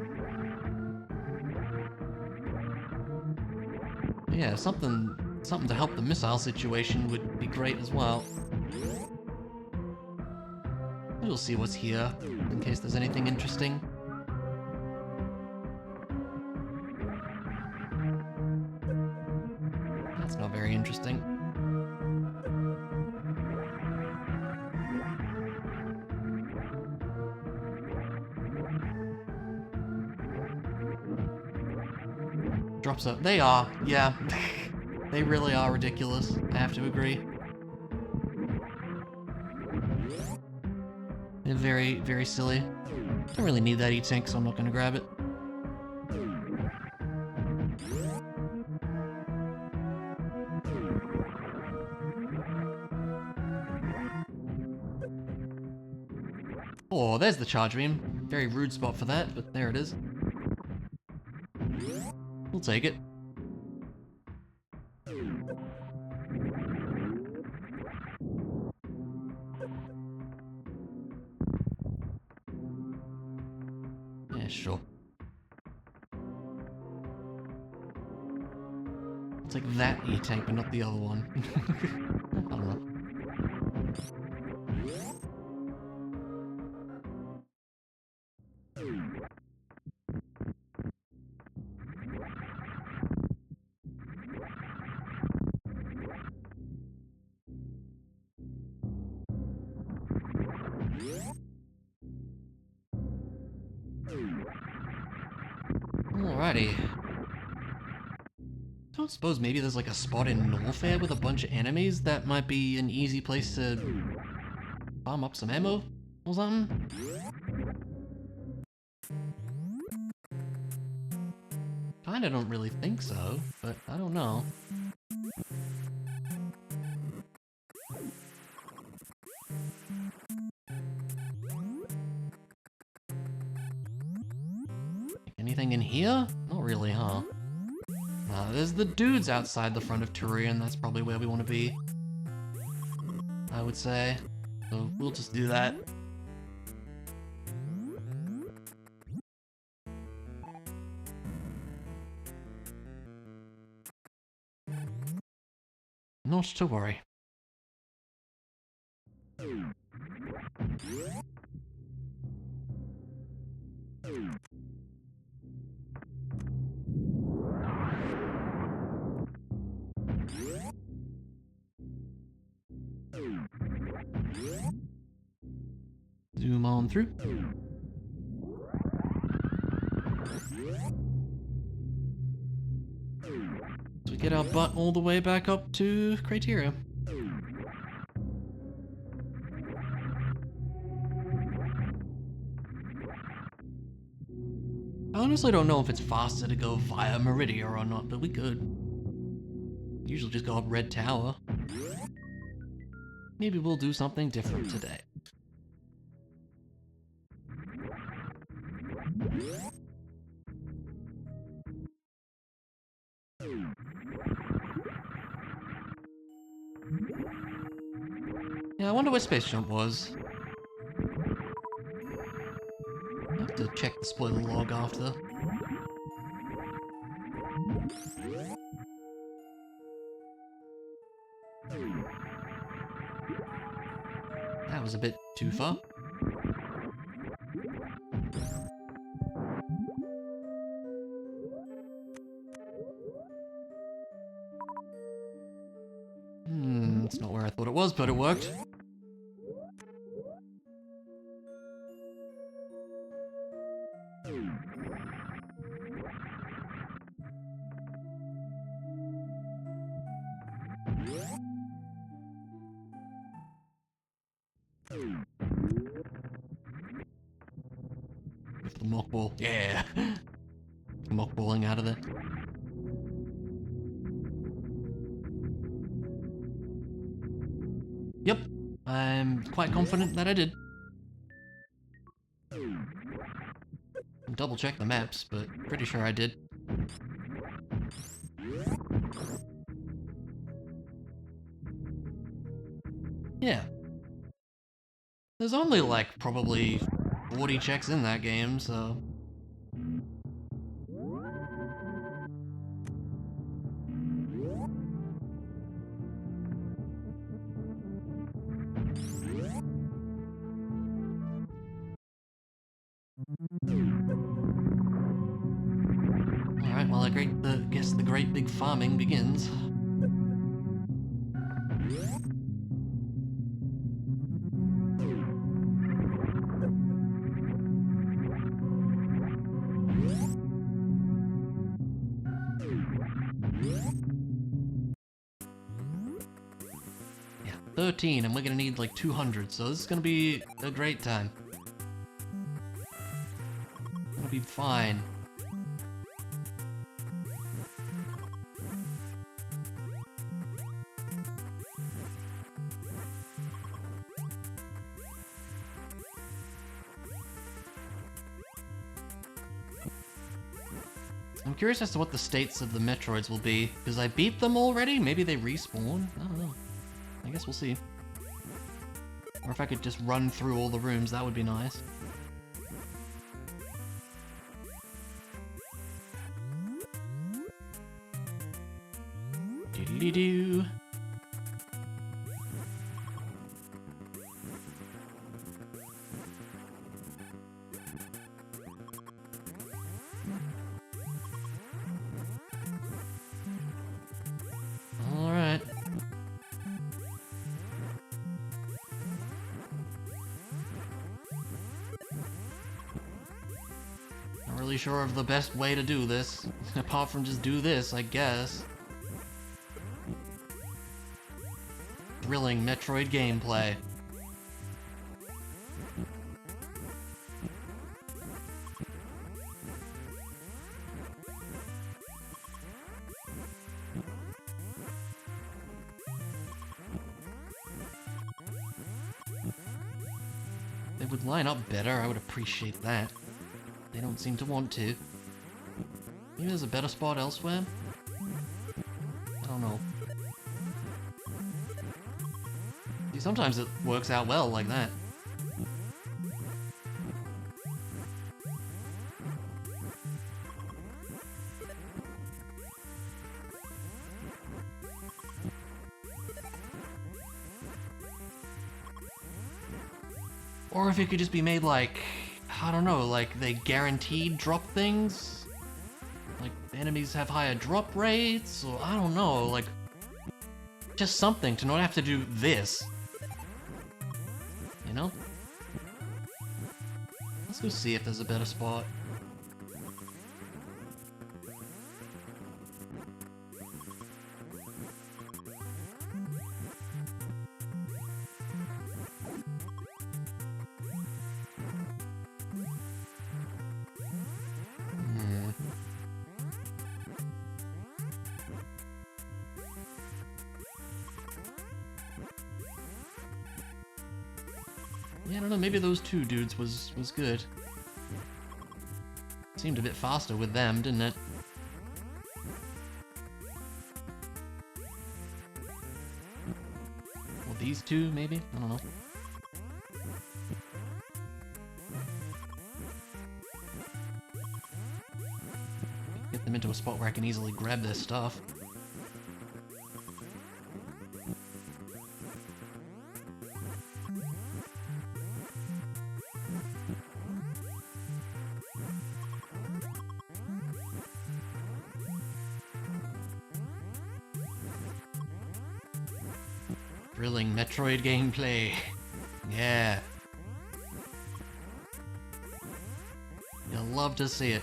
Yeah, something to help the missile situation would be great as well. We'll see what's here, in case there's anything interesting. That's not very interesting. Drops up. They are, yeah. They really are ridiculous, I have to agree. They're very, very silly. Don't really need that E-Tank, so I'm not gonna grab it. Oh, there's the charge beam. Very rude spot for that, but there it is. We'll take it. Yeah, sure. I'll take that E-Tank, but not the other one. I don't know. Alrighty. Don't suppose maybe there's like a spot in Norfair with a bunch of enemies that might be an easy place to farm up some ammo or something? Kinda don't really think so, but I don't know. Anything in here? Not really, huh? There's the dudes outside the front of Turian, that's probably where we want to be. I would say. So we'll just do that. Not to worry. Zoom on through. So we get our butt all the way back up to Criteria. I honestly don't know if it's faster to go via Meridia or not, but we could. Usually just go up Red Tower. Maybe we'll do something different today. Yeah, I wonder where Space Jump was. I'll have to check the spoiler log after. That was a bit too far. It's not where I thought it was, but it worked. With the mock ball. Yeah! Mock balling out of there. Yep, I'm quite confident that I did. Double check the maps, but pretty sure I did. Yeah. There's only like probably 40 checks in that game, so... Alright, well, I guess the great big farming begins. Yeah, 13, and we're gonna need like 200, so this is gonna be a great time. It'll be fine. I'm curious as to what the states of the Metroids will be, because I beat them already? Maybe they respawn? I don't know. I guess we'll see. Or if I could just run through all the rooms, that would be nice. Doo-doo-doo-doo. Alright. Not really sure of the best way to do this, apart from just do this, I guess. Thrilling Metroid gameplay. They would line up better, I would appreciate that. They don't seem to want to. Maybe there's a better spot elsewhere? I don't know. See, sometimes it works out well like that. Or if it could just be made like, I don't know, like they guaranteed drop things? Like enemies have higher drop rates, or I don't know, like just something to not have to do this. You know? Let's go see if there's a better spot. Yeah, I don't know, maybe those two dudes was good. Seemed a bit faster with them, didn't it? Well, these two, maybe? I don't know. Get them into a spot where I can easily grab their stuff. Thrilling Metroid gameplay. Yeah. You'll love to see it.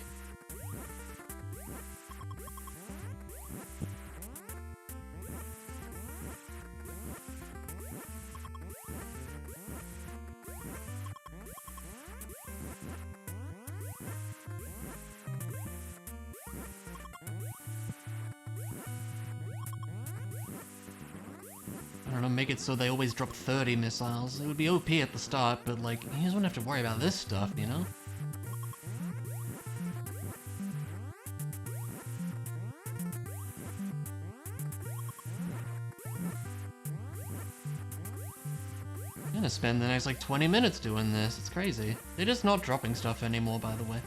I don't know, make it so they always drop 30 missiles. It would be OP at the start, but like, you just wouldn't have to worry about this stuff, you know? I'm gonna spend the next like 20 minutes doing this. It's crazy. They're just not dropping stuff anymore, by the way.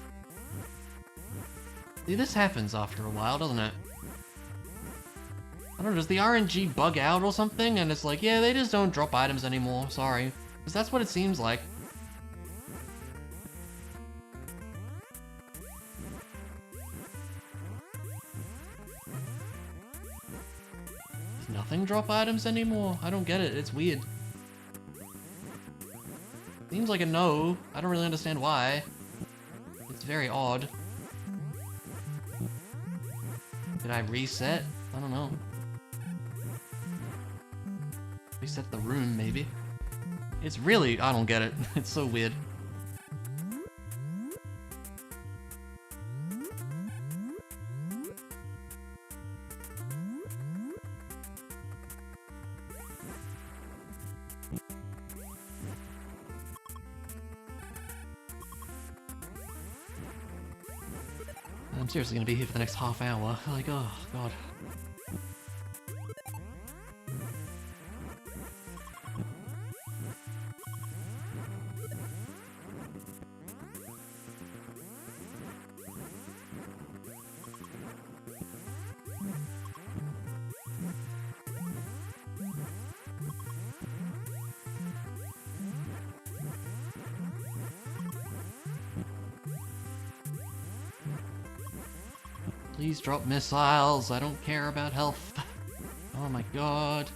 See, this happens after a while, doesn't it? I don't know, does the RNG bug out or something? And it's like, yeah, they just don't drop items anymore, sorry. Because that's what it seems like. Does nothing drop items anymore? I don't get it, it's weird. Seems like a no. I don't really understand why. It's very odd. Did I reset? I don't know. Reset the room, maybe. It's really... I don't get it. It's so weird. I'm seriously gonna be here for the next half hour. Like, oh, God. Please drop missiles, I don't care about health. Oh my god.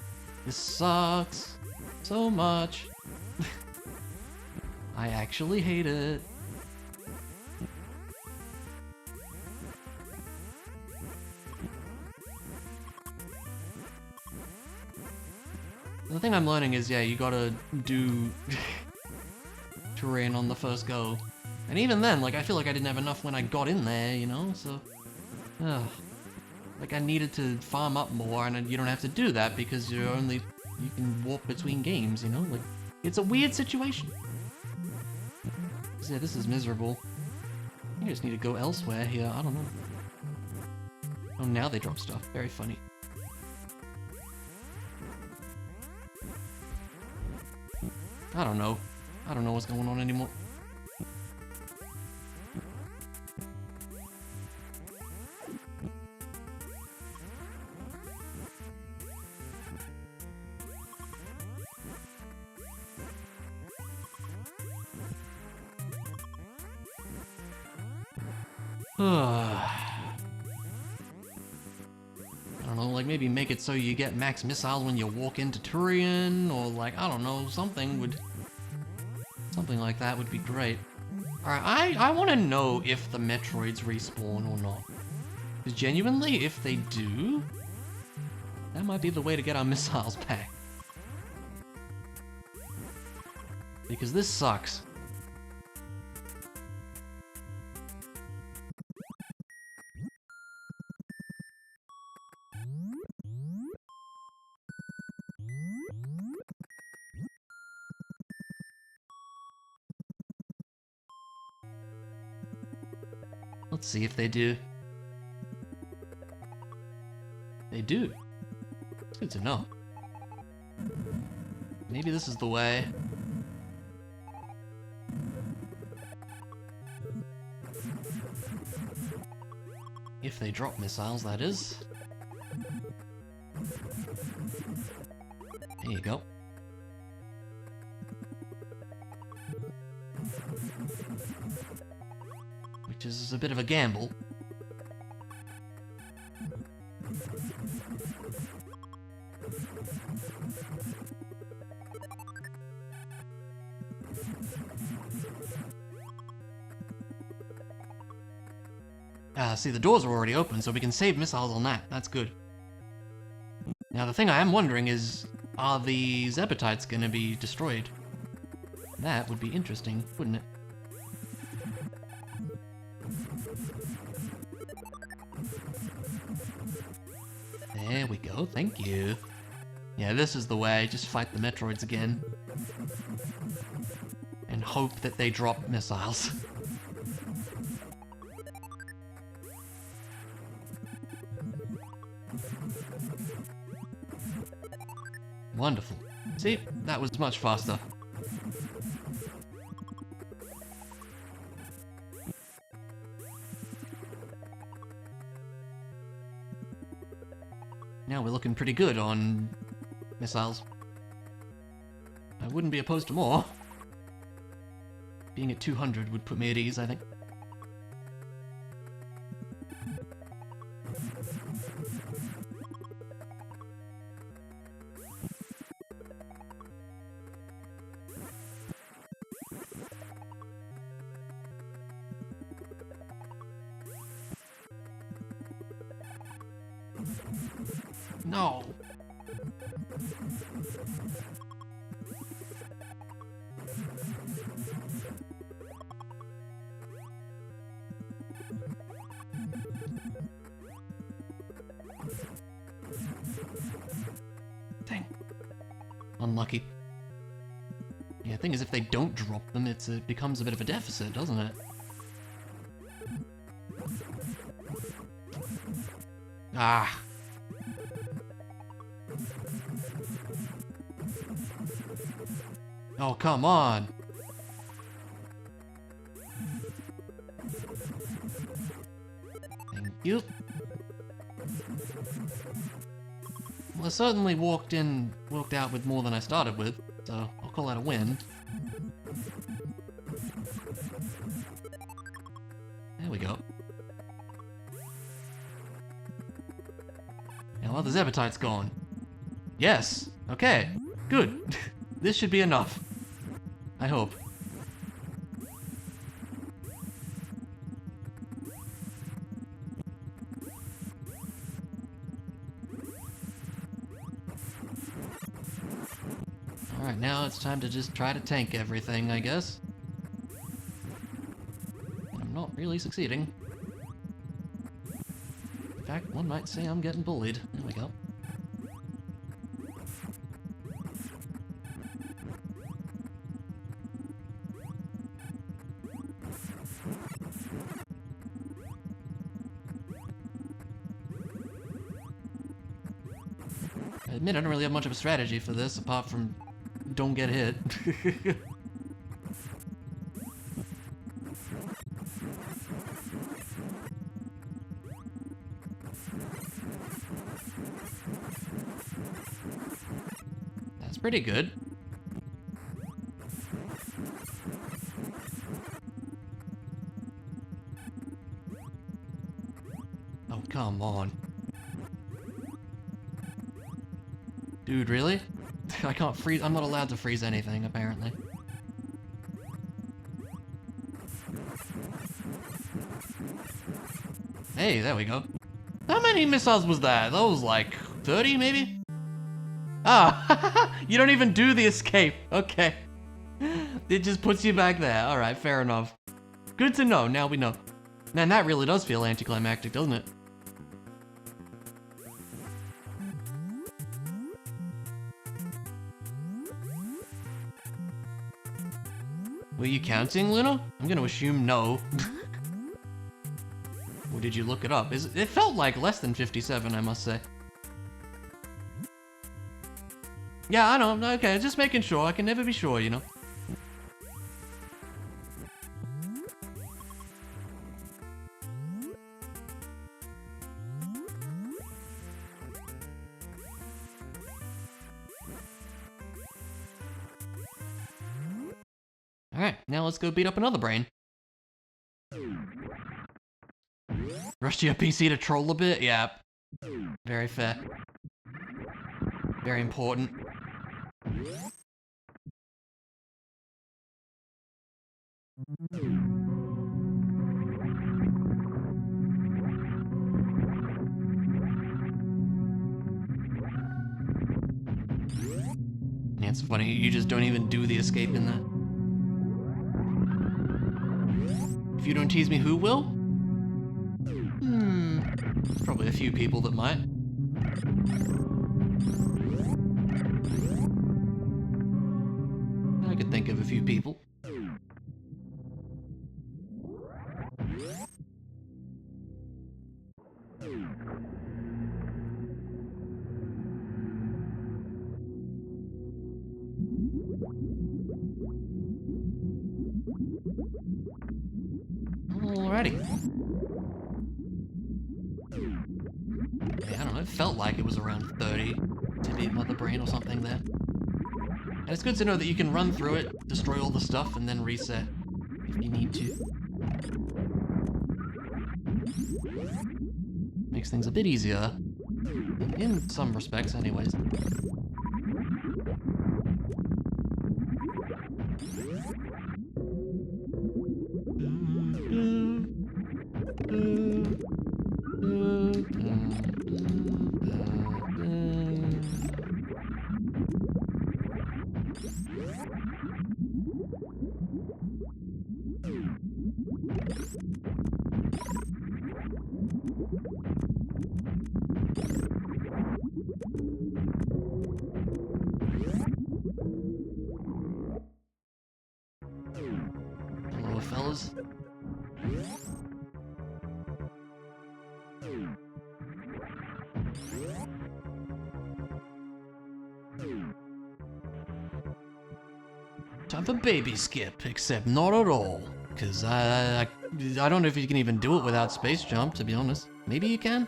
This sucks so much. I actually hate it. The thing I'm learning is, yeah, you gotta do terrain on the first go. And even then, like, I feel like I didn't have enough when I got in there, you know, so... Ugh. Like, I needed to farm up more, and you don't have to do that because you can warp between games, you know? Like, it's a weird situation. Yeah, this is miserable. I just need to go elsewhere here, I don't know. Oh, now they drop stuff. Very funny. I don't know. I don't know what's going on anymore. I don't know, like maybe make it so you get max missiles when you walk into Turian, or like, I don't know, something like that would be great. Alright, I want to know if the Metroids respawn or not. Because genuinely, if they do, that might be the way to get our missiles back. Because this sucks. Let's see if they do. They do. It's good to know. Maybe this is the way. If they drop missiles, that is. There you go. Which is a bit of a gamble. See, the doors are already open, so we can save missiles on that. That's good. Now, the thing I am wondering is, are the Zebetites gonna be destroyed? That would be interesting, wouldn't it? There we go, thank you. Yeah, this is the way, just fight the Metroids again. And hope that they drop missiles. Wonderful. See, that was much faster. Now we're looking pretty good on missiles. I wouldn't be opposed to more. Being at 200 would put me at ease, I think. No! Dang. Unlucky. Yeah, the thing is, if they don't drop them, it becomes a bit of a deficit, doesn't it? Ah! Oh, come on! Thank you. Well, I certainly walked out with more than I started with, so I'll call that a win. There we go. Now, well, the Zebetite's gone. Yes! Okay, good. This should be enough. I hope. Alright, now it's time to just try to tank everything, I guess. I'm not really succeeding. In fact, one might say I'm getting bullied. There we go. I admit I don't really have much of a strategy for this, apart from don't get hit. That's pretty good. Oh, come on. Dude, really? I can't freeze. I'm not allowed to freeze anything, apparently. Hey, there we go. How many missiles was that? That was like 30, maybe? Ah, you don't even do the escape. Okay. It just puts you back there. Alright, fair enough. Good to know, now we know. Man, that really does feel anticlimactic, doesn't it? Were you counting, Luna? I'm gonna assume no. Or did you look it up? It felt like less than 57, I must say. Yeah, I know. Okay, just making sure. I can never be sure, you know. Alright, now let's go beat up another brain. Rush to your PC to troll a bit? Yeah. Very fair. Very important. Yeah, it's funny, you just don't even do the escape in that. If you don't tease me, who will? Probably a few people that might. I could think of a few people. Alrighty. Yeah, I don't know, it felt like it was around 30 to beat Mother Brain or something there. And it's good to know that you can run through it, destroy all the stuff, and then reset if you need to. Makes things a bit easier. In some respects, anyways. Hello, fellas. Time for baby skip, except not at all. Because I don't know if you can even do it without space jump, to be honest. Maybe you can?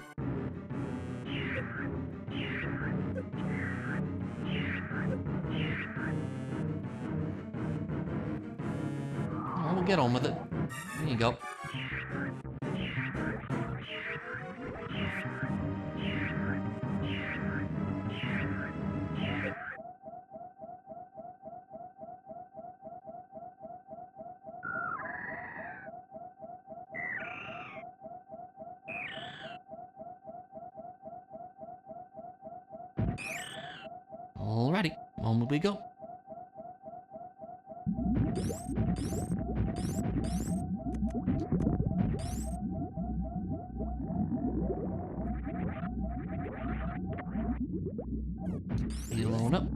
Alright, we'll get on with it. There you go. Alrighty, on we go. Heal on up.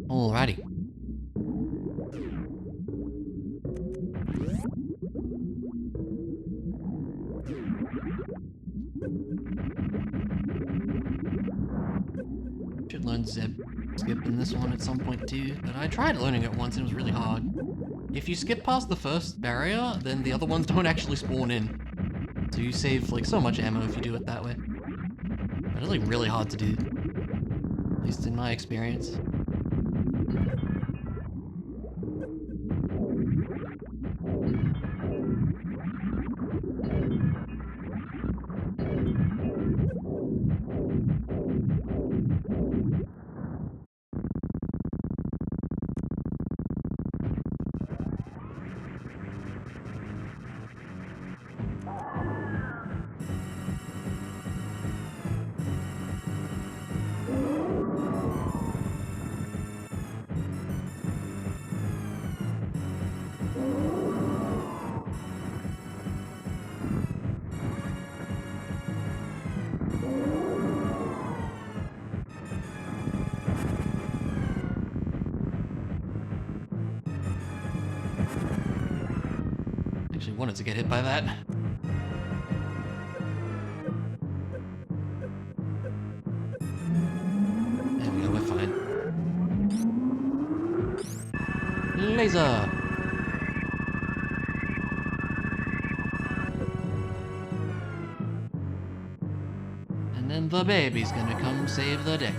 Alrighty. Should learn Zeb skip in this one at some point too, but I tried learning it once and it was really hard. If you skip past the first barrier, then the other ones don't actually spawn in. So you save like so much ammo if you do it that way. But it's like really hard to do. At least in my experience. Actually wanted to get hit by that. There we go, we're fine. Laser! And then the baby's gonna come save the day.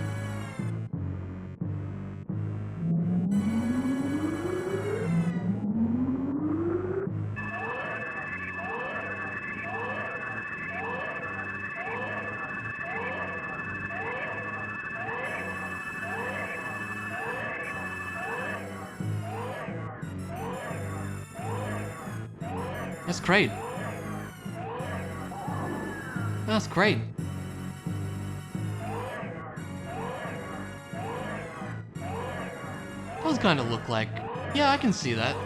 That's great. That's great. Those kind of look like... Yeah, I can see that.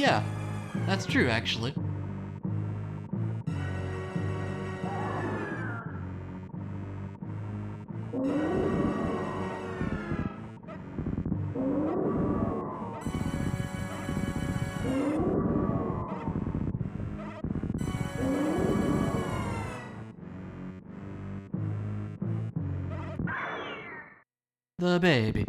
Yeah, that's true, actually. The baby.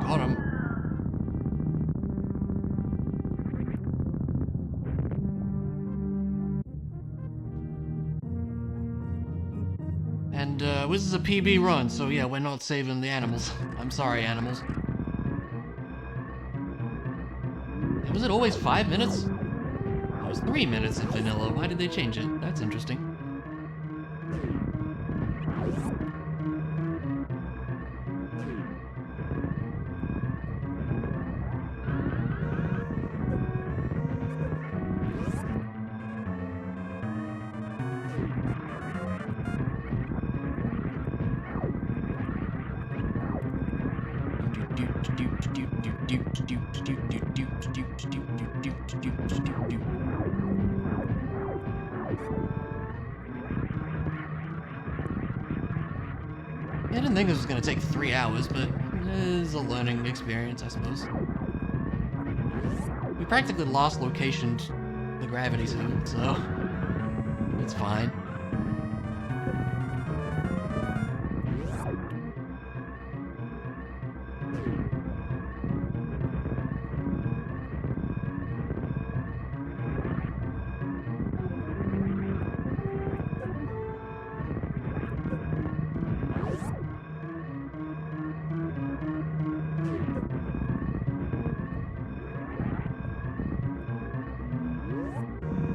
Got him. And this is a PB run, so yeah, we're not saving the animals. I'm sorry, animals. Was it always 5 minutes? It was 3 minutes in vanilla. Why did they change it? That's interesting. I didn't think this was gonna take 3 hours, but it's a learning experience, I suppose. We practically lost location to the gravity zone, so it's fine.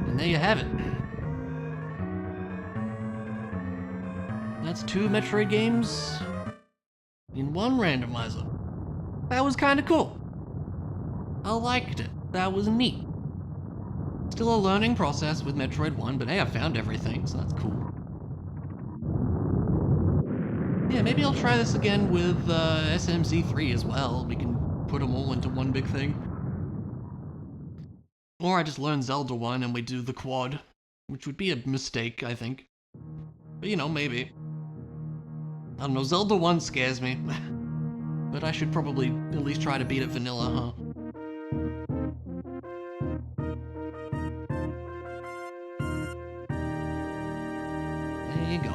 And there you have it. That's 2 Metroid games in 1 randomizer. That was kinda cool. I liked it. That was neat. Still a learning process with Metroid 1, but hey, I found everything, so that's cool. Yeah, maybe I'll try this again with SMZ3 as well. We can put them all into one big thing. Or I just learn Zelda 1 and we do the quad, which would be a mistake, I think. But you know, maybe. I don't know, Zelda 1 scares me. But I should probably at least try to beat it vanilla, huh? There you go.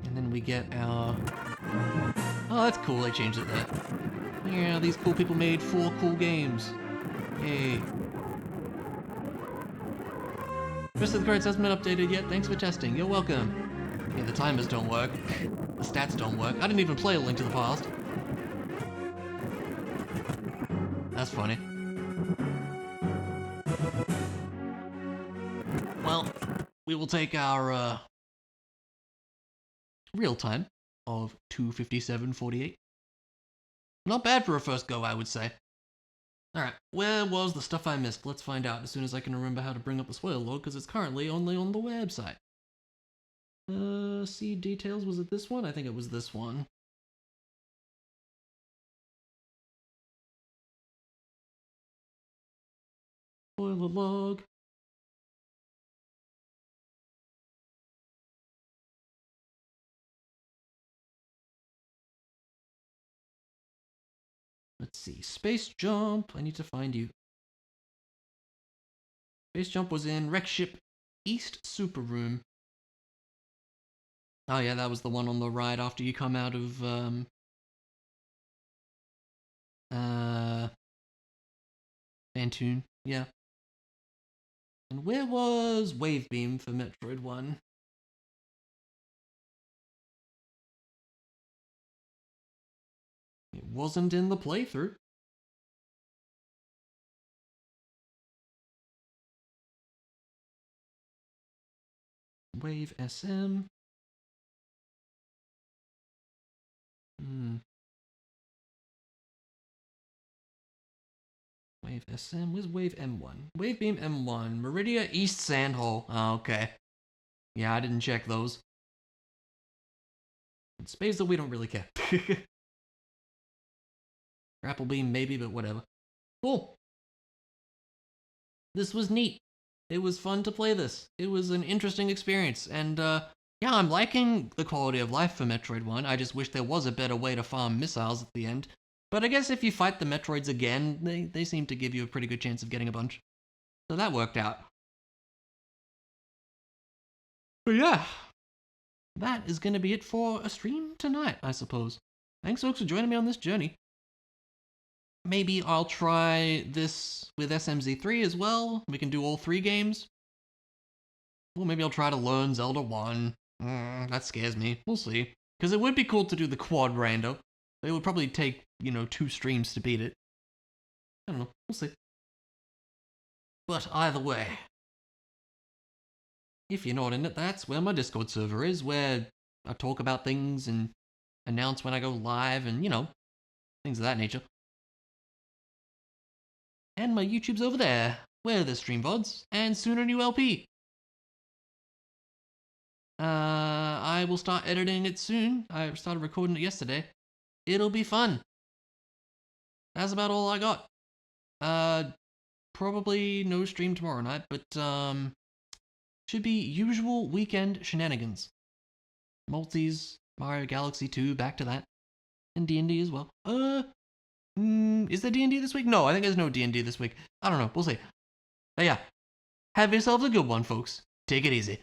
And then we get our... Oh, that's cool, they changed it there. Yeah, these cool people made 4 cool games. Yay. Rest of the cards hasn't been updated yet, thanks for testing, you're welcome. Yeah, the timers don't work. The stats don't work. I didn't even play A Link to the Past. That's funny. Well, we will take our real time of 2:57:48. Not bad for a first go, I would say. Alright, where was the stuff I missed? Let's find out as soon as I can remember how to bring up the spoiler log, because it's currently only on the website. See details, was it this one? I think it was this one. Spoiler log. Let's see, Space Jump, I need to find you. Space Jump was in Wreck Ship East Super Room. Oh yeah, that was the one on the right after you come out of, Bantoon, yeah. And where was Wave Beam for Metroid 1? wasn't in the playthrough. Wave SM. Wave SM. Where's Wave M1? Wave Beam M1. Meridia East Sandhole. Oh, okay. Yeah, I didn't check those. It's space that we don't really care. Grapple Beam maybe, but whatever. Cool. This was neat. It was fun to play this. It was an interesting experience, and yeah, I'm liking the quality of life for Metroid 1. I just wish there was a better way to farm missiles at the end. But I guess if you fight the Metroids again, they seem to give you a pretty good chance of getting a bunch. So that worked out. But yeah, that is going to be it for a stream tonight, I suppose. Thanks, folks, for joining me on this journey. Maybe I'll try this with SMZ3 as well. We can do all 3 games. Or maybe I'll try to learn Zelda 1. That scares me. We'll see. Because it would be cool to do the quad rando. It would probably take, 2 streams to beat it. I don't know. We'll see. But either way, if you're not in it, that's where my Discord server is, where I talk about things and announce when I go live and, things of that nature. And my YouTube's over there, where there's stream VODs, and soon a new LP. I will start editing it soon. I started recording it yesterday. It'll be fun. That's about all I got. Probably no stream tomorrow night, but should be usual weekend shenanigans. Multis, Mario Galaxy 2, back to that. And D&D as well. Is there D&D this week? No, I think there's no D&D this week. I don't know, we'll see. But yeah, have yourselves a good one, folks. Take it easy.